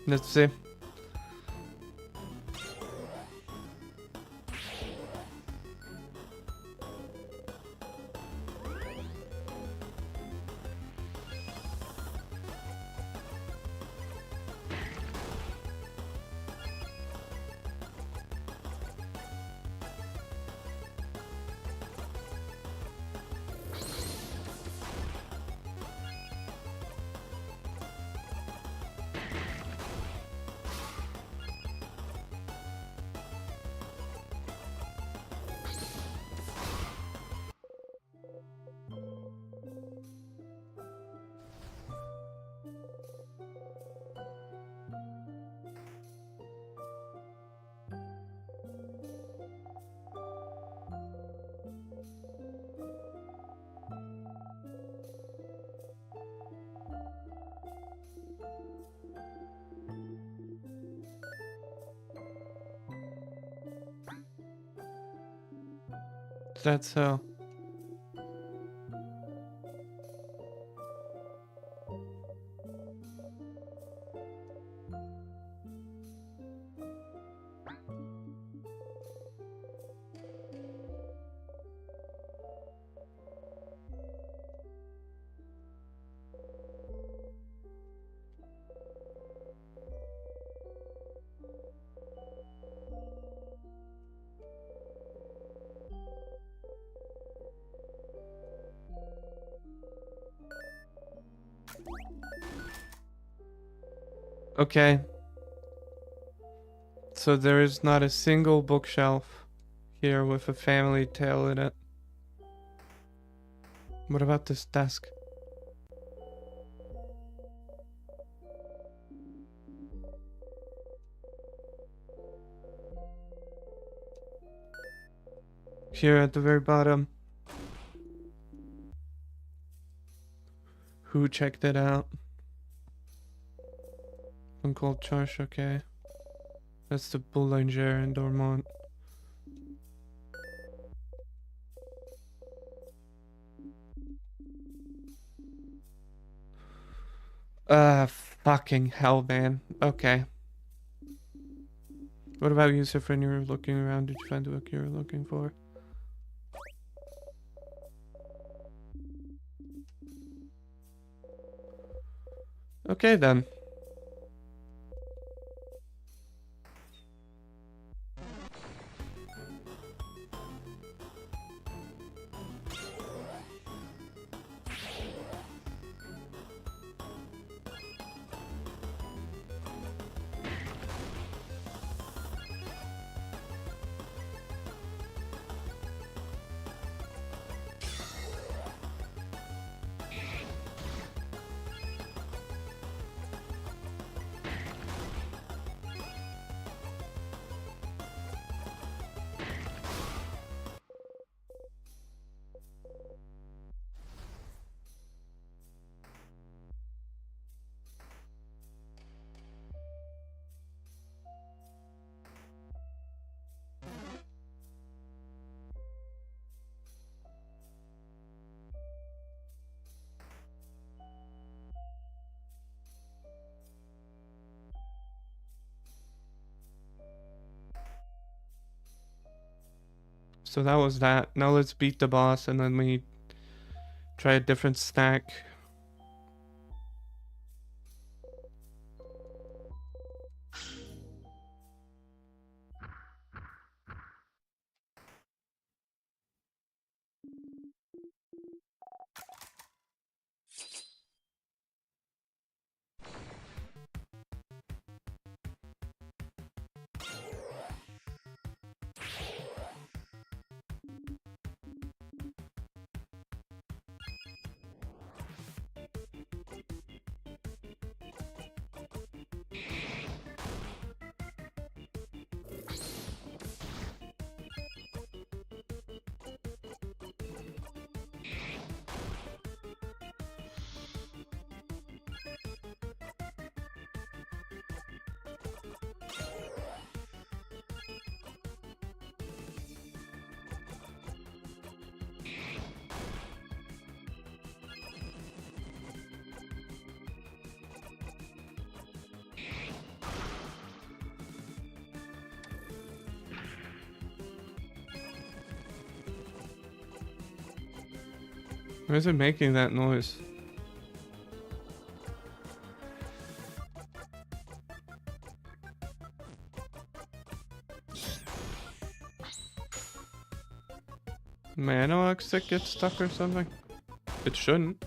Let's see. Is that so? Okay. So there is not a single bookshelf here with a family tale in it. What about this desk? Here at the very bottom. Who checked it out? Uncle Charles, okay. That's the Boulanger and Dormont. Fucking hell, man. Okay. What about you, Sif, when you were looking around? Did you find the book you were looking for? Okay, then. So that was that. Now let's beat the boss and then we try a different stack. Why is it making that noise? My analog stick gets stuck or something? It shouldn't.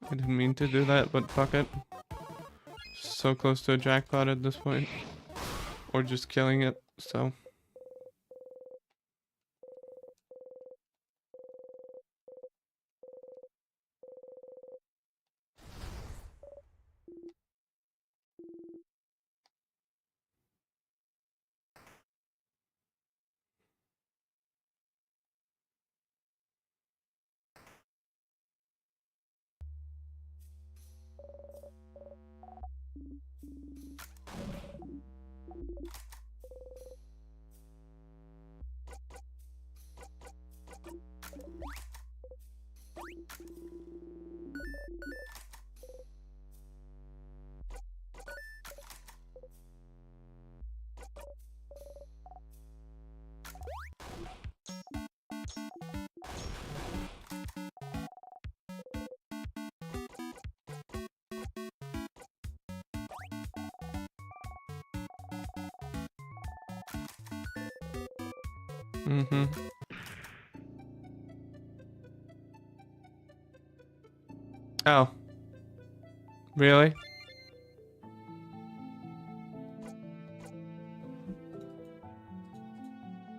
I didn't mean to do that, but fuck it. So close to a jackpot at this point. Or just killing it, so. Mm-hmm. Oh. Really?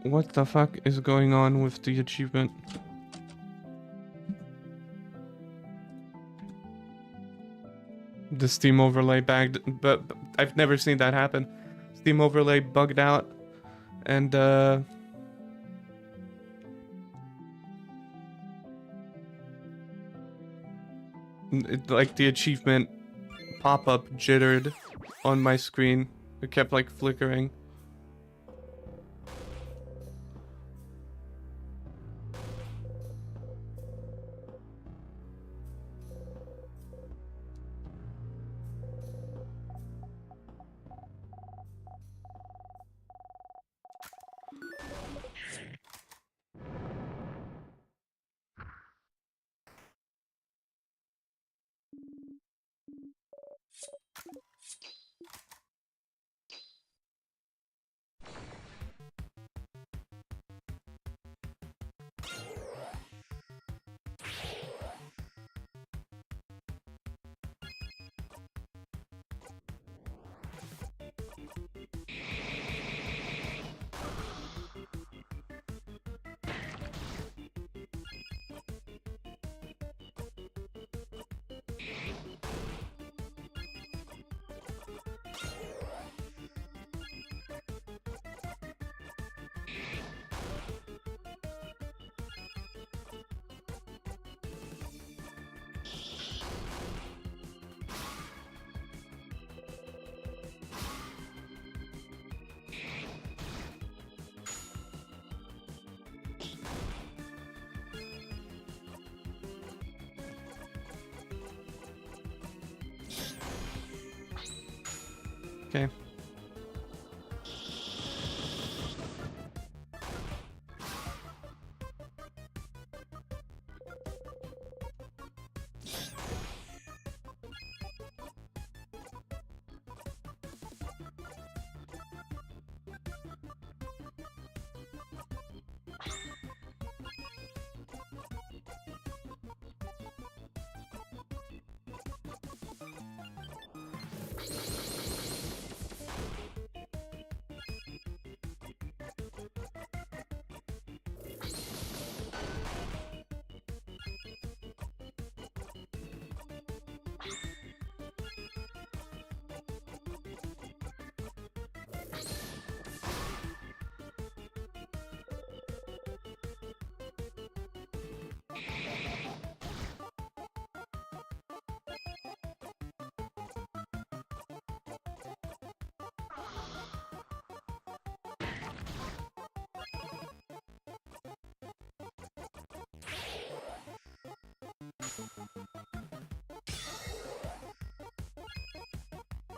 What the fuck is going on with the achievement? The Steam overlay bagged, but I've never seen that happen. Steam overlay bugged out, and like the achievement pop-up jittered on my screen. It kept like flickering. Okay.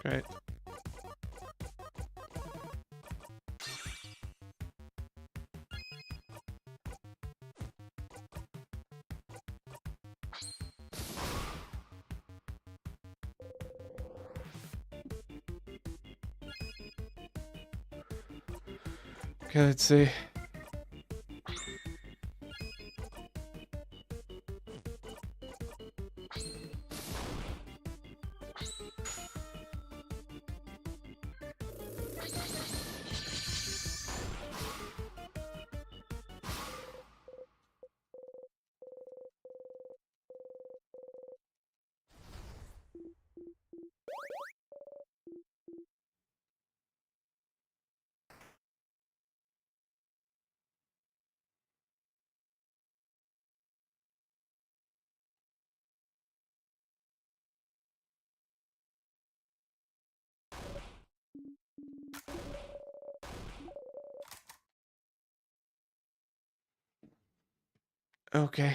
Great. Okay, let's see. Okay.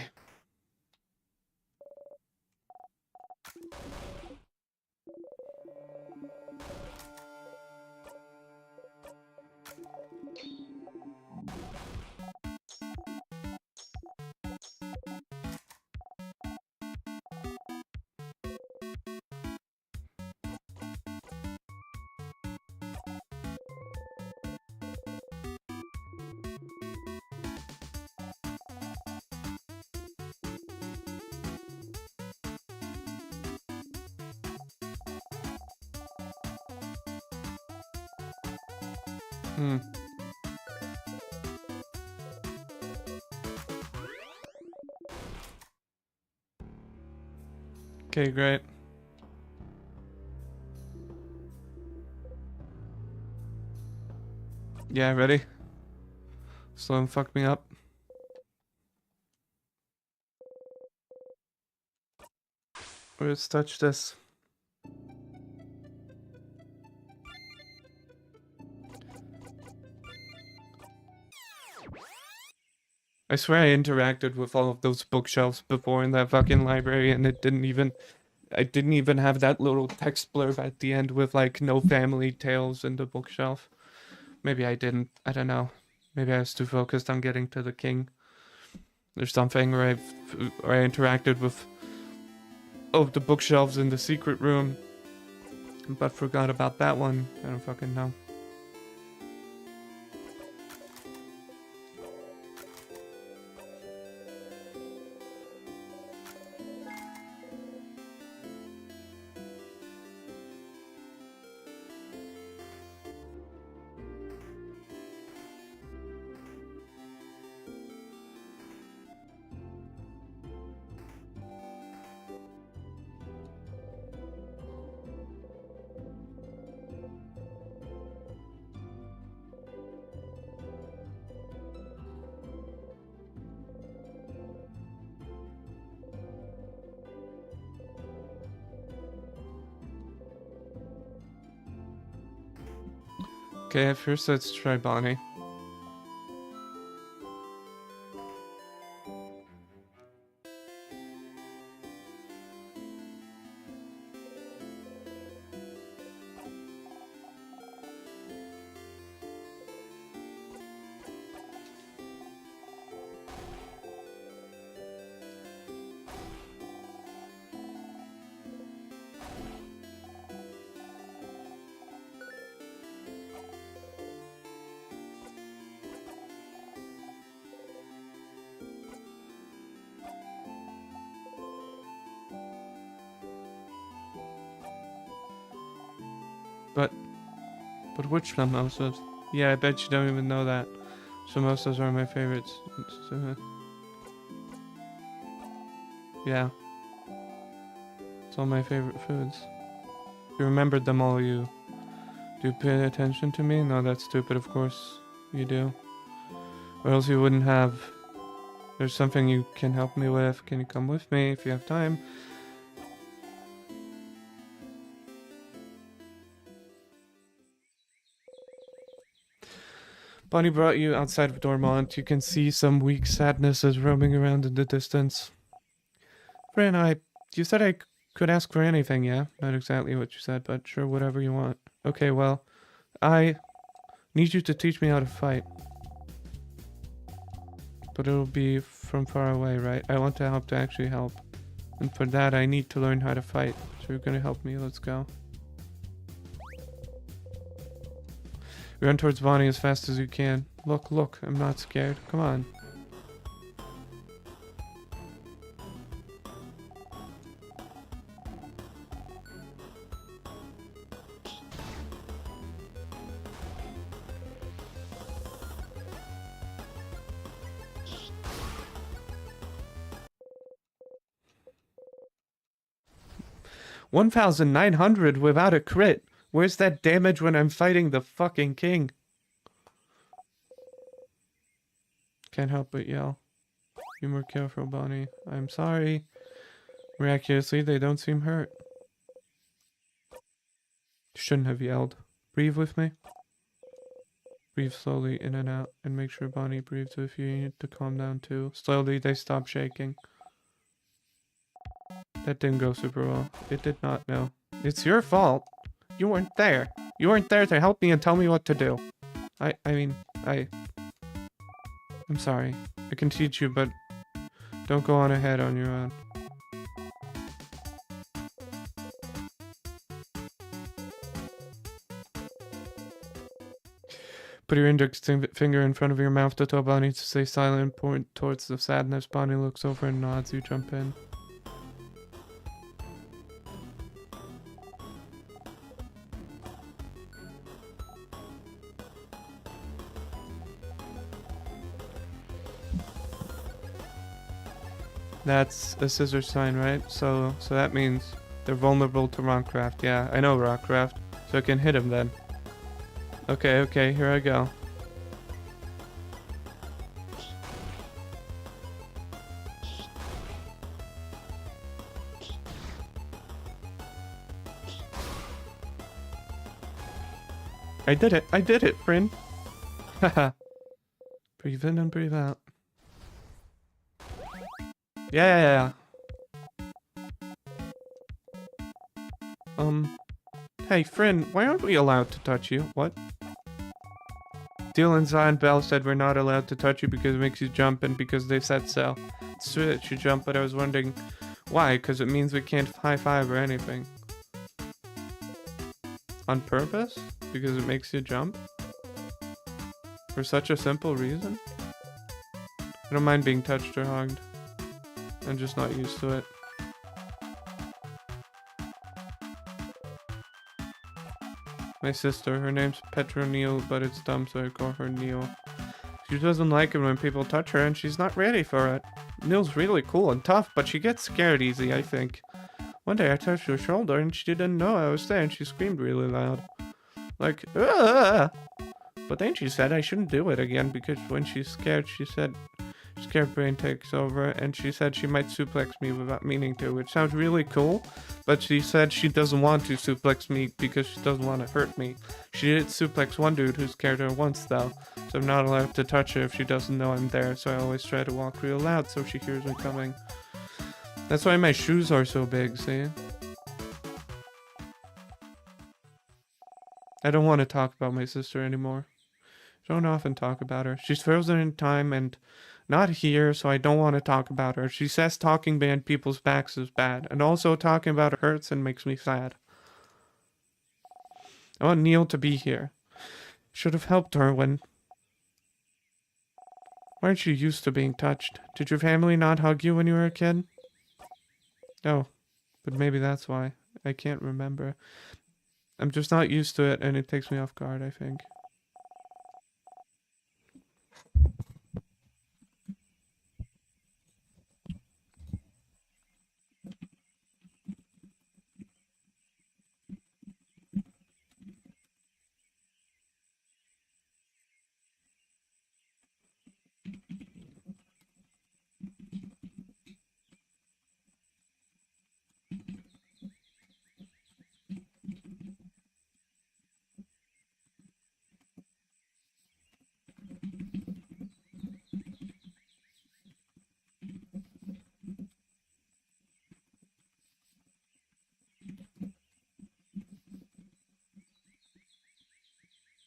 Hmm. Okay, great. Yeah, ready? Slow and fuck me up. Let's touch this. I swear I interacted with all of those bookshelves before in that fucking library and it didn't even... I didn't even have that little text blurb at the end with like no family tales in the bookshelf. Maybe I didn't. I don't know. Maybe I was too focused on getting to the king. There's something where I interacted with the bookshelves in the secret room, but forgot about that one. I don't fucking know. Okay, at first let's try Bonnie. But which samosas? Yeah, I bet you don't even know that. Samosas are my favorites. Yeah. It's all my favorite foods. You remembered them all, you do pay attention to me? No, that's stupid, of course you do. Or else you wouldn't have There's something you can help me with. Can you come with me if you have time? Bonnie brought you outside of Dormont. You can see some weak sadnesses roaming around in the distance. Fran, you said I could ask for anything, yeah? Not exactly what you said, but sure, whatever you want. Okay, well, I need you to teach me how to fight. But it'll be from far away, right? I want to help to actually help. And for that, I need to learn how to fight. So you're gonna help me, let's go. Run towards Bonnie as fast as you can. Look, I'm not scared. Come on. $1,900 without a crit. Where's that damage when I'm fighting the fucking king? Can't help but yell. Be more careful, Bonnie. I'm sorry. Miraculously, they don't seem hurt. Shouldn't have yelled. Breathe with me. Breathe slowly in and out, and make sure Bonnie breathes with you. You need to calm down too. Slowly, they stop shaking. That didn't go super well. It did not, no. It's your fault. You weren't there. You weren't there to help me and tell me what to do. I'm sorry. I can teach you, but don't go on ahead on your own. Put your index finger in front of your mouth to tell Bonnie to stay silent and point towards the sadness. Bonnie looks over and nods. You jump in. That's a scissor sign, right? So that means they're vulnerable to rockcraft. Yeah, I know rockcraft. So I can hit him then. Okay, here I go. I did it, friend. Haha. Breathe in and breathe out. Yeah. Hey, friend, why aren't we allowed to touch you? What? Deal and Zion Bell said we're not allowed to touch you because it makes you jump and because they said so. It's true that you jump, but I was wondering why, because it means we can't high-five or anything. On purpose? Because it makes you jump? For such a simple reason? I don't mind being touched or hugged. I'm just not used to it. My sister, her name's Petronile, but it's dumb, so I call her Neil. She doesn't like it when people touch her, and she's not ready for it. Neil's really cool and tough, but she gets scared easy, I think. One day I touched her shoulder, and she didn't know I was there, and she screamed really loud. Like, "Ugh!" But then she said I shouldn't do it again, because when she's scared, she said... Scared brain takes over, and she said she might suplex me without meaning to, which sounds really cool, but she said she doesn't want to suplex me because she doesn't want to hurt me. She did suplex one dude who scared her once, though, so I'm not allowed to touch her if she doesn't know I'm there, so I always try to walk real loud so she hears me coming. That's why my shoes are so big, see? I don't want to talk about my sister anymore. I don't often talk about her. She's frozen in time and... not here, so I don't want to talk about her. She says talking behind people's backs is bad, and also talking about her hurts and makes me sad. I want Neil to be here. Should have helped her when... Weren't you used to being touched? Did your family not hug you when you were a kid? Oh, but maybe that's why. I can't remember. I'm just not used to it, and it takes me off guard, I think.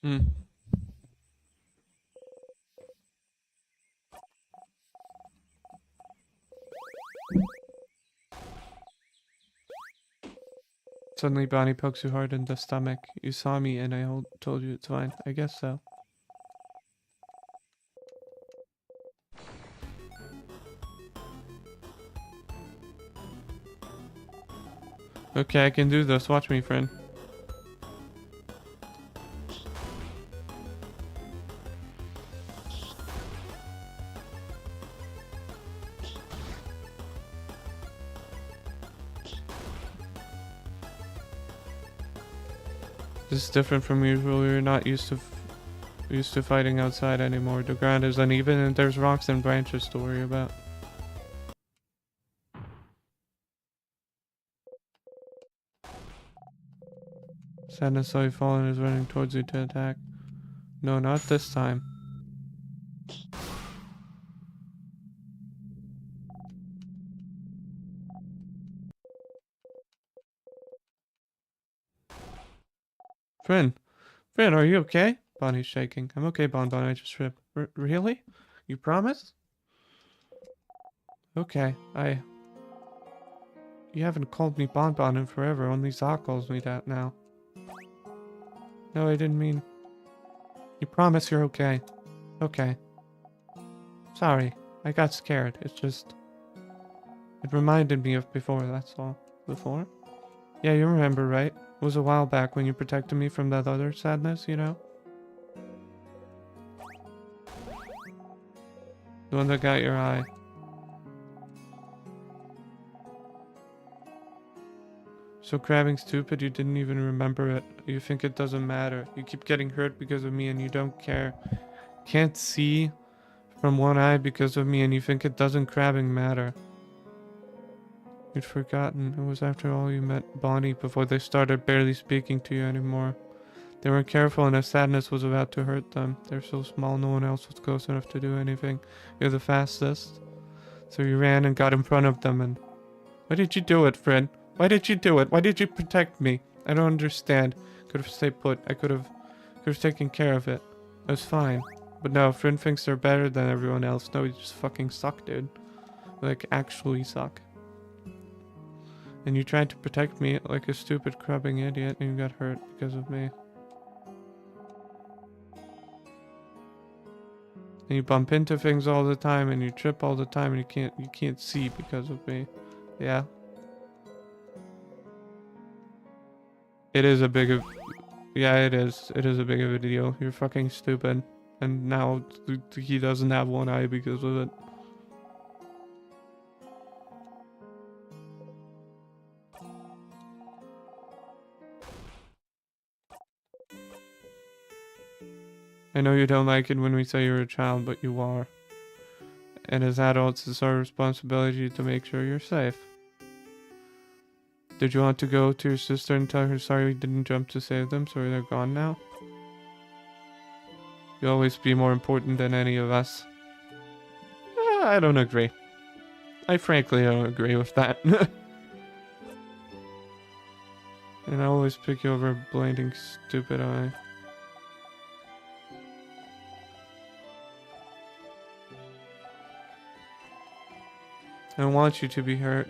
Hmm. Suddenly Bonnie pokes you hard in the stomach. You saw me and I told you it's fine. I guess so. Okay, I can do this. Watch me, friend. This is different from usual. We're not used to fighting outside anymore. The ground is uneven and there's rocks and branches to worry about. Sadness saw you fall and is running towards you to attack. No, not this time. Friend, are you okay? Bonnie's shaking. I'm okay, Bon. I just tripped. Really? You promise? Okay, You haven't called me Bon in forever. Only Zoc calls me that now. No, I didn't mean... You promise you're okay? Okay. Sorry. I got scared. It's just... It reminded me of before, that's all. Before? Yeah, you remember, right? It was a while back when you protected me from that other sadness, you know? The one that got your eye. So crabbing stupid, you didn't even remember it. You think it doesn't matter. You keep getting hurt because of me and you don't care. Can't see from one eye because of me and you think it doesn't crabbing matter. You'd forgotten. It was after all you met Bonnie before they started barely speaking to you anymore. They weren't careful and a sadness was about to hurt them. They're so small no one else was close enough to do anything. You're the fastest. So you ran and got in front of them and... Why did you do it, friend? Why did you do it? Why did you protect me? I don't understand. Could have stayed put. I could have taken care of it. It was fine. But no, Friend thinks they're better than everyone else. No, you just fucking suck, dude. Like, actually suck. And you tried to protect me like a stupid crubbing idiot and you got hurt because of me. And you bump into things all the time and you trip all the time and you can't see because of me. Yeah. It is a big of... Yeah, it is. It is a big of a deal. You're fucking stupid. And now he doesn't have one eye because of it. I know you don't like it when we say you're a child, but you are. And as adults, it's our responsibility to make sure you're safe. Did you want to go to your sister and tell her sorry we didn't jump to save them, so they're gone now? You'll always be more important than any of us. I don't agree. I frankly don't agree with that. And I always pick you over a blinding stupid eye. I don't want you to be hurt.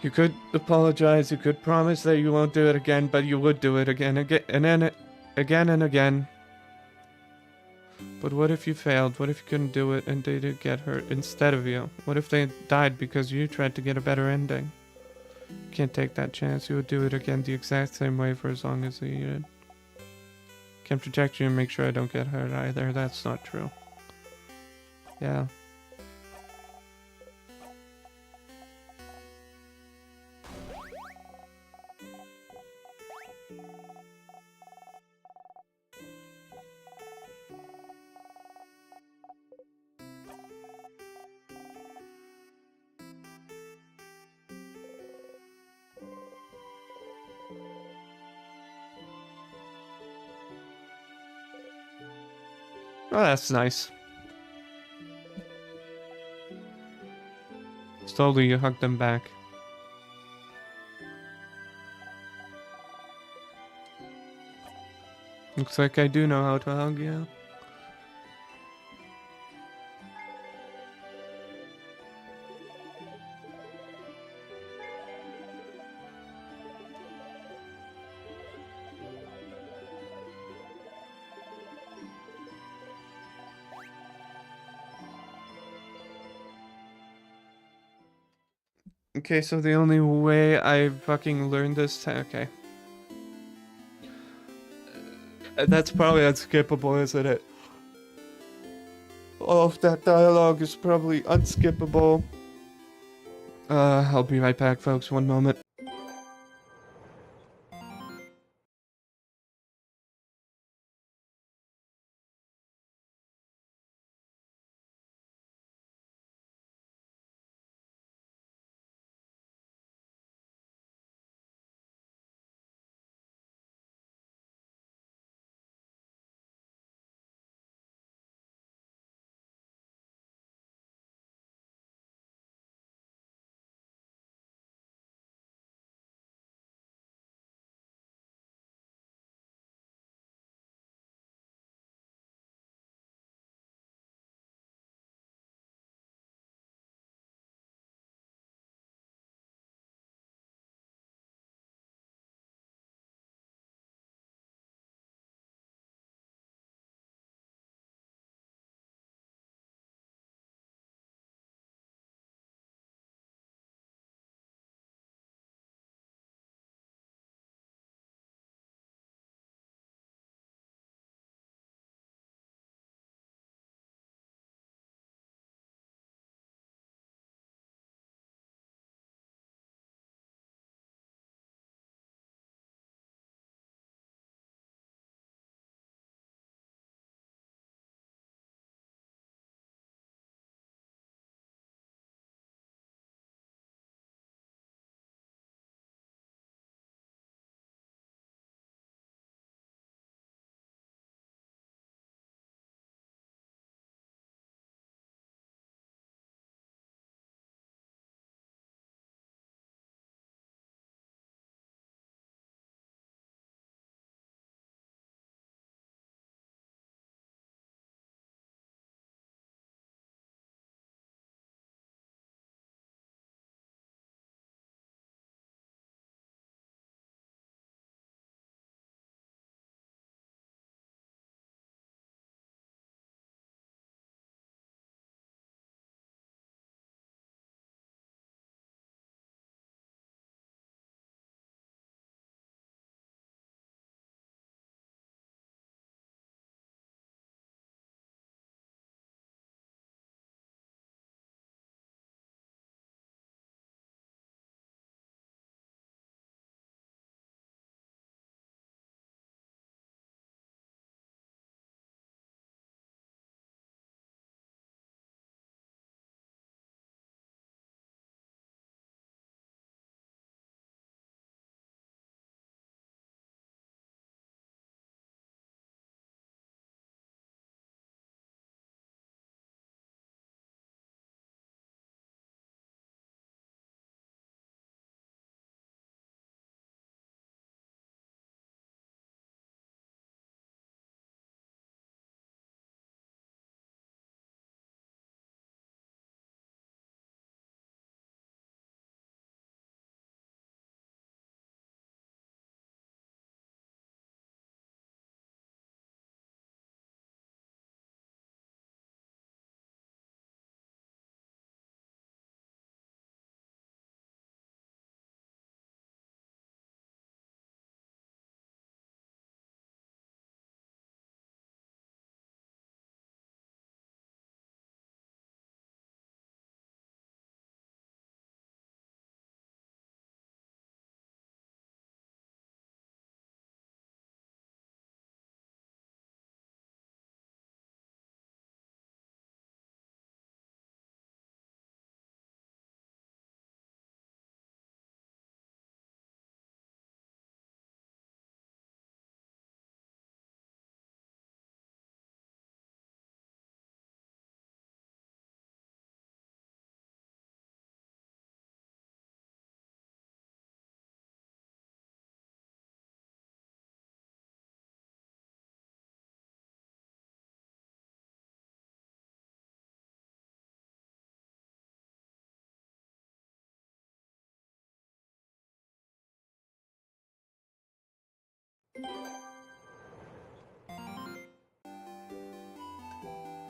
You could apologize, you could promise that you won't do it again, but you would do it again, and then again and again. But what if you failed? What if you couldn't do it and they did get hurt instead of you? What if they died because you tried to get a better ending? You can't take that chance. You would do it again the exact same way for as long as you did. Can protect you and make sure I don't get hurt either. That's not true. Yeah. Oh, that's nice. Slowly you hug them back. Looks like I do know how to hug you. Okay, so the only way I fucking learned this okay. That's probably unskippable, isn't it? All of that dialogue is probably unskippable. I'll be right back, folks. One moment.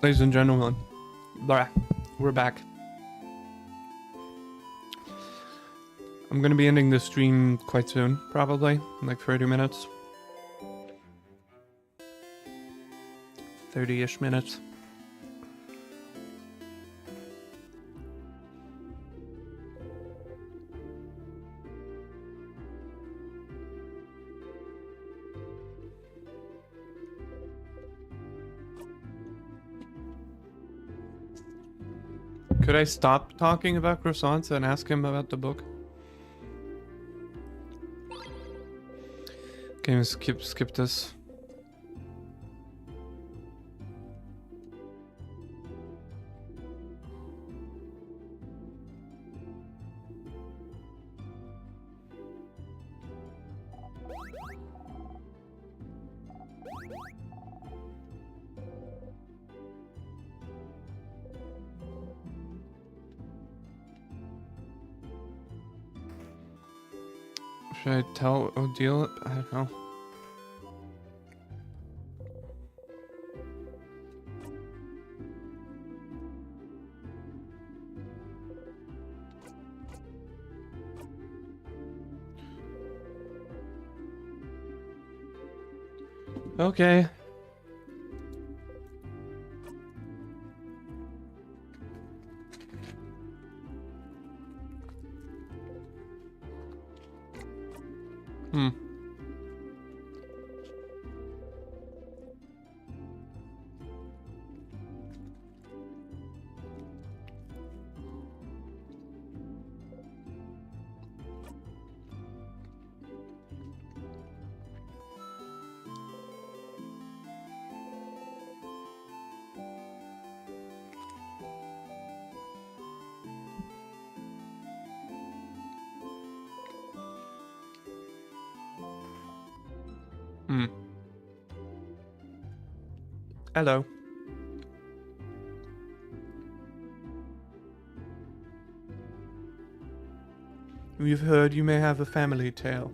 Ladies and gentlemen, we're back. I'm gonna be ending this stream quite soon, probably, in like 30 minutes. 30-ish minutes. Could I stop talking about croissants and ask him about the book? Can we skip this? Should I tell Odile? I don't know. Okay. Hmm. Hmm. Hello. You've heard you may have a family tale.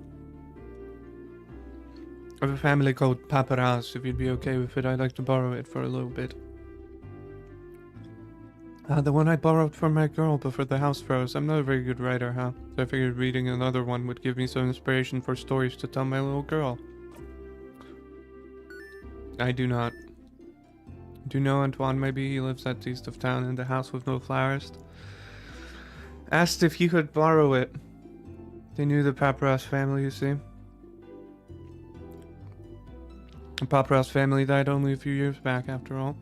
I have a family called Paparazzi. If you'd be okay with it, I'd like to borrow it for a little bit. The one I borrowed from my girl before the house froze. I'm not a very good writer, huh? So I figured reading another one would give me some inspiration for stories to tell my little girl. I do not. Do you know Antoine? Maybe he lives at the east of town in the house with no flowers. Asked if he could borrow it. They knew the Paparazzi family, you see. The Paparazzi family died only a few years back, after all.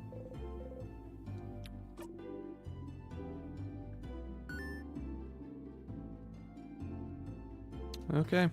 Okay.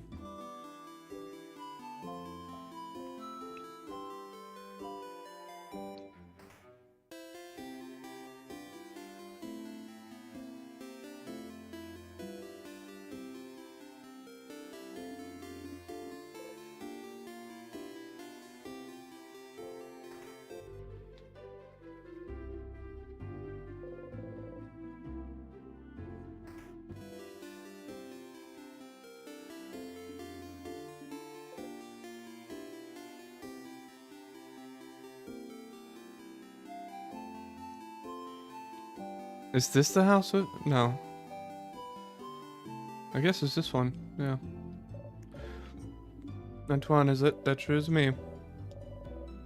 Is this the house with... No. I guess it's this one. Yeah. Antoine, is it? That sure is me.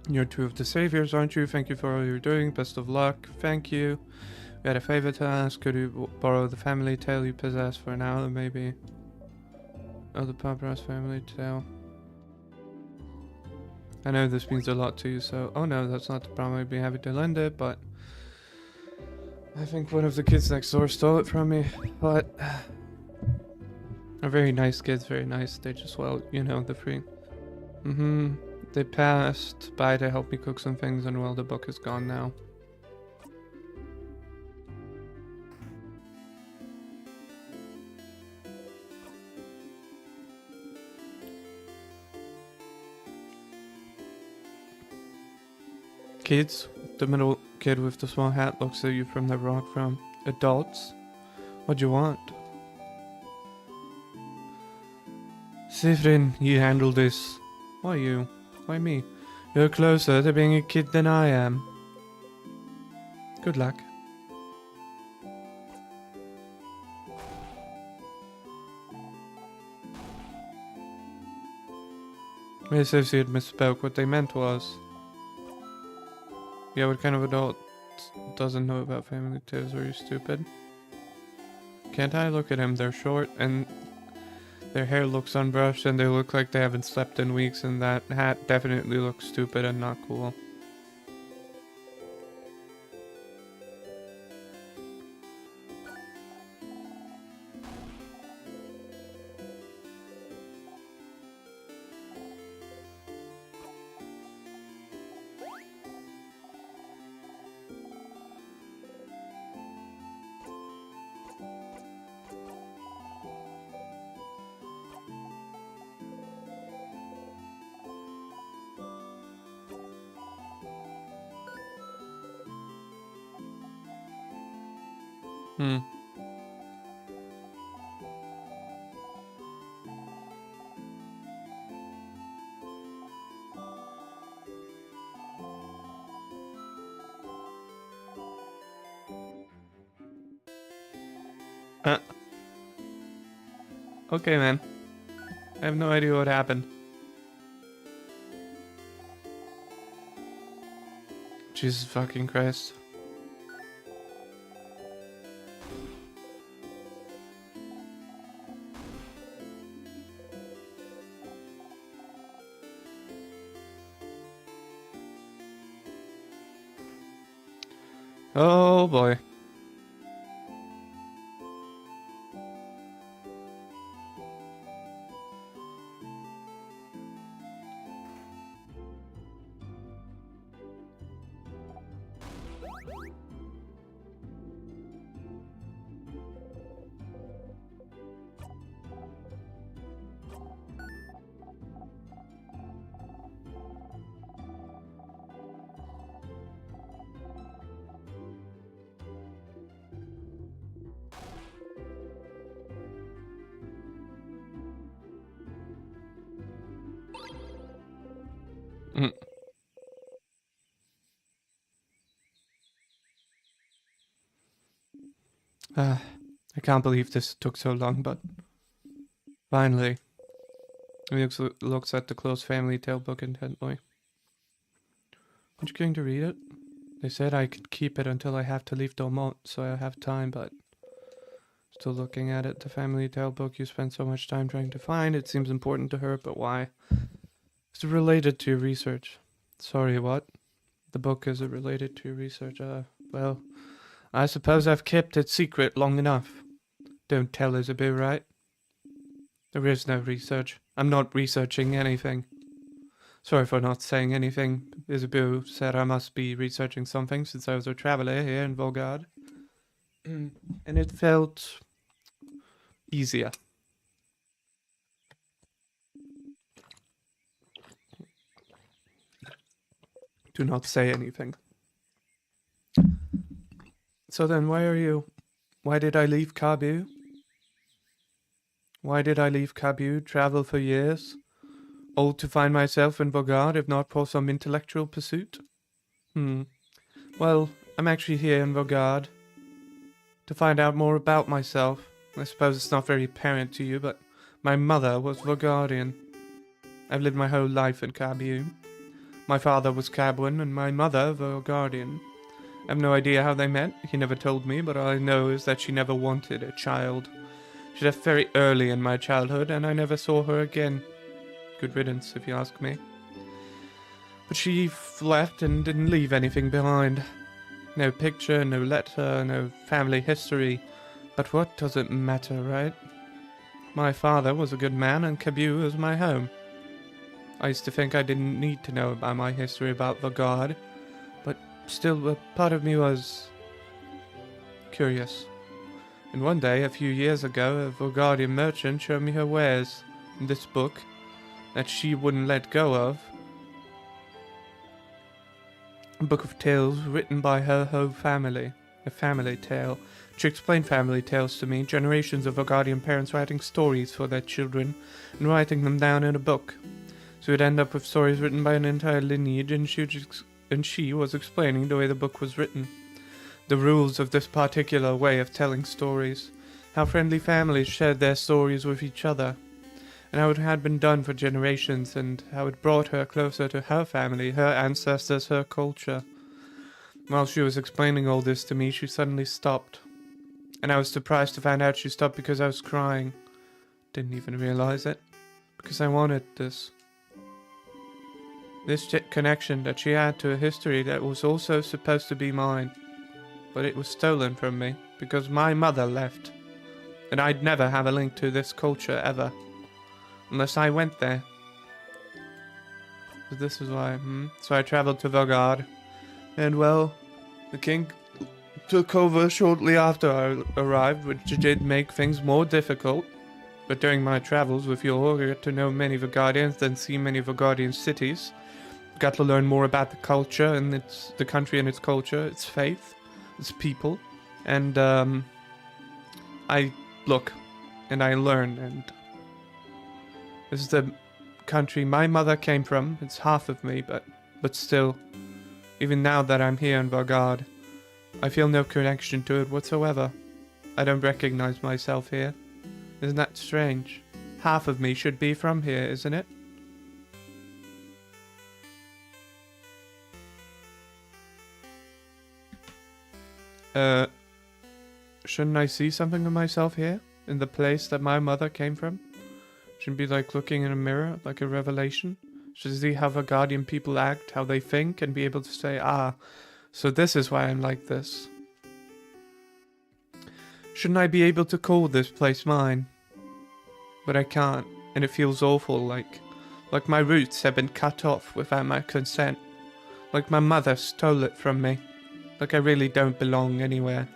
You're two of the saviors, aren't you? Thank you for all you're doing. Best of luck. Thank you. We had a favor to ask. Could you borrow the family tale you possess for an hour, maybe? Oh, the Paparazzi family tale. I know this means a lot to you, so... Oh no, that's not the problem. I'd be happy to lend it, but... I think one of the kids next door stole it from me, but... They're very nice kids, very nice. They just, well, you know, the free... They passed by to help me cook some things, and well, the book is gone now. Kids? The middle kid with the small hat looks at you from the rock from adults. What'd you want? Sifrin, you handle this. Why you? Why me? You're closer to being a kid than I am. Good luck. My associate misspoke. What they meant was... Yeah, what kind of adult doesn't know about family tales? Are you stupid? Can't I look at him? They're short and their hair looks unbrushed and they look like they haven't slept in weeks, and that hat definitely looks stupid and not cool. Hmm. Okay, man. I have no idea what happened. Jesus fucking Christ. Oh boy. Mm. I can't believe this took so long, but finally. He looks at the closed family tale book intently. Aren't you going to read it? They said I could keep it until I have to leave Dormont, so I have time, but... Still looking at it, the family tale book you spent so much time trying to find. It seems important to her, but why? Is it related to your research? Sorry, what? The book is it related to your research? Well, I suppose I've kept it secret long enough. Don't tell Isabel, right? There is no research. I'm not researching anything. Sorry for not saying anything. Isabel said I must be researching something since I was a traveler here in Volgard. And it felt easier. Do not say anything. So then why did I leave Kabu? Why did I leave Kabu, travel for years, all to find myself in Volgard, if not for some intellectual pursuit? Well, I'm actually here in Volgard to find out more about myself. I suppose it's not very apparent to you, but my mother was Volgardian. I've lived my whole life in Kabu. My father was Cabuan and my mother Volgardian. I have no idea how they met. He never told me, but all I know is that she never wanted a child. She left very early in my childhood, and I never saw her again. Good riddance, if you ask me. But she left and didn't leave anything behind. No picture, no letter, no family history. But what does it matter, right? My father was a good man, and Kabu was my home. I used to think I didn't need to know about my history about Volgard, but still a part of me was curious. And one day, a few years ago, a Volgardian merchant showed me her wares in this book that she wouldn't let go of. A book of tales written by her whole family. A family tale. She explained family tales to me, generations of Volgardian parents writing stories for their children and writing them down in a book. So we'd end up with stories written by an entire lineage, and she was explaining the way the book was written. The rules of this particular way of telling stories. How friendly families shared their stories with each other. And how it had been done for generations, and how it brought her closer to her family, her ancestors, her culture. While she was explaining all this to me, she suddenly stopped. And I was surprised to find out she stopped because I was crying. Didn't even realize it. Because I wanted this. This connection that she had to a history that was also supposed to be mine. But it was stolen from me because my mother left. And I'd never have a link to this culture ever. Unless I went there. But this is why, So I traveled to Valgard. And well, the king took over shortly after I arrived, which did make things more difficult. But during my travels with Yor, I got to know many Valgardians and see many Valgardian cities. Got to learn more about the culture and the country and its culture, its faith, its people. And I look and I learn, and this is the country my mother came from. It's half of me, but still, even now that I'm here in Valgard, I feel no connection to it whatsoever. I don't recognize myself here. Isn't that strange? Half of me should be from here, isn't it? Shouldn't I see something of myself here? In the place that my mother came from? Shouldn't be like looking in a mirror, like a revelation? Should see how Valgardian people act, how they think, and be able to say, so this is why I'm like this. Shouldn't I be able to call this place mine? But I can't, and it feels awful, like my roots have been cut off without my consent. Like my mother stole it from me. Like I really don't belong anywhere.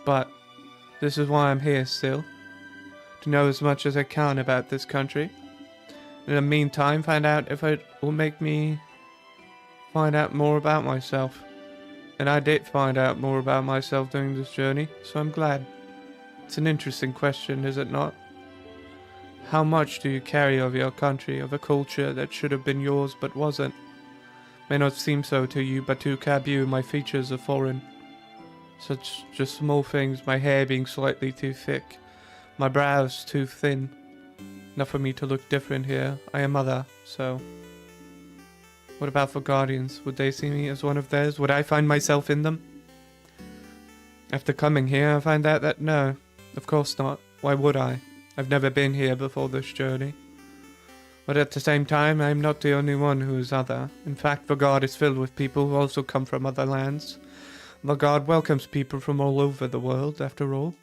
But this is why I'm here still. To know as much as I can about this country. In the meantime, find out if it will make me find out more about myself. And I did find out more about myself during this journey, so I'm glad. It's an interesting question, is it not? How much do you carry of your country, of a culture that should have been yours but wasn't? May not seem so to you, but to Kabu my features are foreign. Such just small things, my hair being slightly too thick, my brows too thin. Enough for me to look different here. I am other, so... What about for Guardians? Would they see me as one of theirs? Would I find myself in them? After coming here, I find out that no, of course not. Why would I? I've never been here before this journey. But at the same time, I am not the only one who is other. In fact, Valgard is filled with people who also come from other lands. Valgard welcomes people from all over the world, after all.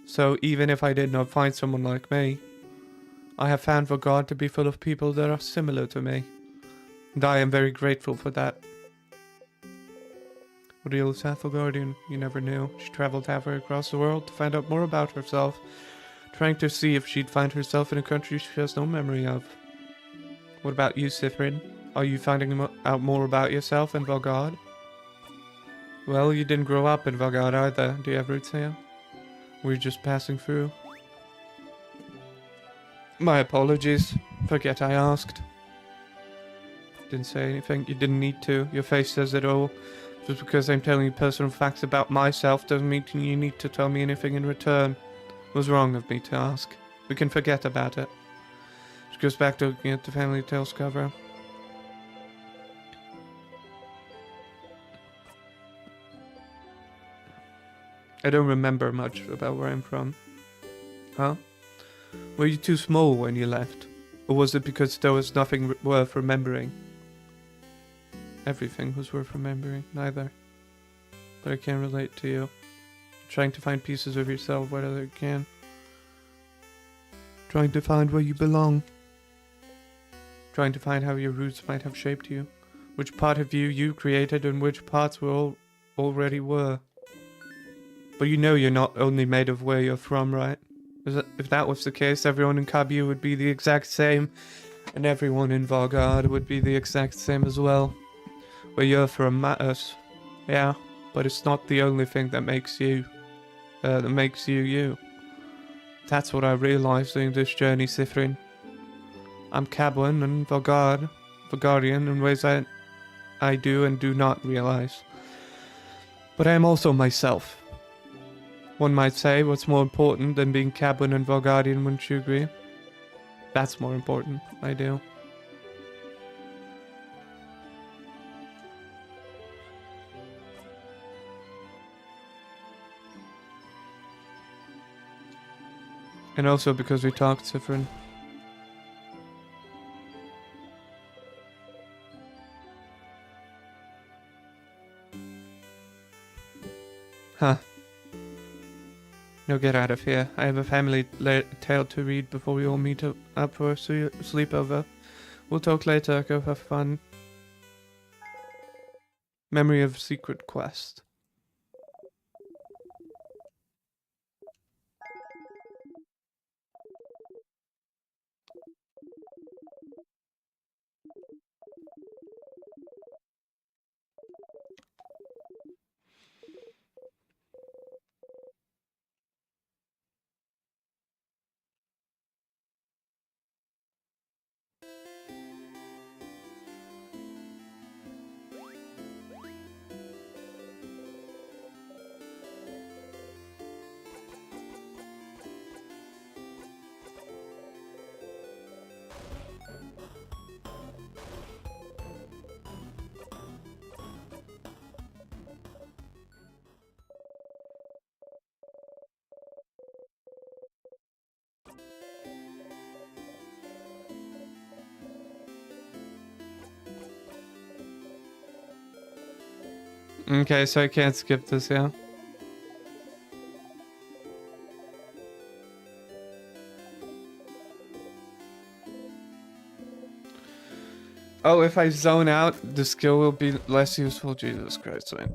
So even if I did not find someone like me, I have found Valgard to be full of people that are similar to me. And I am very grateful for that. Real Guardian, you never knew. She traveled halfway across the world to find out more about herself, trying to see if she'd find herself in a country she has no memory of. What about you, Cytherin? Are you finding out more about yourself in Valgard? Well, you didn't grow up in Valgard either. Do you have roots here? We're just passing through. My apologies. Forget I asked. Didn't say anything. You didn't need to. Your face says it all. Just because I'm telling you personal facts about myself doesn't mean you need to tell me anything in return. It was wrong of me to ask. We can forget about it. She goes back to looking at the Family Tales cover. I don't remember much about where I'm from. Huh? Were you too small when you left? Or was it because there was nothing worth remembering? Everything was worth remembering, neither. But I can't relate to you. Trying to find pieces of yourself wherever you can. Trying to find where you belong. Trying to find how your roots might have shaped you. Which part of you created and which parts already were. But you know you're not only made of where you're from, right? If that was the case, everyone in Kabu would be the exact same. And everyone in Valgard would be the exact same as well. Where you're from matters. Yeah, but it's not the only thing that makes you. You. That's what I realized during this journey, Cytherin. I'm Cablin and Valgarian in ways that I do and do not realize. But I am also myself. One might say, what's more important than being Cablin and Valgarian, wouldn't you agree? That's more important, I do. And also because we talk different. Huh. No, get out of here. I have a family tale to read before we all meet up for a sleepover. We'll talk later. Go have fun. Memory of secret quest. Okay, so I can't skip this, yeah? Oh, if I zone out, the skill will be less useful. Jesus Christ, man.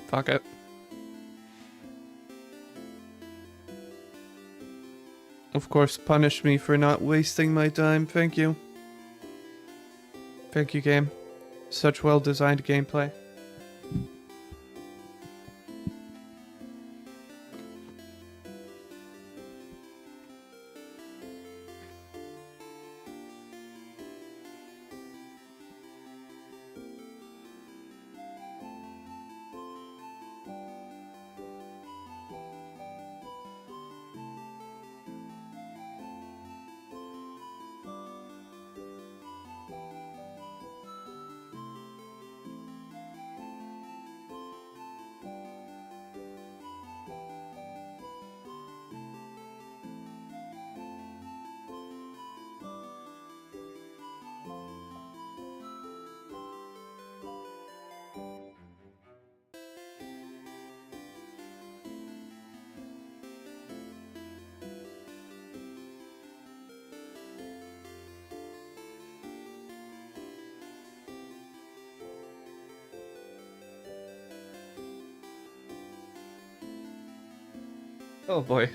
Fuck it. Of course, punish me for not wasting my time. Thank you. Thank you, game. Such well-designed gameplay. Oh boy.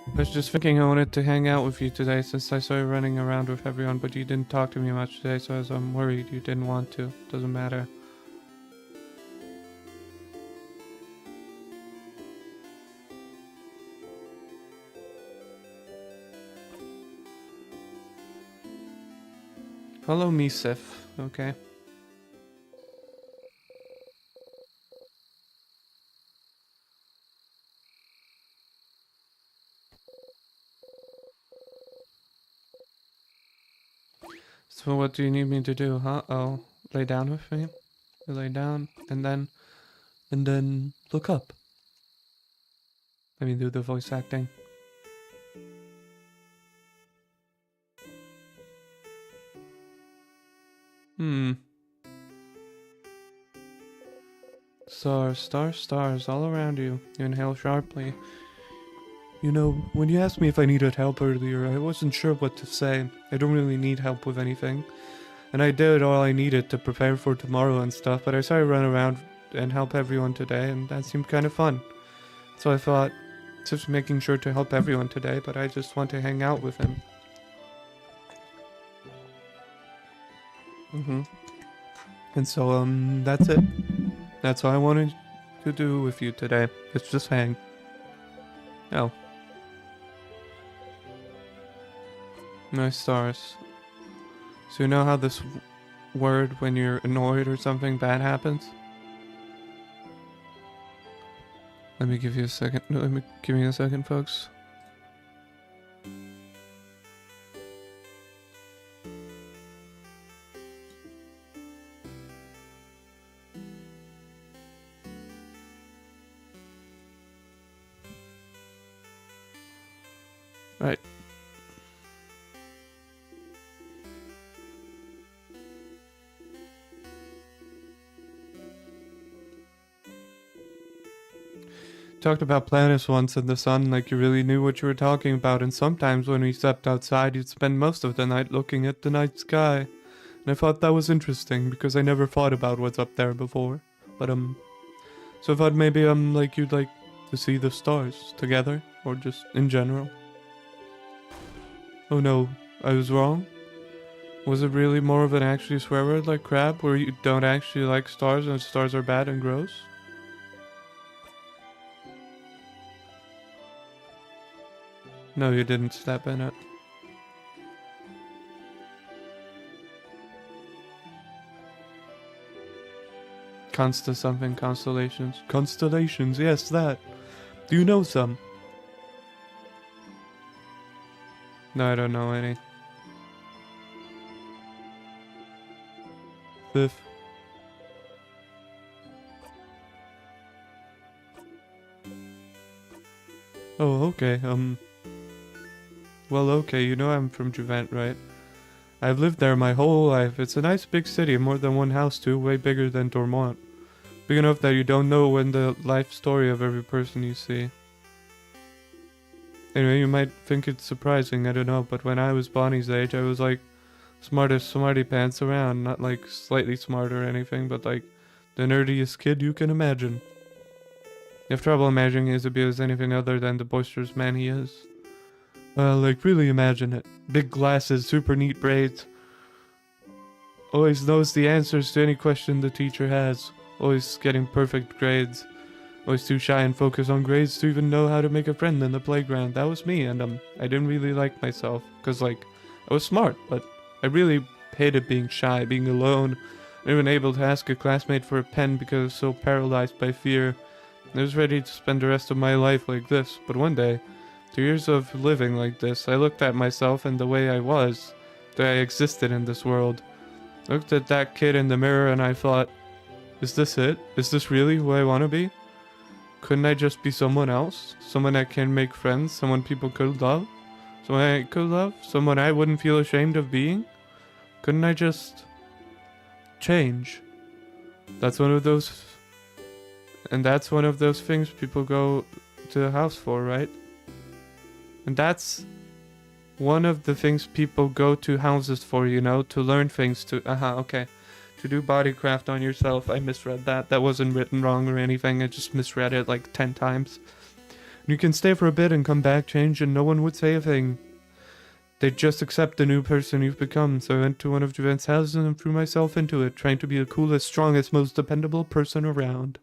I was just thinking I wanted to hang out with you today since I saw you running around with everyone, but you didn't talk to me much today, so I'm worried you didn't want to. Doesn't matter. Follow me, Sif, okay? So what do you need me to do, huh? Oh, lay down with me? You lay down, and then and then look up. Let me do the voice acting. Stars, stars, stars all around you. You inhale sharply. You know, when you asked me if I needed help earlier, I wasn't sure what to say. I don't really need help with anything. And I did all I needed to prepare for tomorrow and stuff, but I started running around and help everyone today, and that seemed kind of fun. So I thought, just making sure to help everyone today, but I just want to hang out with him. And so, that's it. That's all I wanted to do with you today. It's just hang. Oh. Nice stars. So you know how this word, when you're annoyed or something bad happens? Let me give you a second. Give me a second, folks. Right. Talked about planets once in the sun like you really knew what you were talking about, and sometimes when we stepped outside you'd spend most of the night looking at the night sky. And I thought that was interesting because I never thought about what's up there before. But so I thought maybe like you'd like to see the stars together, or just in general. Oh no, I was wrong? Was it really more of an actually swear word like crab, where you don't actually like stars and stars are bad and gross? No, you didn't step in it. Something constellations. Constellations, yes, that. Do you know some? No, I don't know any. Fifth. Oh, okay, well, okay, you know I'm from Juvent, right? I've lived there my whole life. It's a nice big city, more than one house too, way bigger than Dormont. Big enough that you don't know when the life story of every person you see. Anyway, you might think it's surprising, I don't know, but when I was Bonnie's age, I was like smartest smarty pants around. Not like slightly smart or anything, but like the nerdiest kid you can imagine. You have trouble imagining Isabelle as anything other than the boisterous man he is. Like really imagine it. Big glasses, super neat braids. Always knows the answers to any question the teacher has. Always getting perfect grades. Always too shy and focused on grades to even know how to make a friend in the playground. That was me, and I didn't really like myself. Cause like, I was smart, but I really hated being shy, being alone. Not even able to ask a classmate for a pen because I was so paralyzed by fear. I was ready to spend the rest of my life like this, but one day, 2 years of living like this, I looked at myself and the way I was, that I existed in this world. I looked at that kid in the mirror and I thought, is this it? Is this really who I want to be? Couldn't I just be someone else? Someone I can make friends? Someone people could love? Someone I could love? Someone I wouldn't feel ashamed of being? Couldn't I just change? That's one of those... And that's one of those things people go to the house for, right? And that's one of the things people go to houses for, you know, to learn things, to, okay. To do bodycraft on yourself. I misread that. That wasn't written wrong or anything. I just misread it like 10 times. You can stay for a bit and come back, change, and no one would say a thing. They'd just accept the new person you've become. So I went to one of Juvent's houses and threw myself into it, trying to be the coolest, strongest, most dependable person around.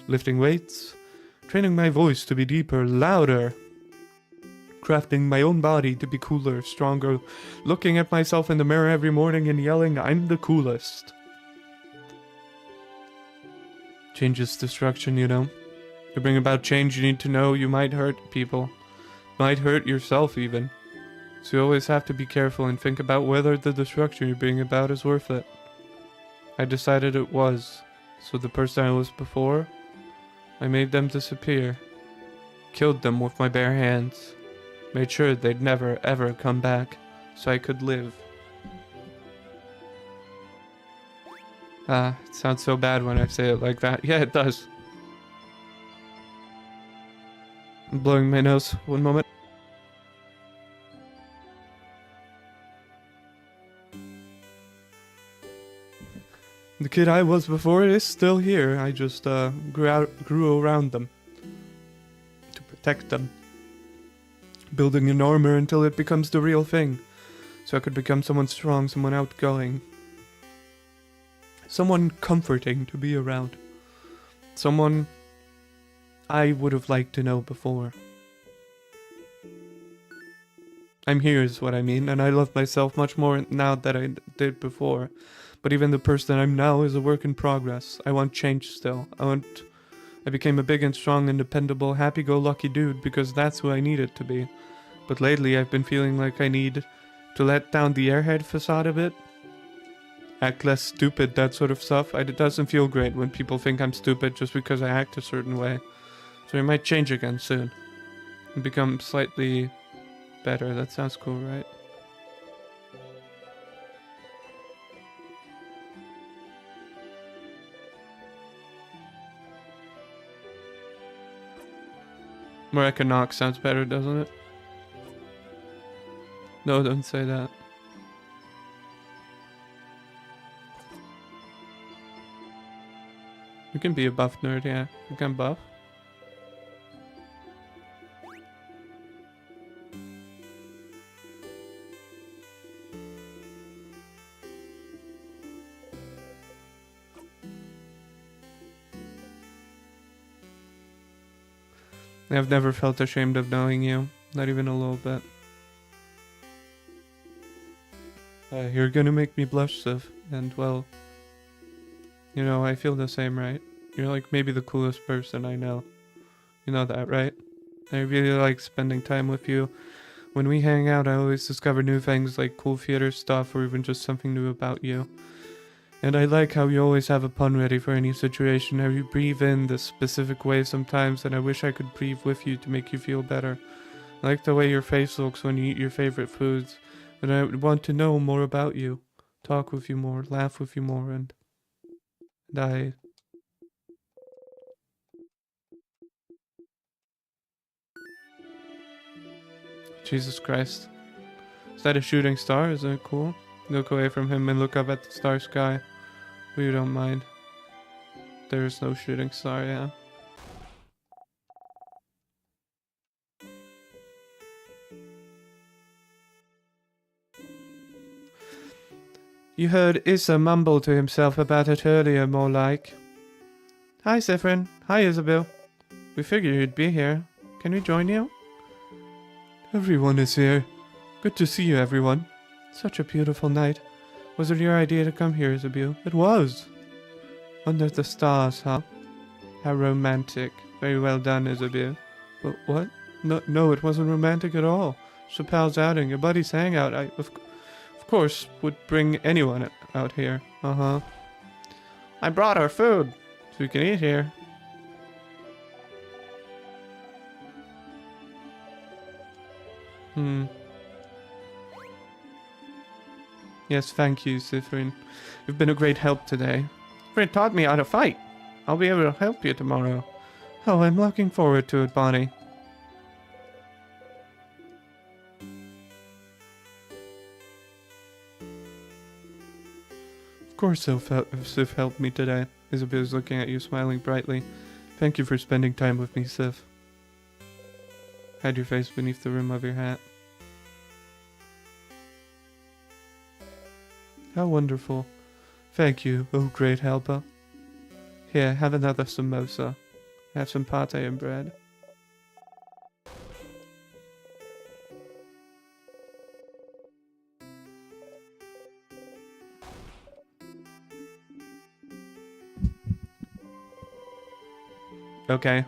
Lifting weights, training my voice to be deeper, louder, crafting my own body to be cooler, stronger, looking at myself in the mirror every morning and yelling, I'm the coolest. Change is destruction, you know. To bring about change, you need to know you might hurt people, might hurt yourself even. So you always have to be careful and think about whether the destruction you bring about is worth it. I decided it was, so the person I was before, I made them disappear. Killed them with my bare hands. Made sure they'd never ever come back, so I could live. It sounds so bad when I say it like that. Yeah, it does. I'm blowing my nose. One moment. The kid I was before is still here. I just grew around them to protect them, building an armor until it becomes the real thing, so I could become someone strong, someone outgoing, someone comforting to be around, someone I would have liked to know before. I'm here is what I mean, and I love myself much more now than I did before. But even the person I'm now is a work in progress. I want change still. I became a big and strong and dependable, happy-go-lucky dude because that's who I needed to be. But lately I've been feeling like I need to let down the airhead facade a bit. Act less stupid, that sort of stuff. It doesn't feel great when people think I'm stupid just because I act a certain way. So I might change again soon. And become slightly better. That sounds cool, right? More economic sounds better, doesn't it? No, don't say that. You can be a buff nerd, yeah. You can buff. I've never felt ashamed of knowing you. Not even a little bit. You're gonna make me blush, Civ. And, well, you know, I feel the same, right? You're like maybe the coolest person I know. You know that, right? I really like spending time with you. When we hang out, I always discover new things like cool theater stuff or even just something new about you. And I like how you always have a pun ready for any situation, how you breathe in this specific way sometimes, and I wish I could breathe with you to make you feel better. I like the way your face looks when you eat your favorite foods, and I want to know more about you, talk with you more, laugh with you more, and I... Jesus Christ. Is that a shooting star? Is that cool? Look away from him and look up at the star sky. But you don't mind. There is no shooting star, yeah. You heard Issa mumble to himself about it earlier, more like. Hi, Zephyrin. Hi, Isabel. We figured you'd be here. Can we join you? Everyone is here. Good to see you, everyone. Such a beautiful night. Was it your idea to come here, Isabel? It was. Under the stars, huh? How romantic. Very well done, Isabel. But what? No, it wasn't romantic at all. It's a pal's outing, a buddy's hangout. I, of course, would bring anyone out here. Uh-huh. I brought our food, so we can eat here. Yes, thank you, Zephyrin. You've been a great help today. Zephyrin taught me how to fight. I'll be able to help you tomorrow. Oh, I'm looking forward to it, Bonnie. Of course Sif helped me today. Isabel's looking at you, smiling brightly. Thank you for spending time with me, Sif. Hide your face beneath the rim of your hat. How wonderful. Thank you, oh great helper. Here, have another samosa. Have some pate and bread. Okay.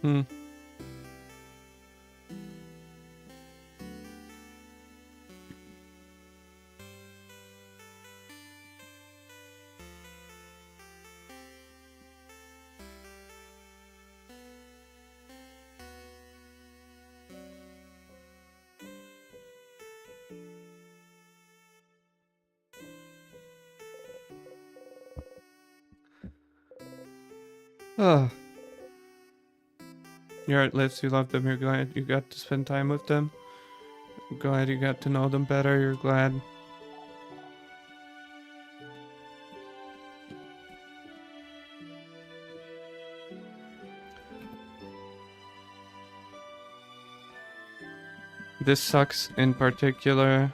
Hmm. Ah. You're at Liz, you love them, you're glad you got to spend time with them. You're glad you got to know them better, you're glad. This sucks in particular.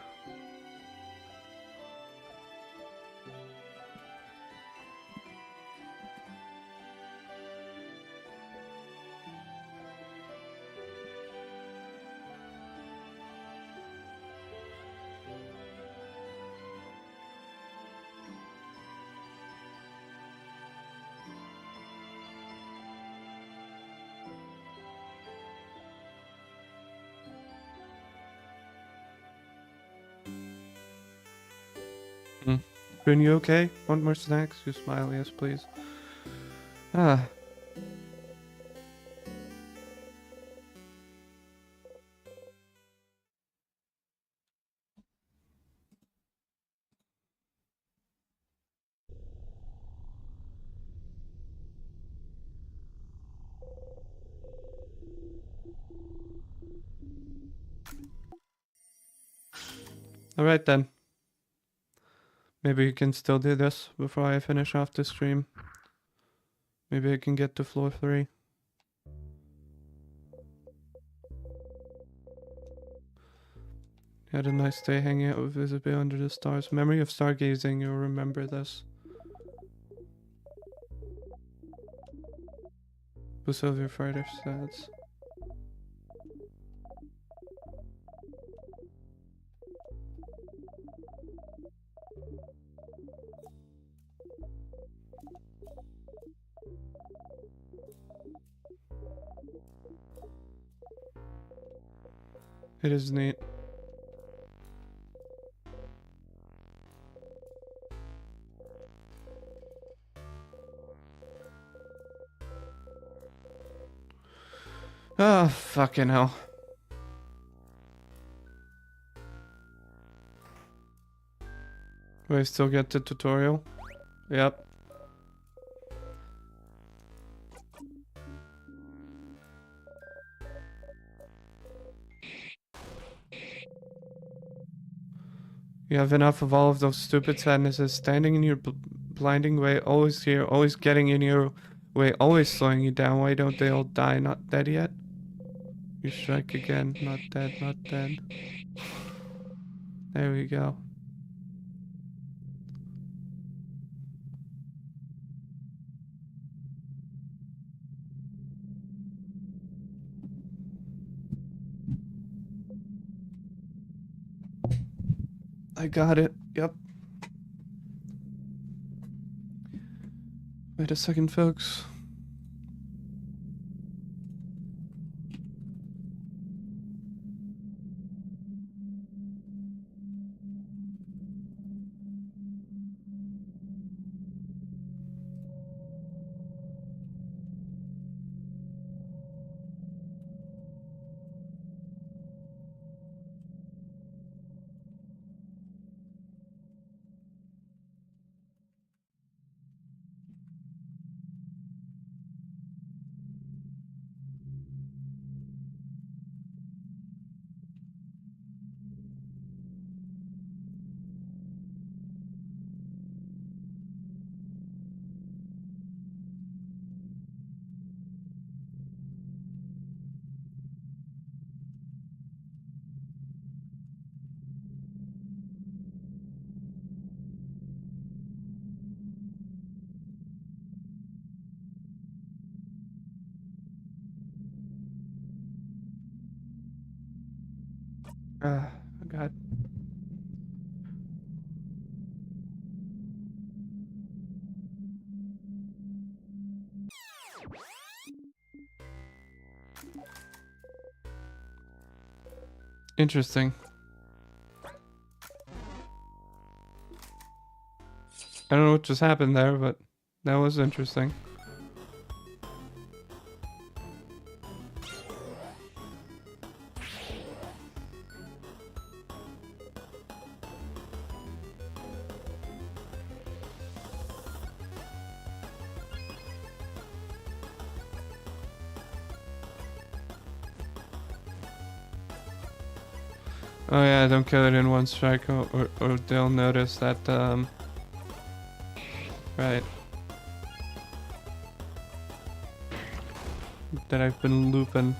Bryn, you okay? Want more snacks? You smile, yes please. Ah. Alright then. Maybe you can still do this before I finish off the stream. Maybe I can get to floor 3. Had a nice day hanging out with Isabel under the stars. Memory of stargazing, you'll remember this. Boost of your fighter stats. It is neat. Oh, fucking hell. Do I still get the tutorial? Yep. You have enough of all of those stupid sadnesses standing in your blinding way, always here, always getting in your way, always slowing you down. Why don't they all die? Not dead yet? You strike again. Not dead, not dead. There we go. I got it. Yep. Wait a second, folks. I got. Interesting. I don't know what just happened there, but that was interesting. Oh yeah, don't kill it in one strike or they'll notice that, right. That I've been looping.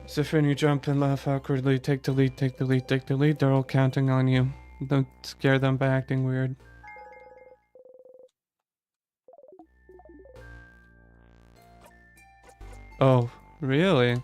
So if you jump and laugh awkwardly, take the lead, take the lead, take the lead, they're all counting on you. Don't scare them by acting weird. Oh, really?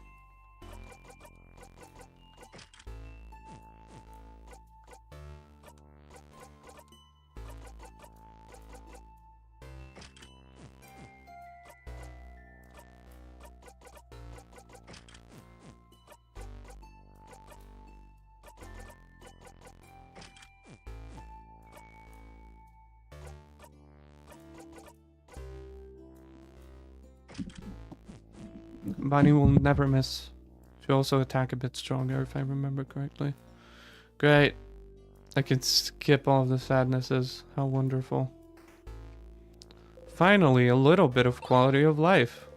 Bonnie will never miss. She'll also attack a bit stronger if I remember correctly. Great. I can skip all of the sadnesses. How wonderful. Finally, a little bit of quality of life.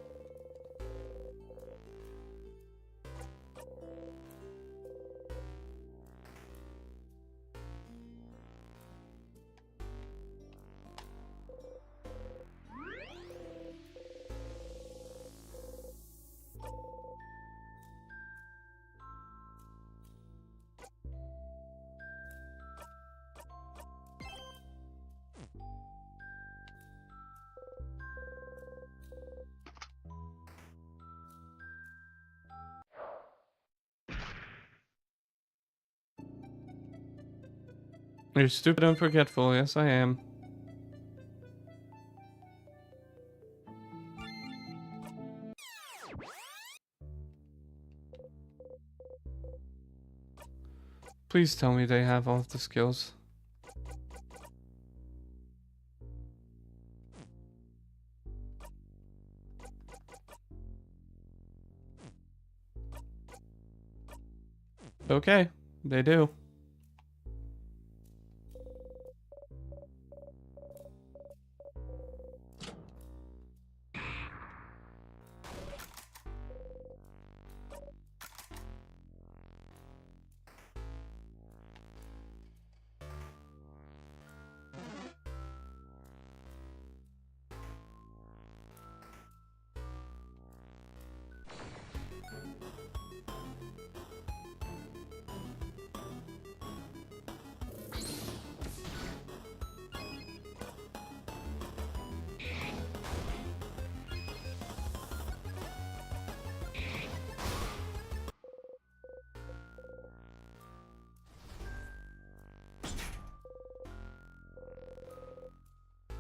You're stupid and forgetful. Yes, I am. Please tell me they have all of the skills. Okay, they do.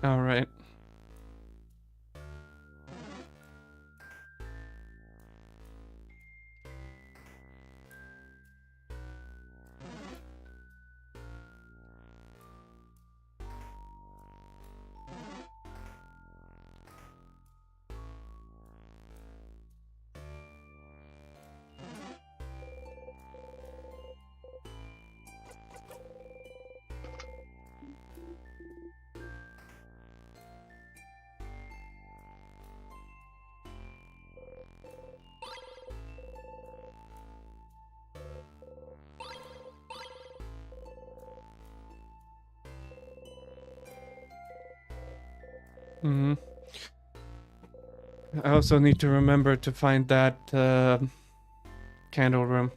All right. Mm-hmm. I also need to remember to find that candle room.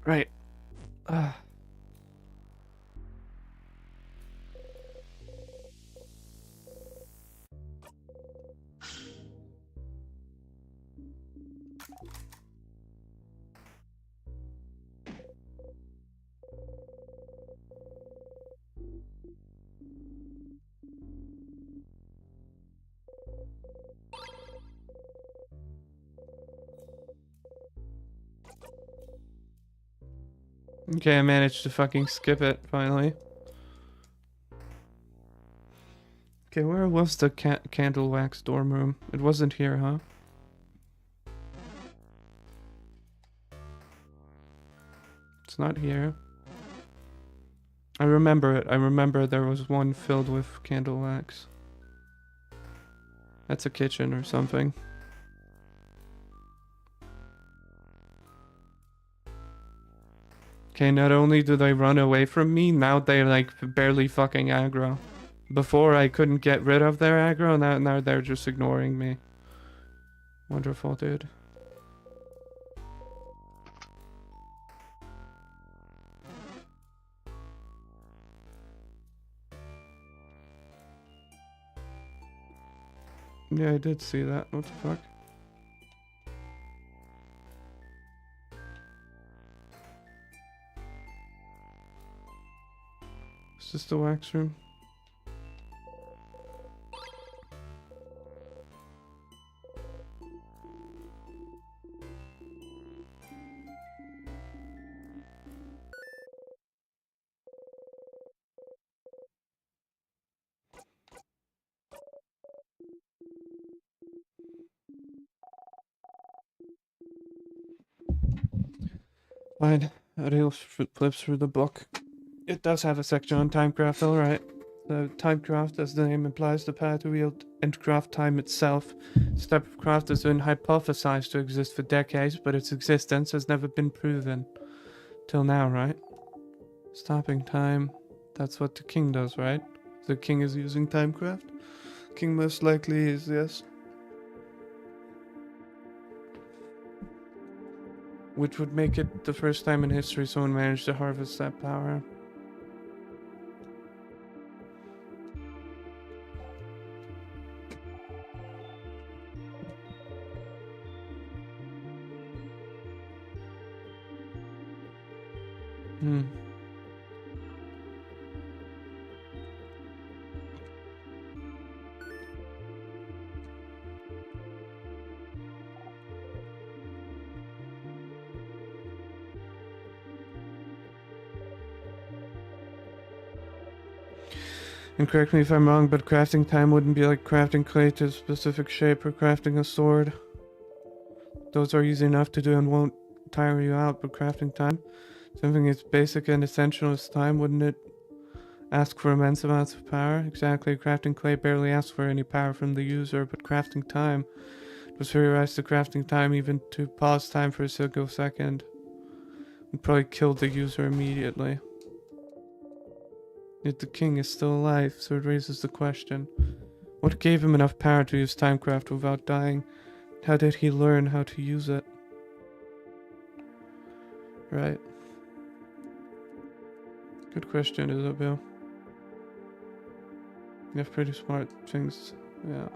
Right. Okay, I managed to fucking skip it, finally. Okay, where was the candle wax dorm room? It wasn't here, huh? It's not here. I remember it. I remember there was one filled with candle wax. That's a kitchen or something. Okay, not only do they run away from me, now they like barely fucking aggro. Before I couldn't get rid of their aggro, now they're just ignoring me. Wonderful, dude. Yeah, I did see that. What the fuck? Is this the wax room? Fine. Ariel flips through the book. It does have a section on timecraft, alright. The timecraft, as the name implies, the power to wield and craft time itself. This type of craft has been hypothesized to exist for decades, but its existence has never been proven. Till now, right? Stopping time. That's what the king does, right? The king is using timecraft? King most likely is, yes. Which would make it the first time in history someone managed to harvest that power. Hmm. And correct me if I'm wrong, but crafting time wouldn't be like crafting clay to a specific shape or crafting a sword. Those are easy enough to do and won't tire you out, but crafting time, something as basic and essential as time, wouldn't it ask for immense amounts of power? Exactly, crafting clay barely asks for any power from the user, but crafting time was theorized to crafting time even to pause time for a single second would probably kill the user immediately. Yet the king is still alive, so it raises the question. What gave him enough power to use timecraft without dying? How did he learn how to use it? Right. Good question, Isabel. You have pretty smart things. Yeah.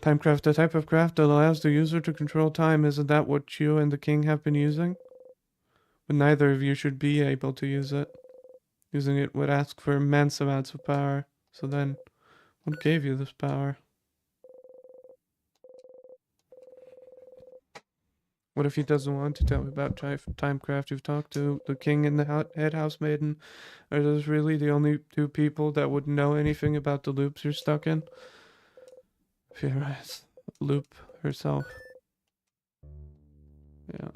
Timecraft, the type of craft that allows the user to control time. Isn't that what you and the king have been using? But neither of you should be able to use it. Using it would ask for immense amounts of power. So then, what gave you this power? What if he doesn't want to tell me about timecraft? You've talked to the king and the head house maiden. Are those really the only two people that would know anything about the loops you're stuck in? Fiera's loop herself. Yeah.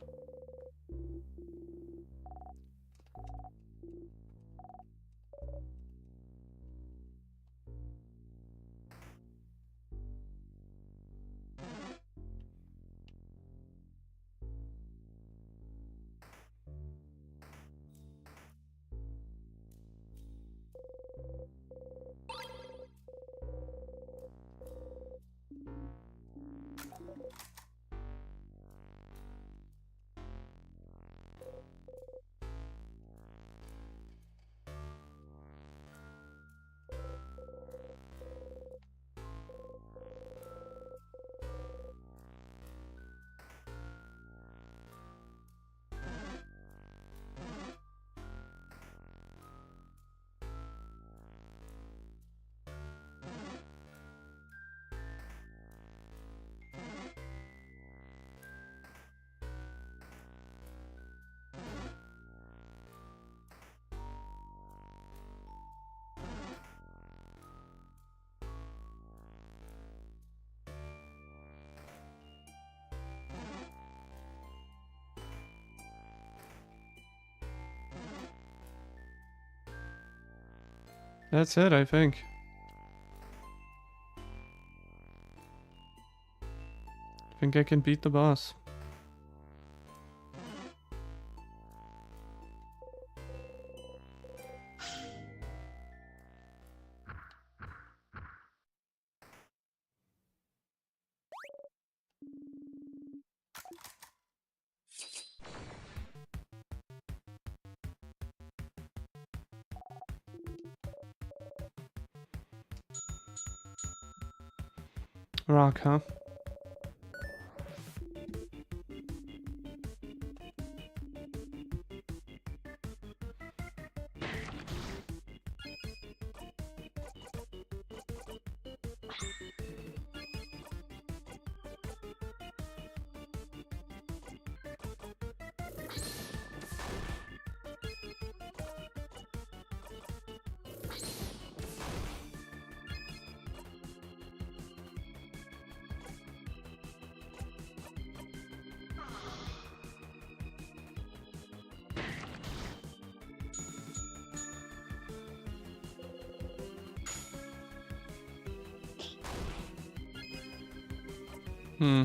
That's it, I think. I think I can beat the boss. Rock, huh? Hmm.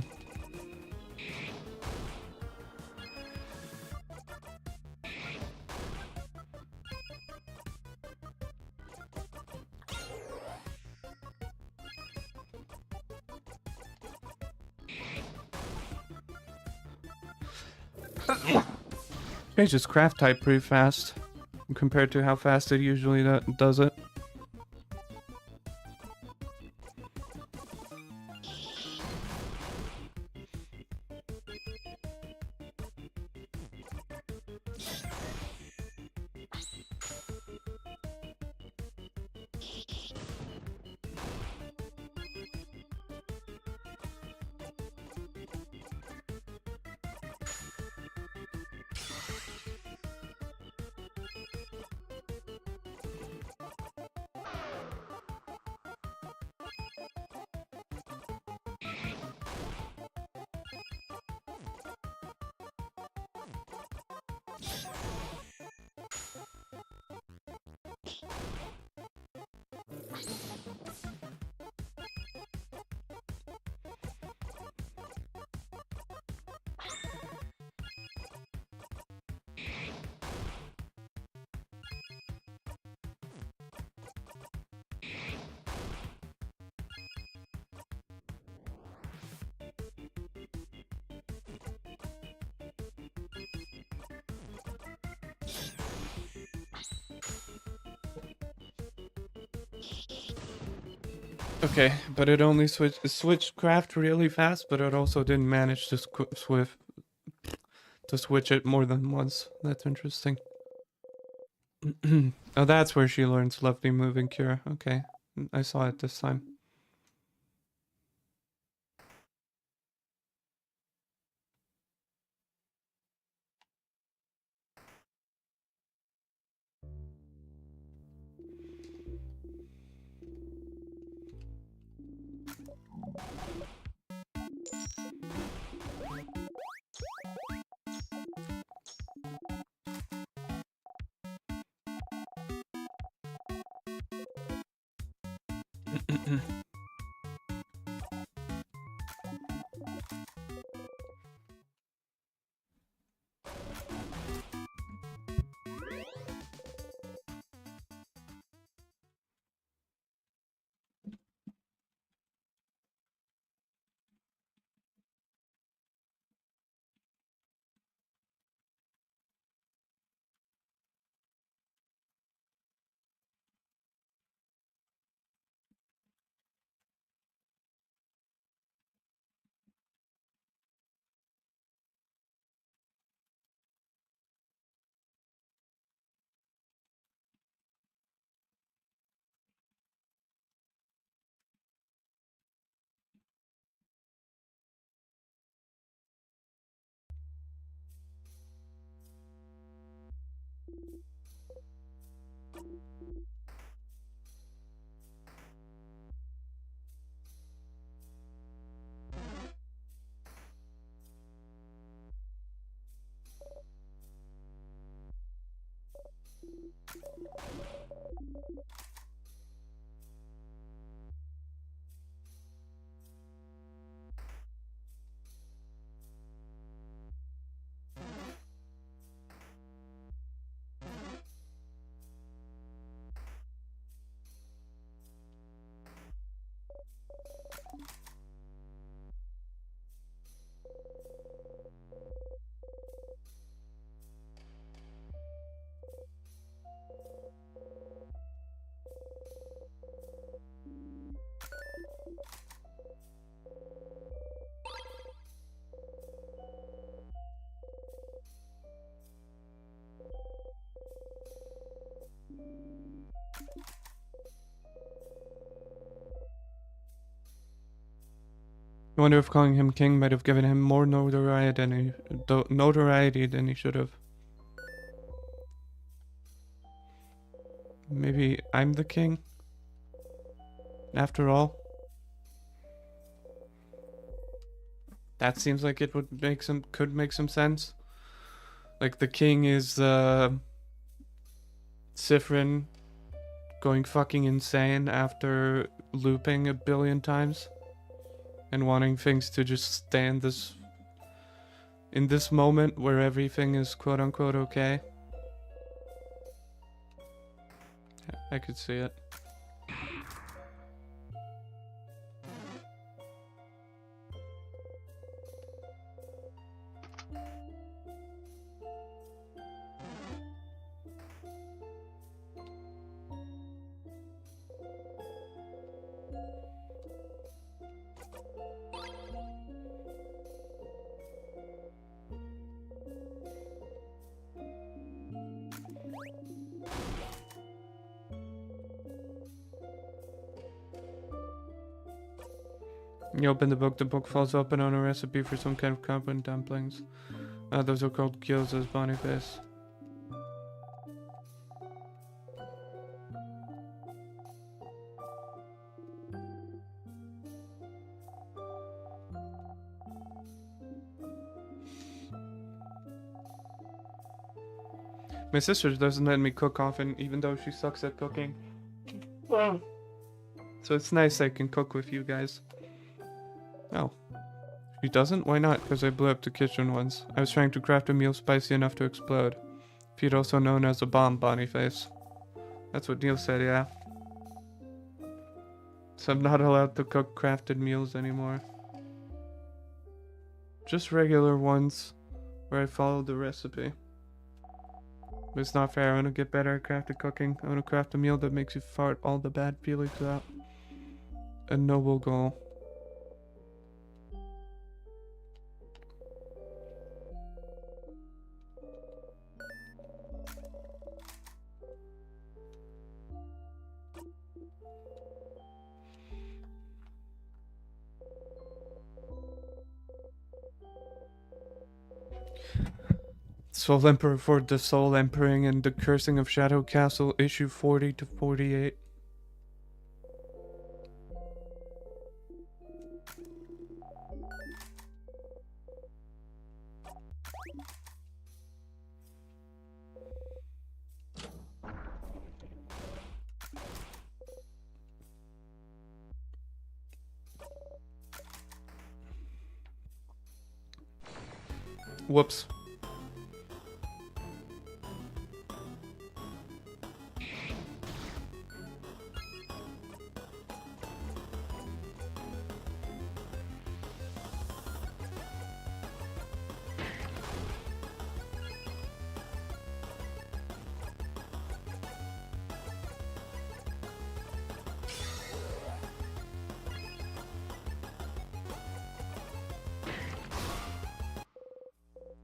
Changes craft type pretty fast compared to how fast it usually does it. Okay, but it only switched craft really fast, but it also didn't manage to switch it more than once. That's interesting. Oh, that's where she learns Lovely Moving Cure. Okay, I saw it this time. I wonder if calling him king might have given him more notoriety than he should have. Maybe I'm the king, after all. That seems like it could make some sense. Like the king is Sifrin going fucking insane after looping a billion times and wanting things to just stand in this moment where everything is quote unquote okay. I could see it. You open the book falls open on a recipe for some kind of compound dumplings. Those are called gyozas, Boniface. My sister doesn't let me cook often, even though she sucks at cooking. So it's nice I can cook with you guys. Oh. She doesn't? Why not? Because I blew up the kitchen once. I was trying to craft a meal spicy enough to explode. Feed also known as a bomb, Boniface. That's what Neil said, yeah. So I'm not allowed to cook crafted meals anymore. Just regular ones where I follow the recipe. But it's not fair. I want to get better at crafted cooking. I want to craft a meal that makes you fart all the bad feelings out. a noble goal. Soul Emperor for the Soul Emperor and the Cursing of Shadow Castle, issue 40 to 48. Whoops.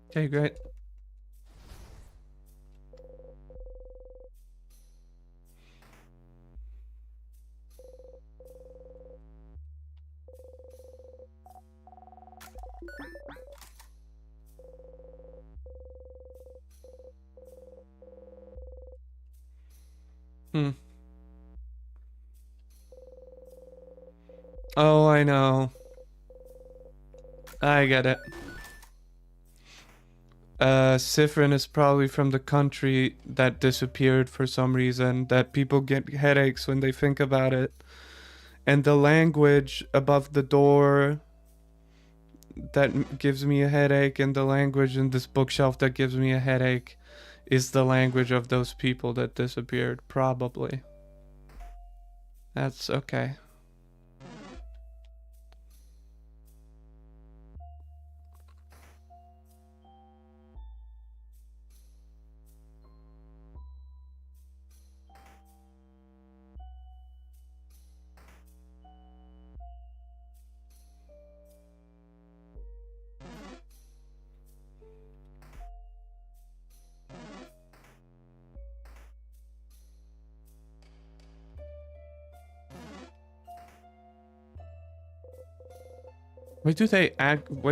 Okay, great. Oh, I know. I get it. Sifrin is probably from the country that disappeared for some reason, that people get headaches when they think about it. And the language above the door that gives me a headache, and the language in this bookshelf that gives me a headache, is the language of those people that disappeared, probably. That's okay. Why do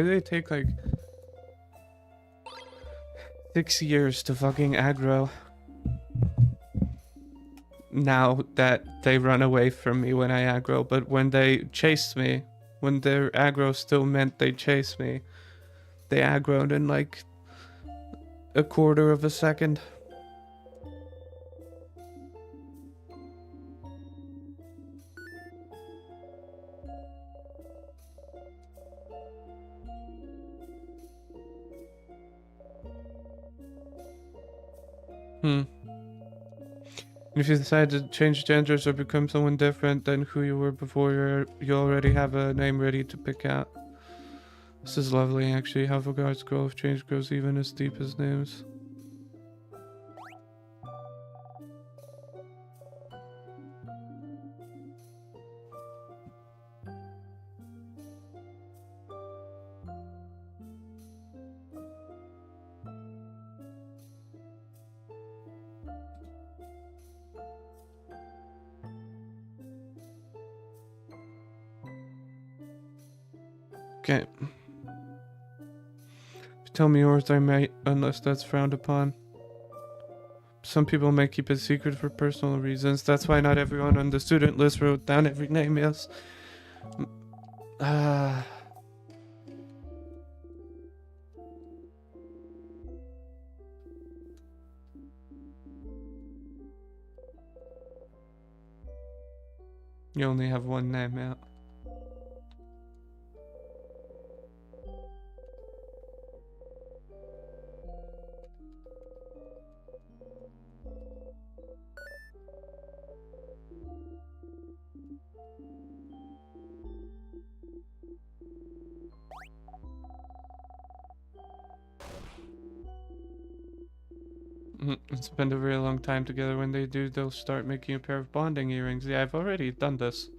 they take like 6 years to fucking aggro? Now that they run away from me when I aggro, but when they chased me, when their aggro still meant they chased me, they aggroed in like a quarter of a second. If you decide to change genders or become someone different than who you were before, you already have a name ready to pick out. This is lovely, actually. How regards grow if change grows even as deep as names. Okay. Tell me yours, I might, unless that's frowned upon. Some people may keep it secret for personal reasons. That's why not everyone on the student list wrote down every name, yes. You only have one name out. Spend a very long time together. When they do, they'll start making a pair of bonding earrings. Yeah, I've already done this.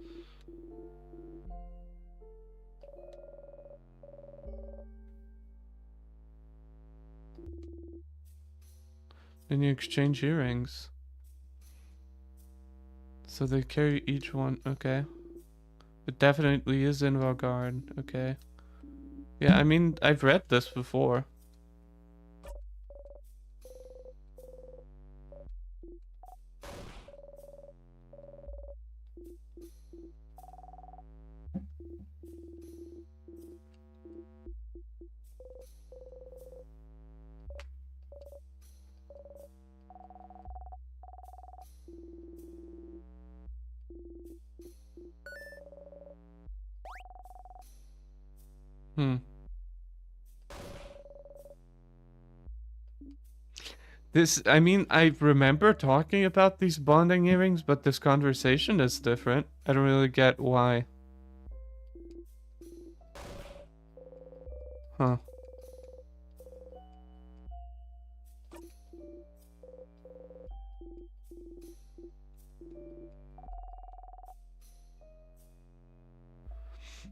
Then you exchange earrings. So they carry each one. Okay. It definitely is in Valgard. Okay. Yeah, I mean, I've read this before. Hmm. This, I mean, I remember talking about these bonding earrings, but this conversation is different. I don't really get why. Huh.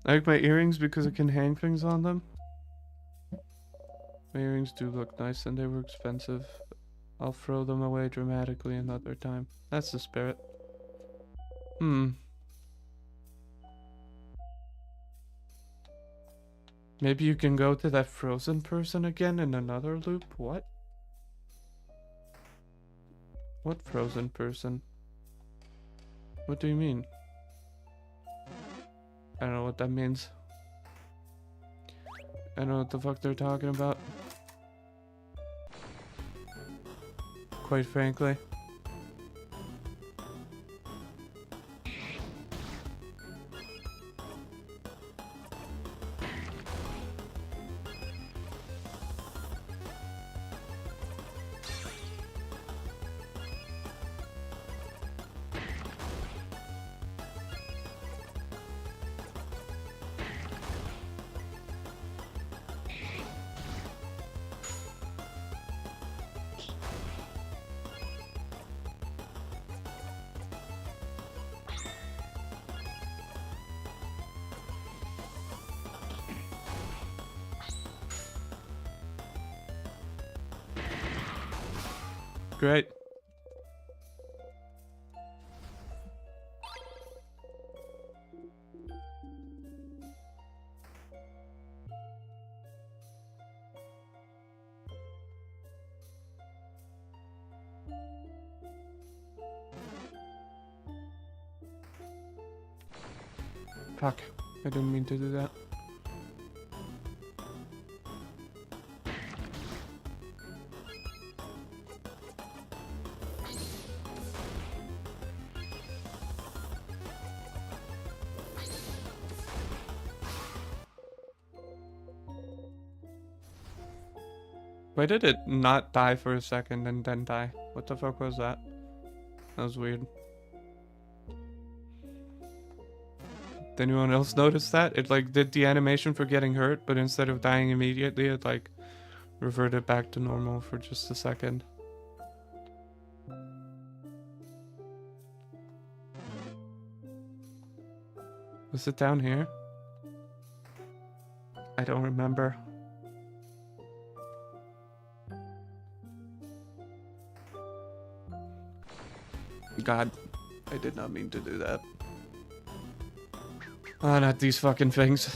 I like my earrings because I can hang things on them. My earrings do look nice and they were expensive. I'll throw them away dramatically another time. That's the spirit. Hmm. Maybe you can go to that frozen person again in another loop? What? What frozen person? What do you mean? I don't know what that means. I don't know what the fuck they're talking about. Quite frankly. Great. Fuck. I didn't mean to do that. Why did it not die for a second and then die? What the fuck was that? That was weird. Did anyone else notice that? It like did the animation for getting hurt, but instead of dying immediately, it like reverted back to normal for just a second. Was it down here? I don't remember. God, I did not mean to do that. Ah, not these fucking things.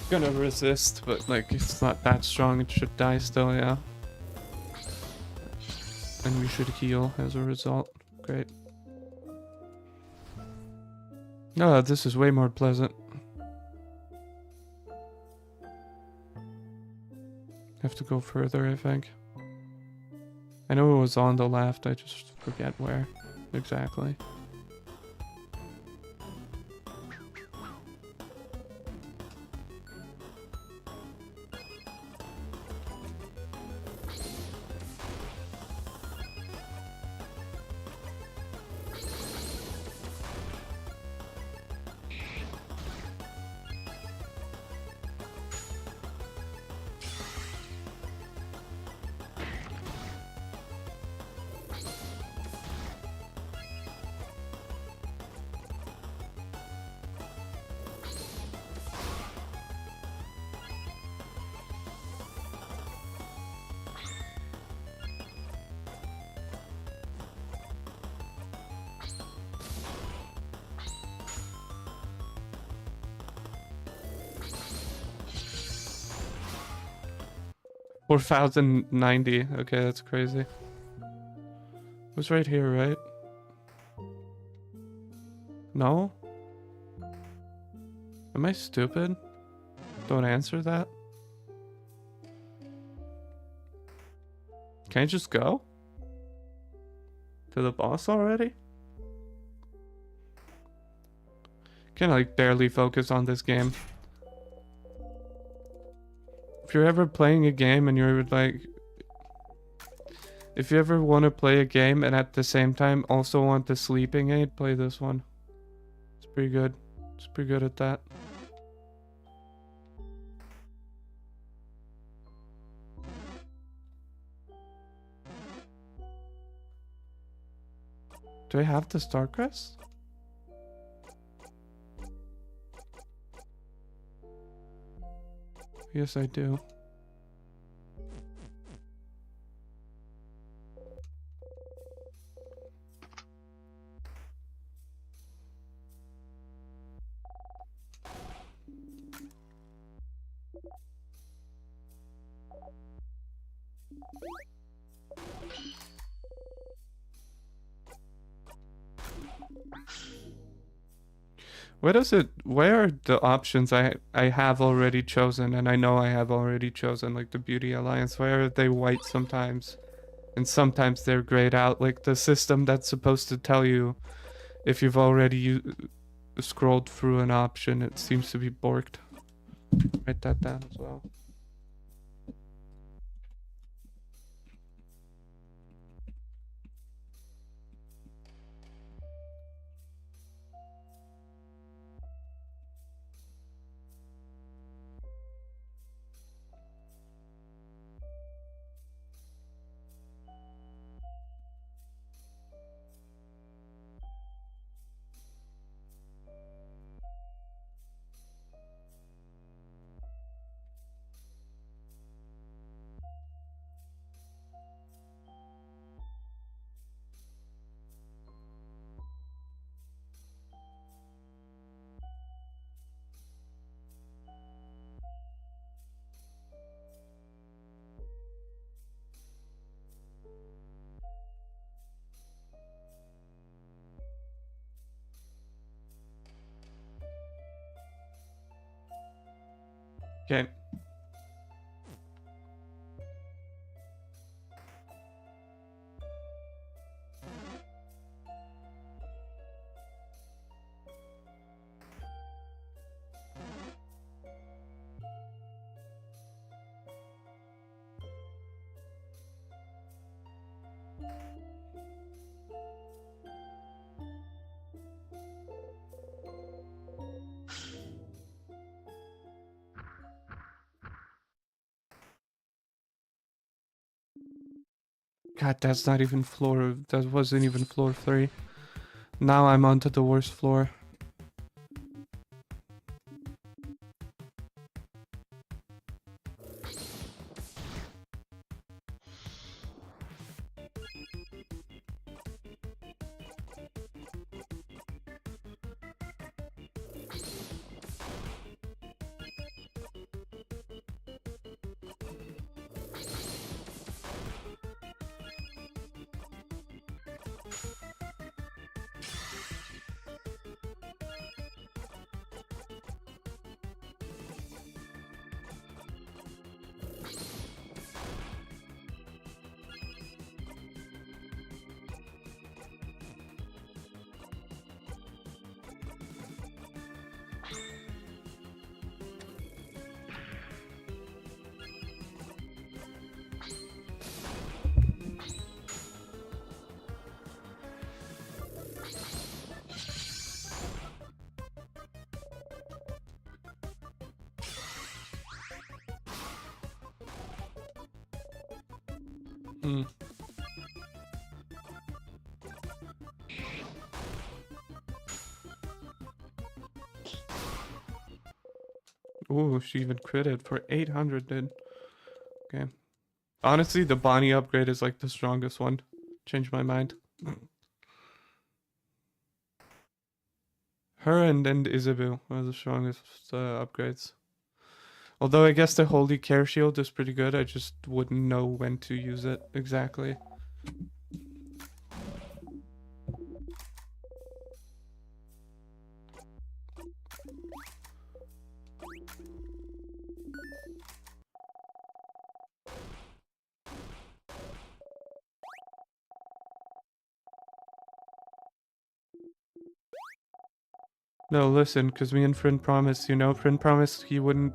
Gonna resist, but like it's not that strong. It should die still, yeah. And we should heal as a result. Great. Oh, this is way more pleasant. Have to go further, I think. I know it was on the left, I just forget where. exactly. $4,090. Okay, that's crazy. It was right here, right? No? Am I stupid? Don't answer that. Can I just go? To the boss already? Can like barely focus on this game. If you're ever playing a game and you're like... If you ever want to play a game and at the same time also want the sleeping aid, play this one. It's pretty good. It's pretty good at that. Do I have the star crest? Yes, I do. Where are the options I have already chosen, and I know I have already chosen, like the Beauty Alliance? Why are they white sometimes? And sometimes they're grayed out, like the system that's supposed to tell you if you've already scrolled through an option, it seems to be borked. Write that down as well. Okay. God, that's not even floor. That wasn't even floor 3. Now I'm onto the worst floor. Mm. Ooh, she even critted for 800, dude. Okay. Honestly, the Bonnie upgrade is like the strongest one. Changed my mind. Her and Isabeau are the strongest upgrades. Although I guess the Holy Care Shield is pretty good, I just wouldn't know when to use it exactly. No, listen, because me and Friend promised, you know, Friend promised he wouldn't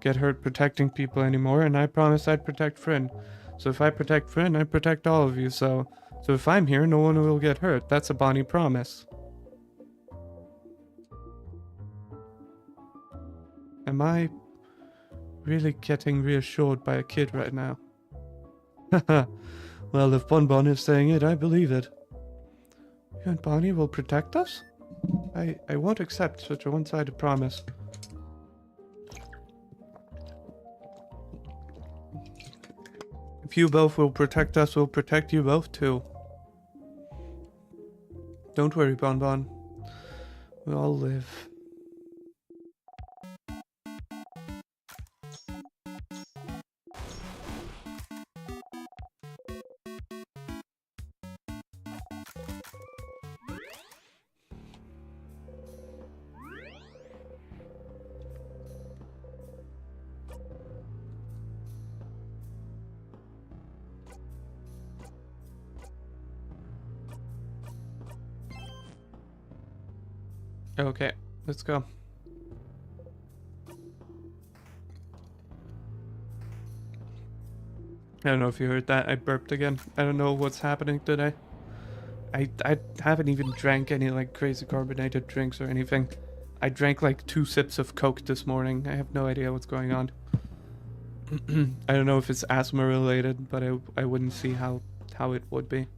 get hurt protecting people anymore, and I promised I'd protect Friend. So if I protect Friend, I protect all of you, so if I'm here, no one will get hurt. That's a Bonnie promise. Am I really getting reassured by a kid right now? Haha. Well, if Bonbon is saying it, I believe it. You and Bonnie will protect us? I won't accept such a one-sided promise. If you both will protect us, we'll protect you both too. Don't worry, Bonbon. We'll all live. Okay, let's go. I don't know if you heard that. I burped again. I don't know what's happening today. I haven't even drank any like crazy carbonated drinks or anything. I drank like 2 sips of Coke this morning. I have no idea what's going on. I don't know if it's asthma related, but I wouldn't see how it would be.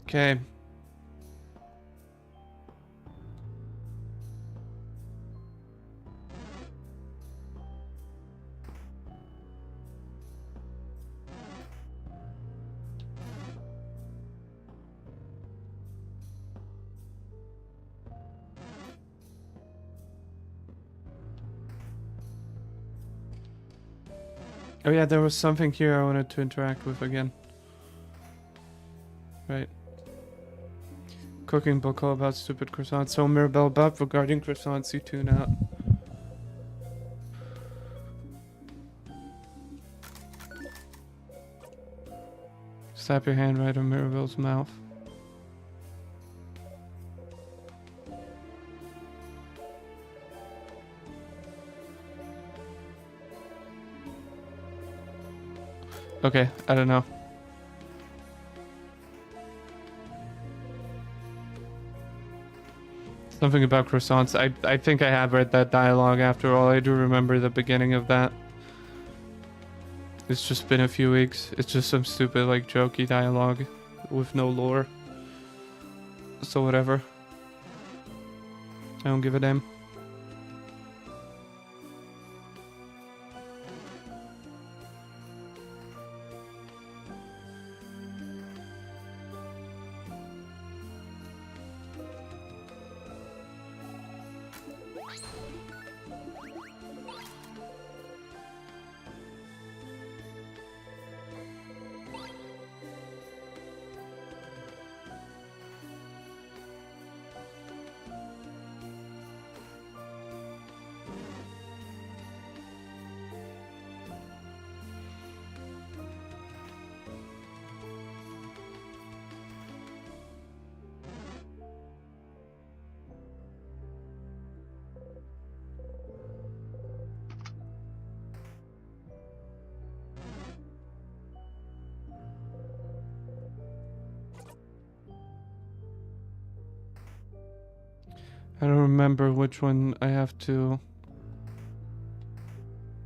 Okay. Oh yeah, there was something here I wanted to interact with again. Right. Cooking book all about stupid croissants. So Mirabelle Buck regarding croissants, you tune out. Slap your hand right on Mirabelle's mouth. Okay, I don't know. Something about croissants. I think I have read that dialogue after all. I do remember the beginning of that. It's just been a few weeks. It's just some stupid, like, jokey dialogue with no lore. So whatever. I don't give a damn. I don't remember which one I have to...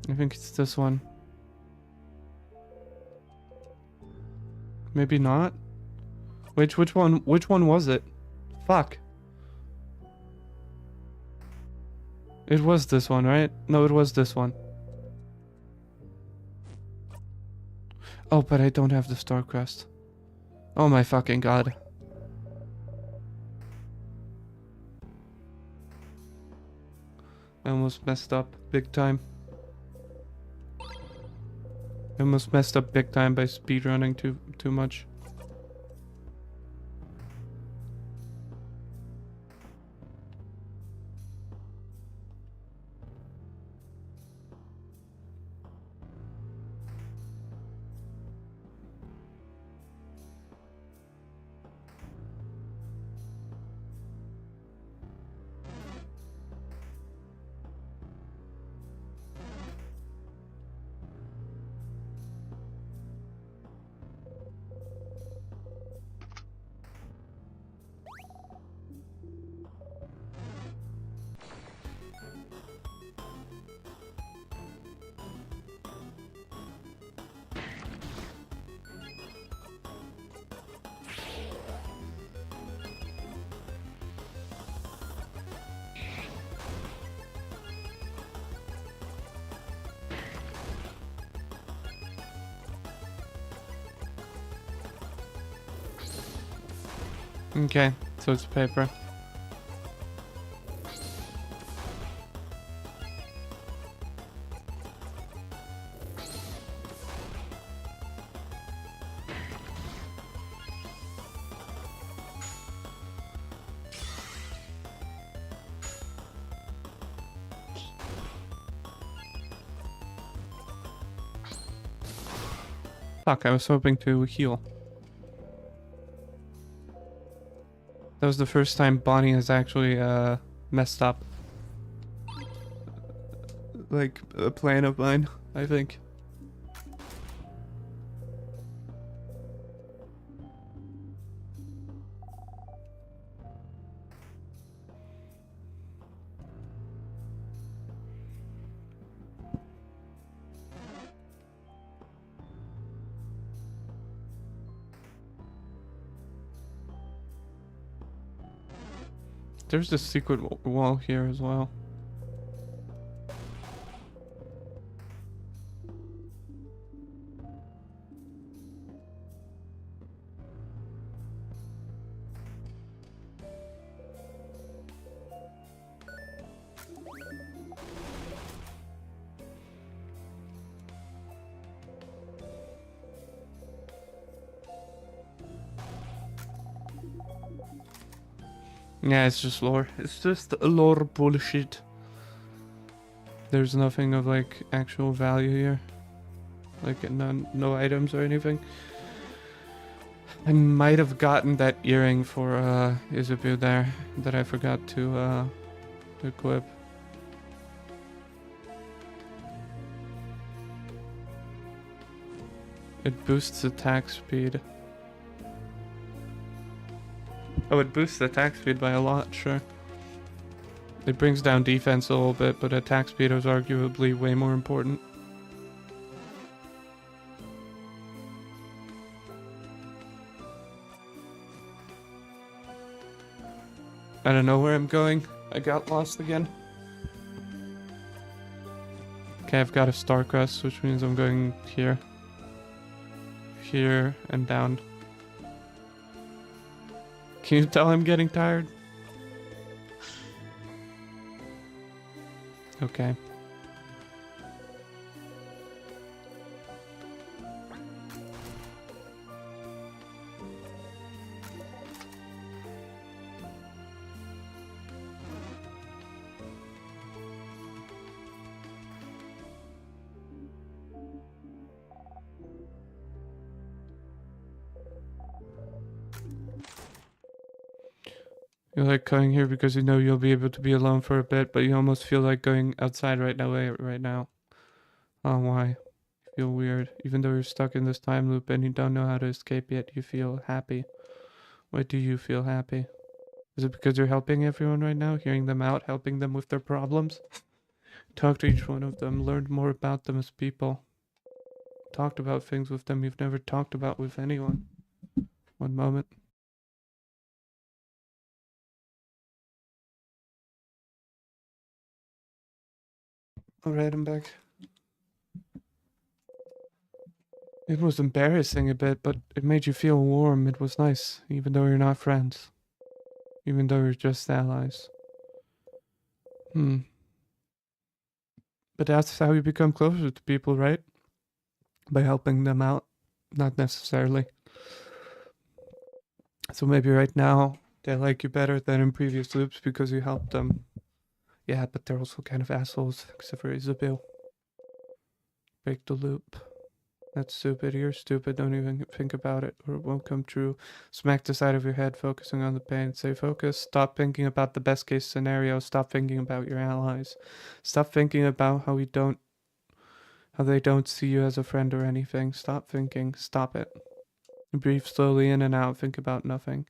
I think it's this one. Maybe not? Which one was it? Fuck. It was this one, right? No, it was this one. Oh, but I don't have the star crest. Oh my fucking god. I almost messed up big time. I almost messed up big time by speedrunning too much. Okay, so it's paper. Fuck, I was hoping to heal. That was the first time Bonnie has actually messed up. Like a plan of mine, I think. There's this secret wall here as well. Yeah, it's just lore. It's just lore bullshit. There's nothing of like actual value here. Like no items or anything. I might have gotten that earring for Isabel there that I forgot to equip. It boosts attack speed. Oh, it boosts attack speed by a lot, sure. It brings down defense a little bit, but attack speed is arguably way more important. I don't know where I'm going. I got lost again. Okay, I've got a star crest, which means I'm going here. Here and down. Can you tell I'm getting tired? Okay. You like coming here because you know you'll be able to be alone for a bit, but you almost feel like going outside right now. Oh, why? You feel weird. Even though you're stuck in this time loop and you don't know how to escape yet, you feel happy. Why do you feel happy? Is it because you're helping everyone right now, hearing them out, helping them with their problems? Talk to each one of them, learned more about them as people. Talked about things with them you've never talked about with anyone. One moment. Alright, I'm back. It was embarrassing a bit, but it made you feel warm. It was nice, even though you're not friends. Even though you're just allies. But that's how you become closer to people, right? By helping them out. Not necessarily. So maybe right now they like you better than in previous loops because you helped them. Yeah, but they're also kind of assholes, except for Isabel. Break the loop. That's stupid. You're stupid. Don't even think about it or it won't come true. Smack the side of your head, focusing on the pain. Stay focused. Stop thinking about the best case scenario. Stop thinking about your allies. Stop thinking about how they don't see you as a friend or anything. Stop thinking. Stop it. Breathe slowly in and out. Think about nothing.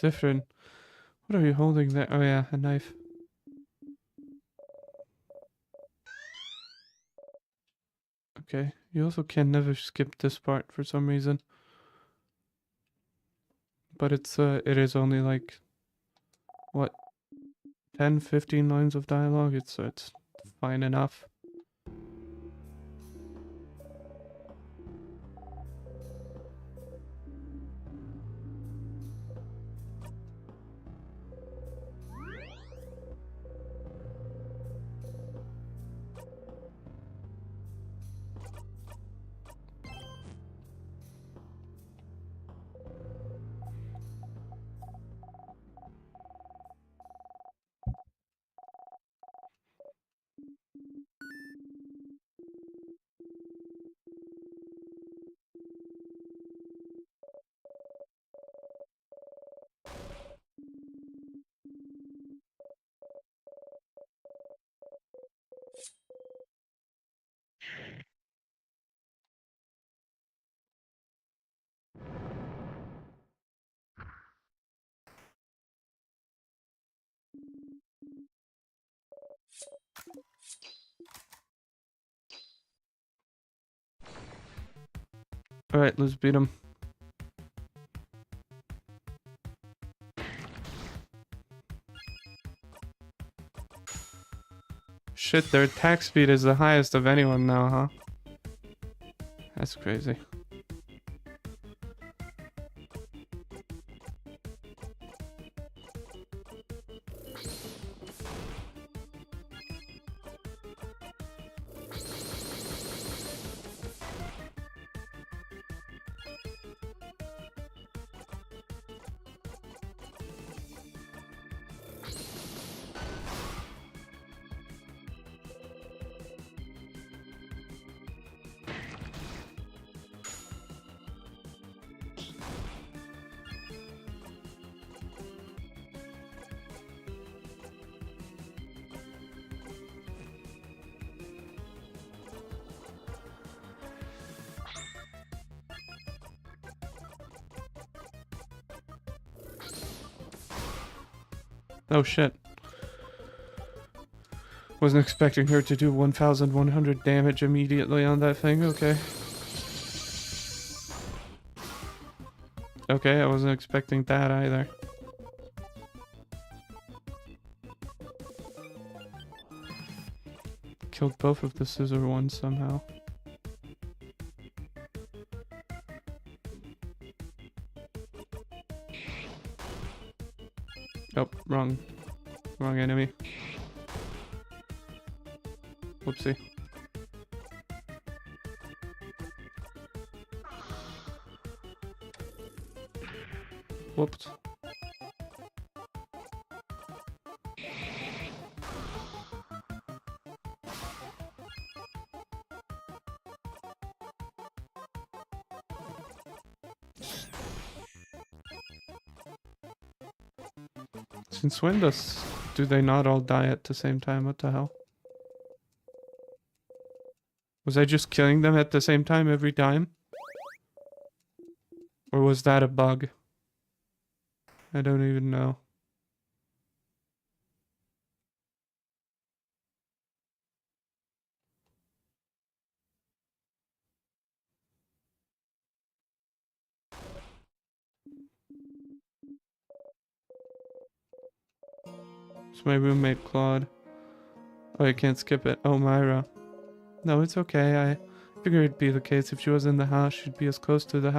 Zifrin, what are you holding there? Oh yeah, a knife. Okay, you also can never skip this part for some reason. But it is only like, what, 10, 15 lines of dialogue? It's fine enough. Alright, let's beat him. Shit, their attack speed is the highest of anyone now, huh? That's crazy. Oh shit. Wasn't expecting her to do 1,100 damage immediately on that thing, okay. Okay, I wasn't expecting that either. killed both of the scissor ones somehow. Oh, wrong enemy. Whoopsie. Whoops. Since when do they not all die at the same time? What the hell? Was I just killing them at the same time every time? Or was that a bug? I don't even know. It's my roommate, Claude. Oh, I can't skip it. Oh, Myra. No, it's okay. I figured it'd be the case. If she was in the house, she'd be as close to the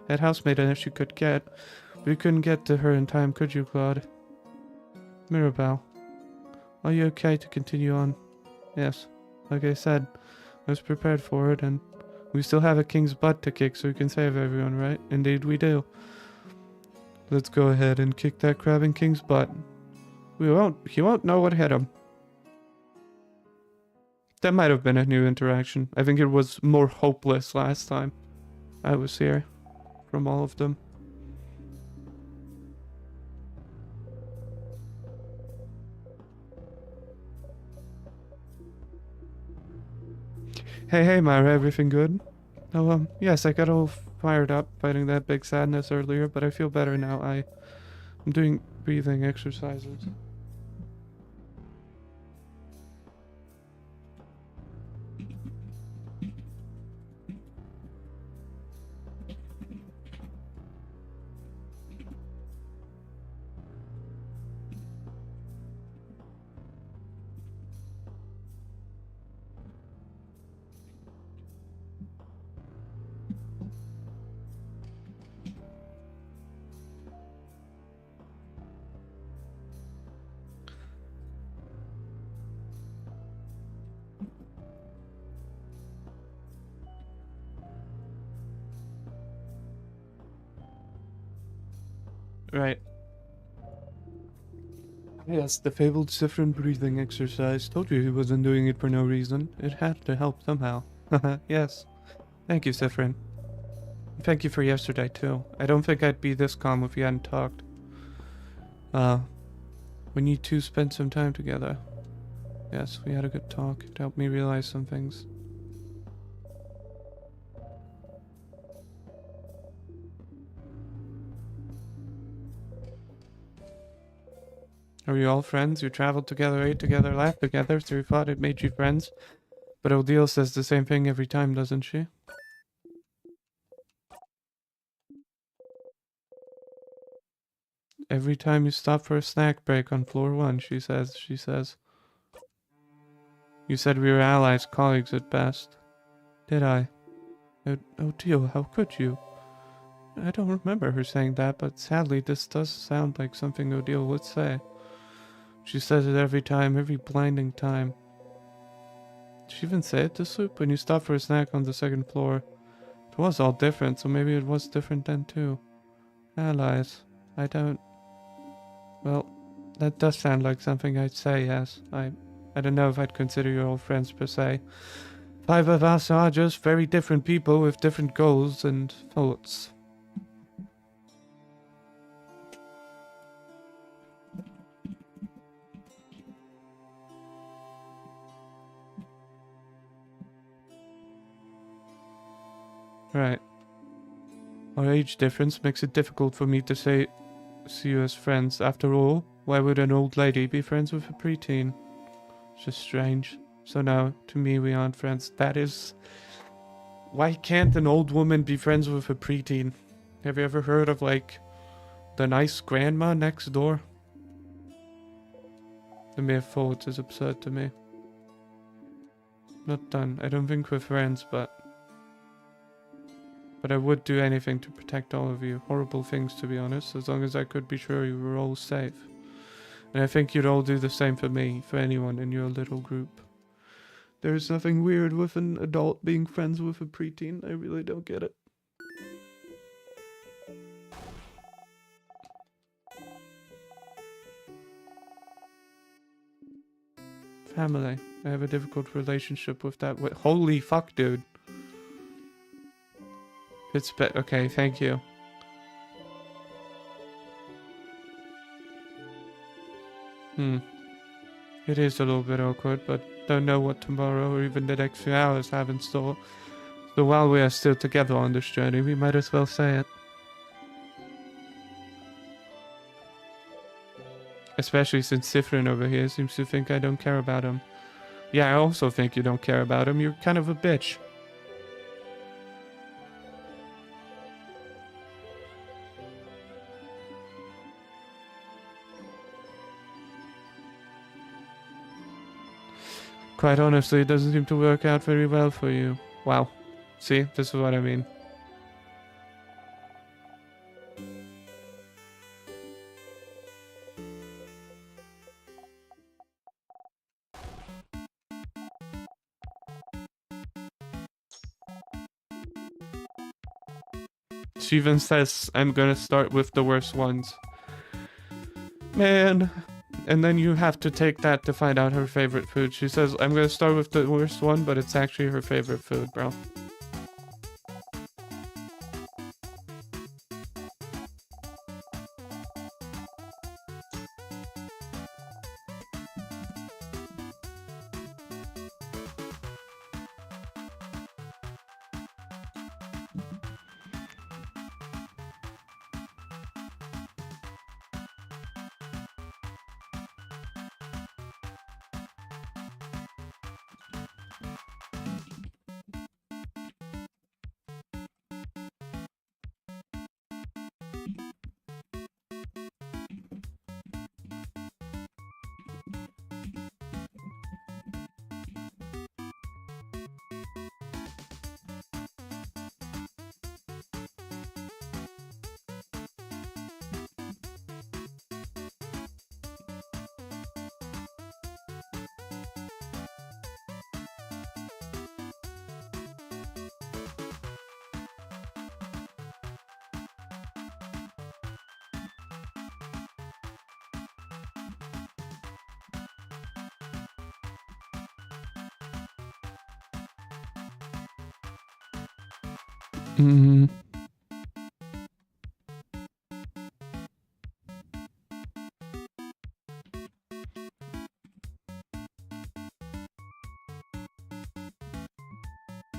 head housemate as she could get. But you couldn't get to her in time, could you, Claude? Mirabelle. Are you okay to continue on? Yes. Like I said, I was prepared for it, and we still have a king's butt to kick, so we can save everyone, right? Indeed we do. Let's go ahead and kick that crabbing king's butt. He won't know what hit him. That might have been a new interaction. I think it was more hopeless last time I was here from all of them. Hey, Myra, everything good? Oh, yes, I got all fired up fighting that big sadness earlier, but I feel better now. I'm doing breathing exercises. Right. Yes, the fabled Siffrin breathing exercise. Told you he wasn't doing it for no reason. It had to help somehow. Yes. Thank you, Siffrin. Thank you for yesterday, too. I don't think I'd be this calm if you hadn't talked. When you two spent some time together. Yes, we had a good talk. It helped me realize some things. Are you all friends? You traveled together, ate together, laughed together, so you thought it made you friends? But Odile says the same thing every time, doesn't she? Every time you stop for a snack break on floor 1, she says. You said we were allies, colleagues at best. Did I? Odile, how could you? I don't remember her saying that, but sadly this does sound like something Odile would say. She says it every time, every blinding time. Did she even say it to Soup? When you stopped for a snack on the 2nd floor. It was all different, so maybe it was different then too. Allies. Well, that does sound like something I'd say, yes. I don't know if I'd consider you all friends per se. 5 of us are just very different people with different goals and thoughts. Right. Our age difference makes it difficult for me to see you as friends. After all, why would an old lady be friends with a preteen? It's just strange. So now, to me, we aren't friends. That is... Why can't an old woman be friends with a preteen? Have you ever heard of, like, the nice grandma next door? The mere thought is absurd to me. Not done. I don't think we're friends, but I would do anything to protect all of you. Horrible things, to be honest, as long as I could be sure you were all safe. And I think you'd all do the same for me, for anyone in your little group. There's nothing weird with an adult being friends with a preteen. I really don't get it. Family. I have a difficult relationship with that. Holy fuck, dude. It's okay, thank you. It is a little bit awkward, but don't know what tomorrow or even the next few hours have in store. So while we are still together on this journey, we might as well say it. Especially since Sifrin over here seems to think I don't care about him. Yeah, I also think you don't care about him. You're kind of a bitch. Quite honestly, it doesn't seem to work out very well for you. Wow. See, this is what I mean. She even says, I'm gonna start with the worst ones. Man. And then you have to take that to find out her favorite food. She says, I'm gonna start with the worst one, but it's actually her favorite food, bro.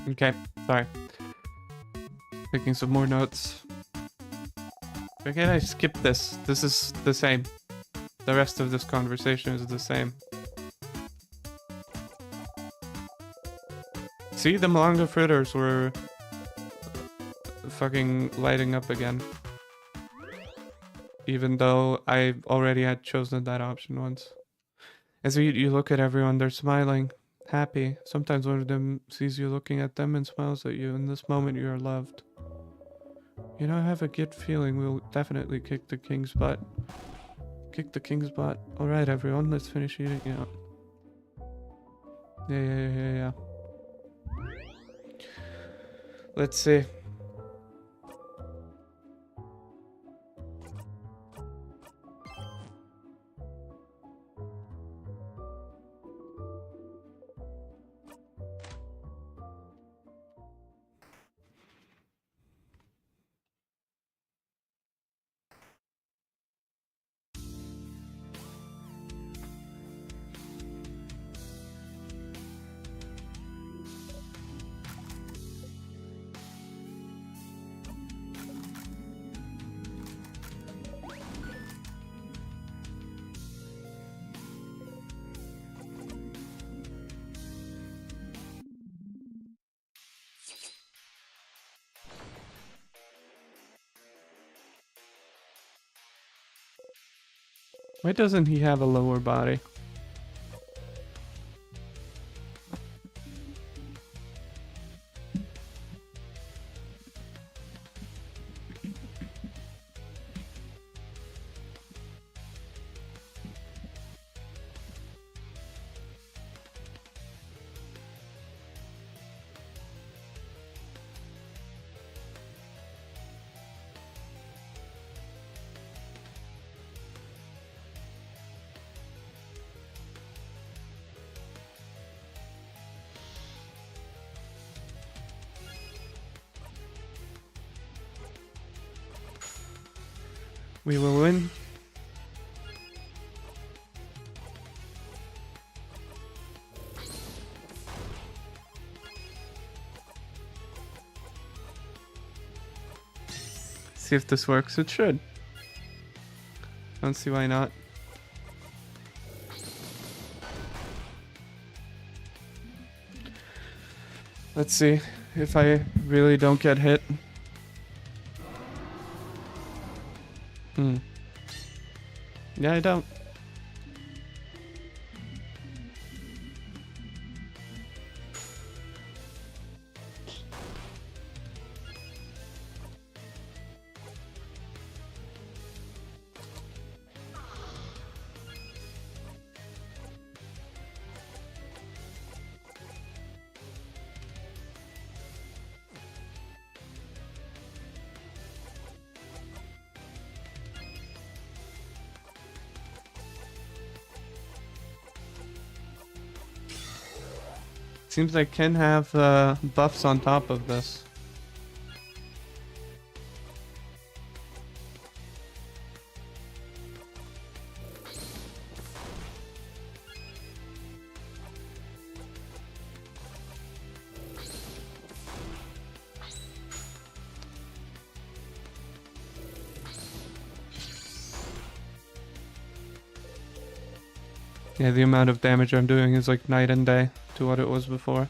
Okay, sorry. Taking some more notes. Why can't I skip this? This is the same. The rest of this conversation is the same. See, the manga fritters were fucking lighting up again. Even though I already had chosen that option once. As you look at everyone, they're smiling, happy. Sometimes one of them sees you looking at them and smiles at you. In this moment, you are loved. You know, I have a good feeling we'll definitely kick the king's butt. Kick the king's butt. Alright, everyone, let's finish eating. Yeah. Let's see. Why doesn't he have a lower body? We will win. See if this works. It should. Don't see why not. Let's see if I really don't get hit. Yeah, I don't. Seems I can have buffs on top of this. Yeah, the amount of damage I'm doing is like night and day to what it was before.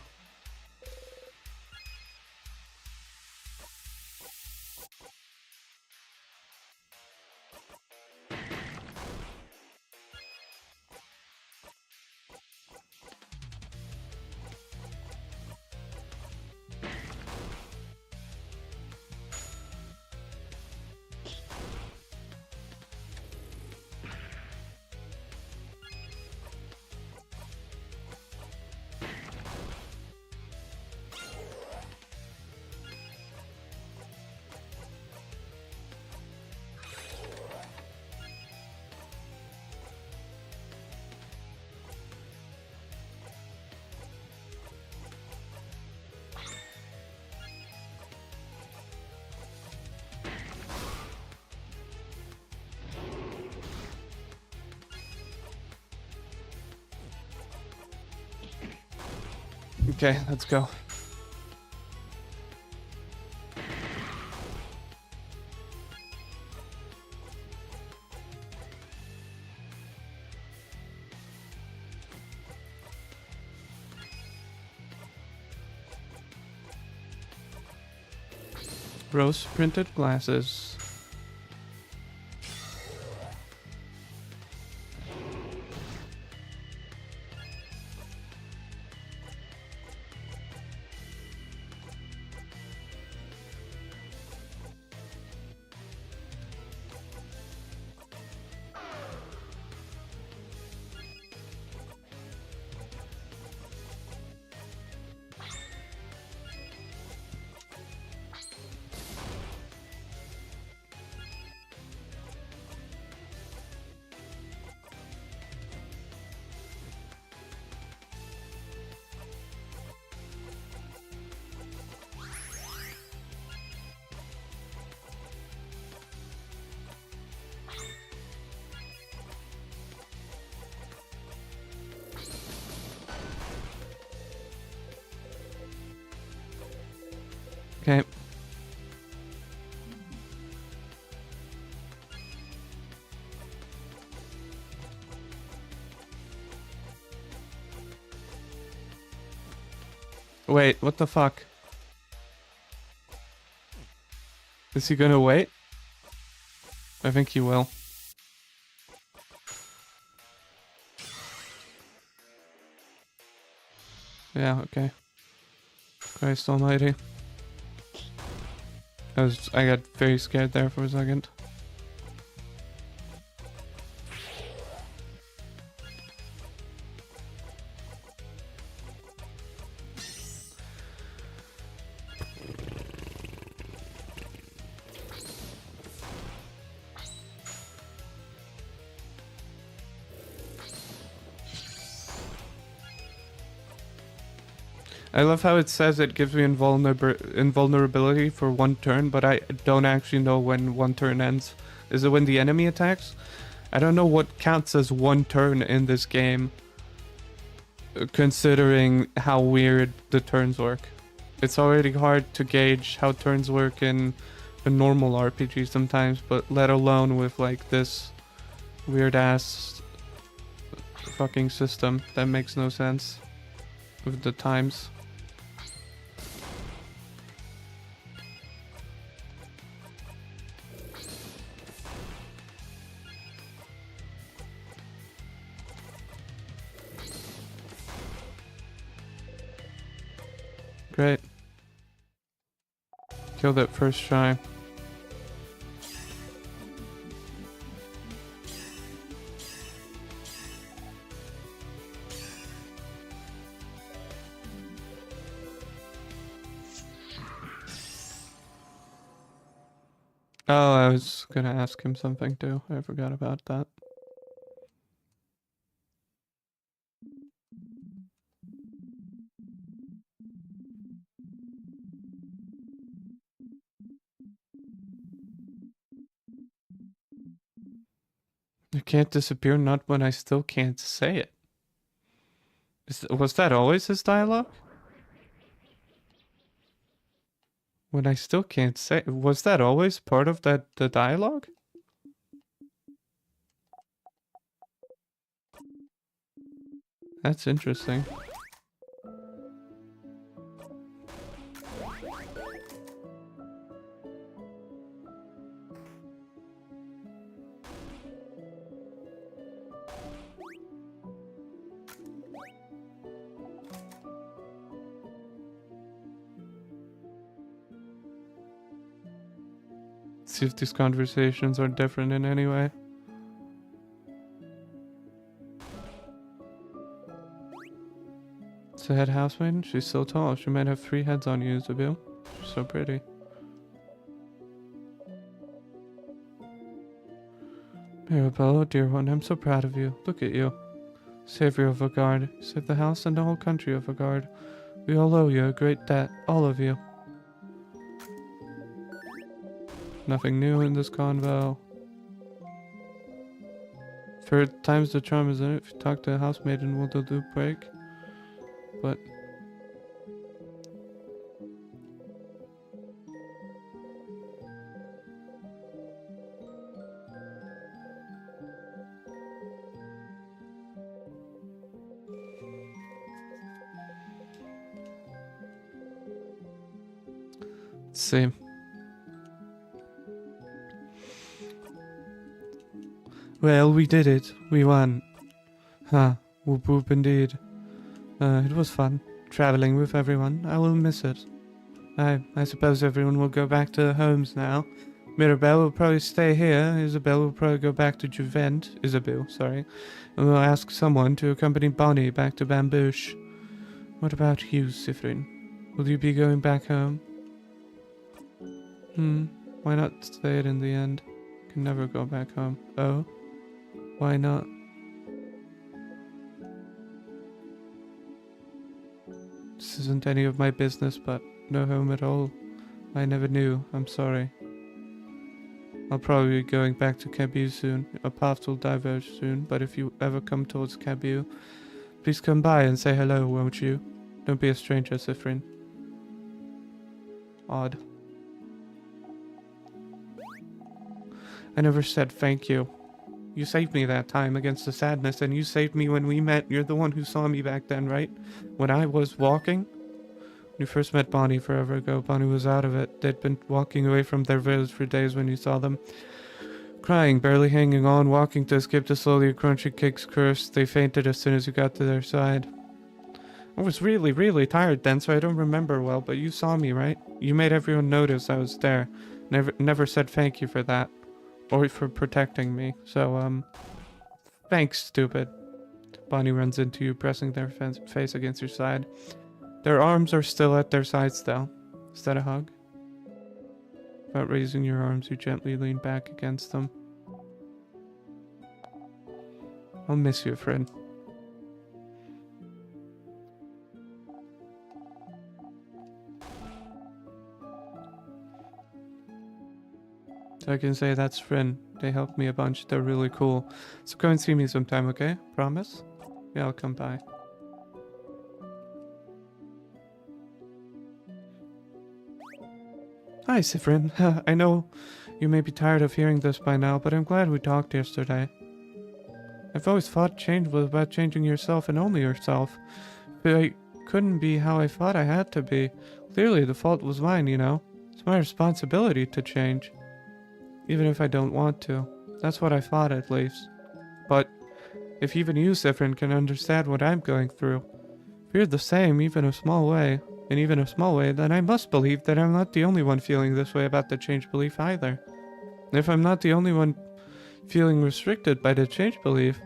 Okay, let's go. Rose printed glasses. Okay. Wait, what the fuck? Is he gonna wait? I think he will. Yeah, okay. Christ almighty. I got very scared there for a second. I love how it says it gives me invulnerability for one turn, but I don't actually know when one turn ends. Is it when the enemy attacks? I don't know what counts as one turn in this game, considering how weird the turns work. It's already hard to gauge how turns work in a normal RPG sometimes, but let alone with like this weird ass fucking system that makes no sense with the times. Great. Killed it first try. Oh, I was gonna ask him something too. I forgot about that. I can't disappear, not when I still can't say it. Was that always his dialogue? When I still can't say, was that always part of the dialogue? That's interesting. See if these conversations are different in any way. It's a head housemaiden? She's so tall. She might have 3 heads on you, Isabel. She's so pretty. Mirabelle, dear one, I'm so proud of you. Look at you. Savior of Vaugarde. Saved the house and the whole country of Vaugarde. We all owe you a great debt. All of you. Nothing new in this convo. Third time's the charm, isn't it? If you talk to a housemaiden, will the loop break? But... same. Well, we did it. We won. Huh. Whoop whoop indeed. It was fun. Traveling with everyone. I will miss it. I suppose everyone will go back to their homes now. Mirabelle will probably stay here. Isabel will probably go back to Juvent. Isabel, sorry. And we'll ask someone to accompany Bonnie back to Bambouche. What about you, Sifrin? Will you be going back home? Why not stay it in the end? Can never go back home. Oh? Why not? This isn't any of my business, but no home at all. I never knew. I'm sorry. I'll probably be going back to Cabu soon. Our paths will diverge soon, but if you ever come towards Cabu, please come by and say hello, won't you? Don't be a stranger, Sifrin. Odd. I never said thank you. You saved me that time against the sadness, and you saved me when we met. You're the one who saw me back then, right? When I was walking? When you first met Bonnie forever ago, Bonnie was out of it. They'd been walking away from their village for days when you saw them. Crying, barely hanging on, walking to escape the slowly crunching King's curse. They fainted as soon as you got to their side. I was really, really tired then, so I don't remember well, but you saw me, right? You made everyone notice I was there. Never said thank you for that. Or for protecting me. So, thanks, stupid. Bonnie runs into you, pressing their face against your side. Their arms are still at their sides, though. Is that a hug? Without raising your arms, you gently lean back against them. I'll miss you, friend. So I can say that's Frin. They helped me a bunch. They're really cool. So come and see me sometime, okay? Promise? Yeah, I'll come by. Hi, Sifrin. I know you may be tired of hearing this by now, but I'm glad we talked yesterday. I've always thought change was about changing yourself and only yourself. But I couldn't be how I thought I had to be. Clearly, the fault was mine, you know? It's my responsibility to change. Even if I don't want to. That's what I thought, at least. But if even you, Sifrin, can understand what I'm going through, if you're the same, even a small way, in even a small way, then I must believe that I'm not the only one feeling this way about the change belief either. And if I'm not the only one feeling restricted by the change belief,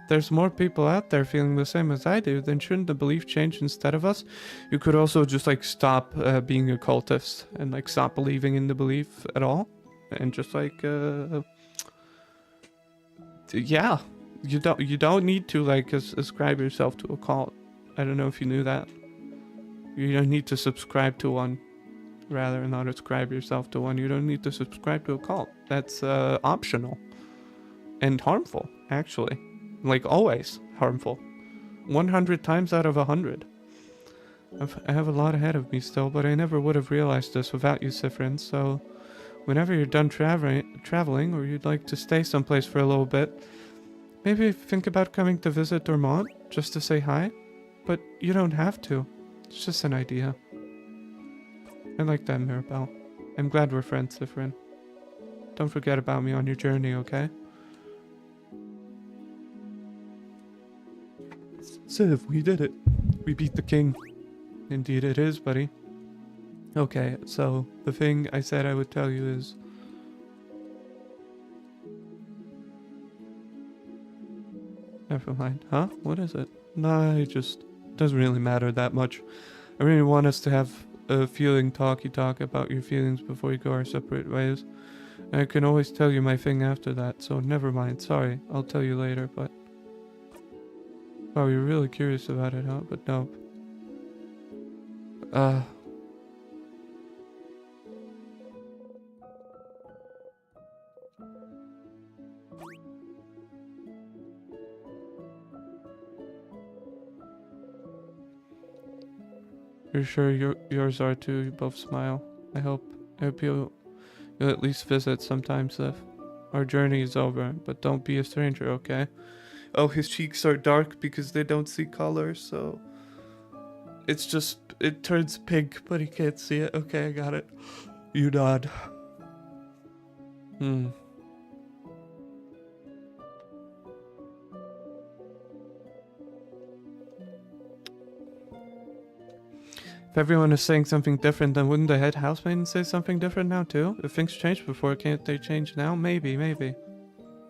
there's more people out there feeling the same as I do, then shouldn't the belief change instead of us? You could also just like stop being a cultist and like stop believing in the belief at all. And just like, yeah, you don't need to like ascribe yourself to a cult. I don't know if you knew that. You don't need to subscribe to one. Rather, not ascribe yourself to one. You don't need to subscribe to a cult. That's optional. And harmful, actually. Like, always harmful. 100 times out of 100. I have a lot ahead of me still, but I never would have realized this without you, Sifrin, so whenever you're done traveling, or you'd like to stay someplace for a little bit, maybe think about coming to visit Dormont, just to say hi. But you don't have to. It's just an idea. I like that, Mirabelle. I'm glad we're friends, Sifrin. Don't forget about me on your journey, okay? Sif, we did it. We beat the king. Indeed it is, buddy. Okay, so the thing I said I would tell you is... Never mind. Huh? What is it? Nah, it just doesn't really matter that much. I really want us to have a feeling talk about your feelings before you go our separate ways. And I can always tell you my thing after that, so never mind. Sorry, I'll tell you later, but... Oh, you're really curious about it, huh? But no. You're sure yours are too? You both smile. I hope you'll at least visit sometime, Sif. Our journey is over, but don't be a stranger, okay? Oh, his cheeks are dark because they don't see color, so... It's just... It turns pink, but he can't see it. Okay, I got it. You nod. If everyone is saying something different, then wouldn't the head housemaiden say something different now too? If things changed before, can't they change now? Maybe.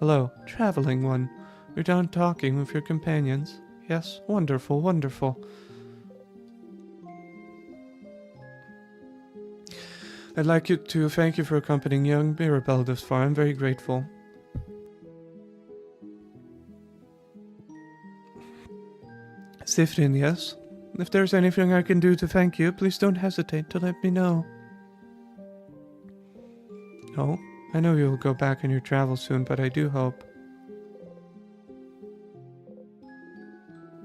Hello, traveling one. You're done talking with your companions. Yes, wonderful. I'd like you to thank you for accompanying young Mirabelle this far. I'm very grateful. Sifrin, yes? If there's anything I can do to thank you, please don't hesitate to let me know. No, I know you'll go back on your travels soon, but I do hope.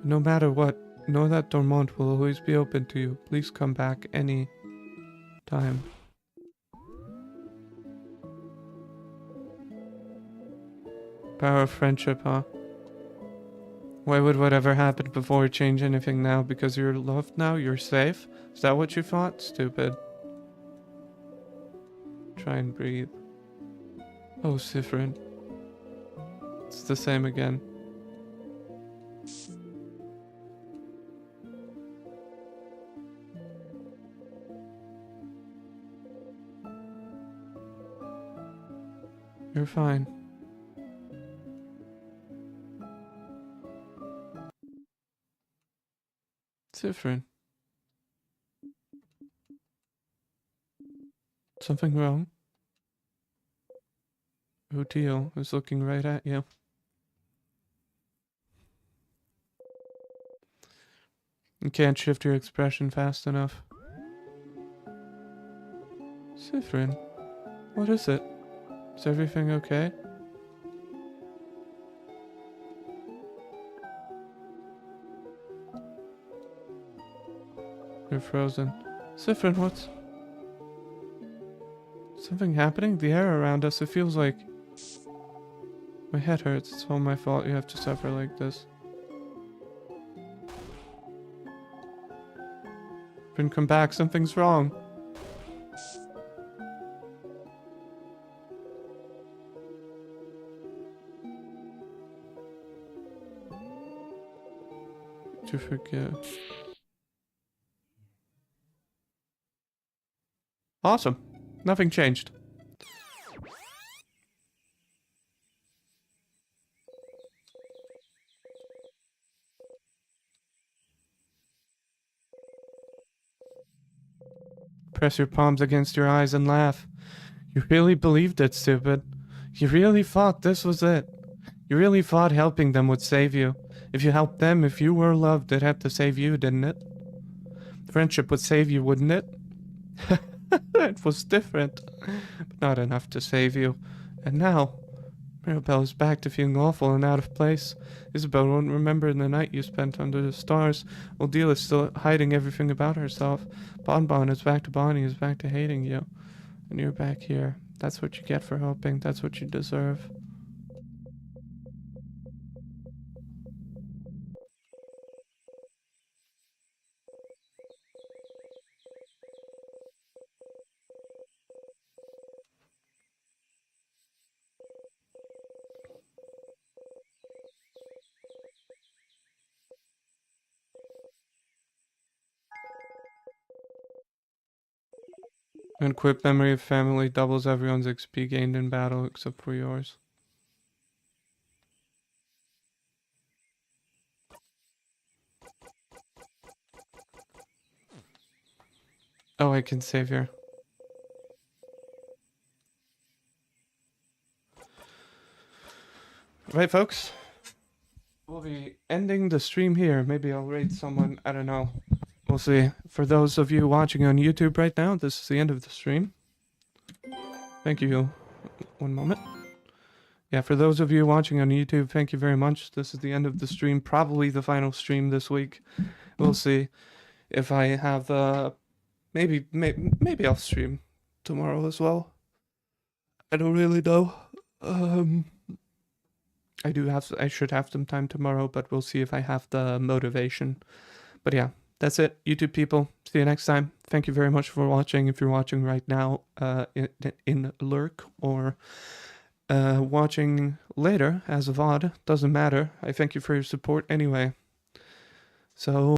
No matter what, know that Dormont will always be open to you. Please come back any time. Power of friendship, huh? Why would whatever happened before change anything now? Because you're loved now? You're safe? Is that what you thought? Stupid. Try and breathe. Oh, Sifrin. It's the same again. You're fine. Sifrin. Something wrong? Utio is looking right at you. You can't shift your expression fast enough. Sifrin, what is it? Is everything okay? You're frozen. Sifrin, what's... Something happening? The air around us, it feels like... My head hurts. It's all my fault you have to suffer like this. Sifrin, come back. Something's wrong. To forgive. Awesome. Nothing changed. Press your palms against your eyes and laugh. You really believed it, stupid. You really thought this was it. You really thought helping them would save you. If you helped them, if you were loved, it had to save you, didn't it? Friendship would save you, wouldn't it? It was different, but not enough to save you. And now, Mirabelle is back to feeling awful and out of place. Isabel won't remember the night you spent under the stars. Odile is still hiding everything about herself. Bonbon is back to Bonnie, is back to hating you. And you're back here. That's what you get for hoping. That's what you deserve. Unequipped memory of family doubles everyone's XP gained in battle except for yours. Oh, I can save here. Right, folks? We'll be ending the stream here. Maybe I'll raid someone. I don't know. We'll see. For those of you watching on YouTube right now, this is the end of the stream. Thank you. One moment. Yeah, for those of you watching on YouTube, thank you very much. This is the end of the stream. Probably the final stream this week. We'll see if I have... maybe I'll stream tomorrow as well. I don't really know. I should have some time tomorrow, but we'll see if I have the motivation. But yeah, that's it, YouTube people. See you next time. Thank you very much for watching. If you're watching right now in Lurk or watching later as a VOD, doesn't matter. I thank you for your support anyway. So...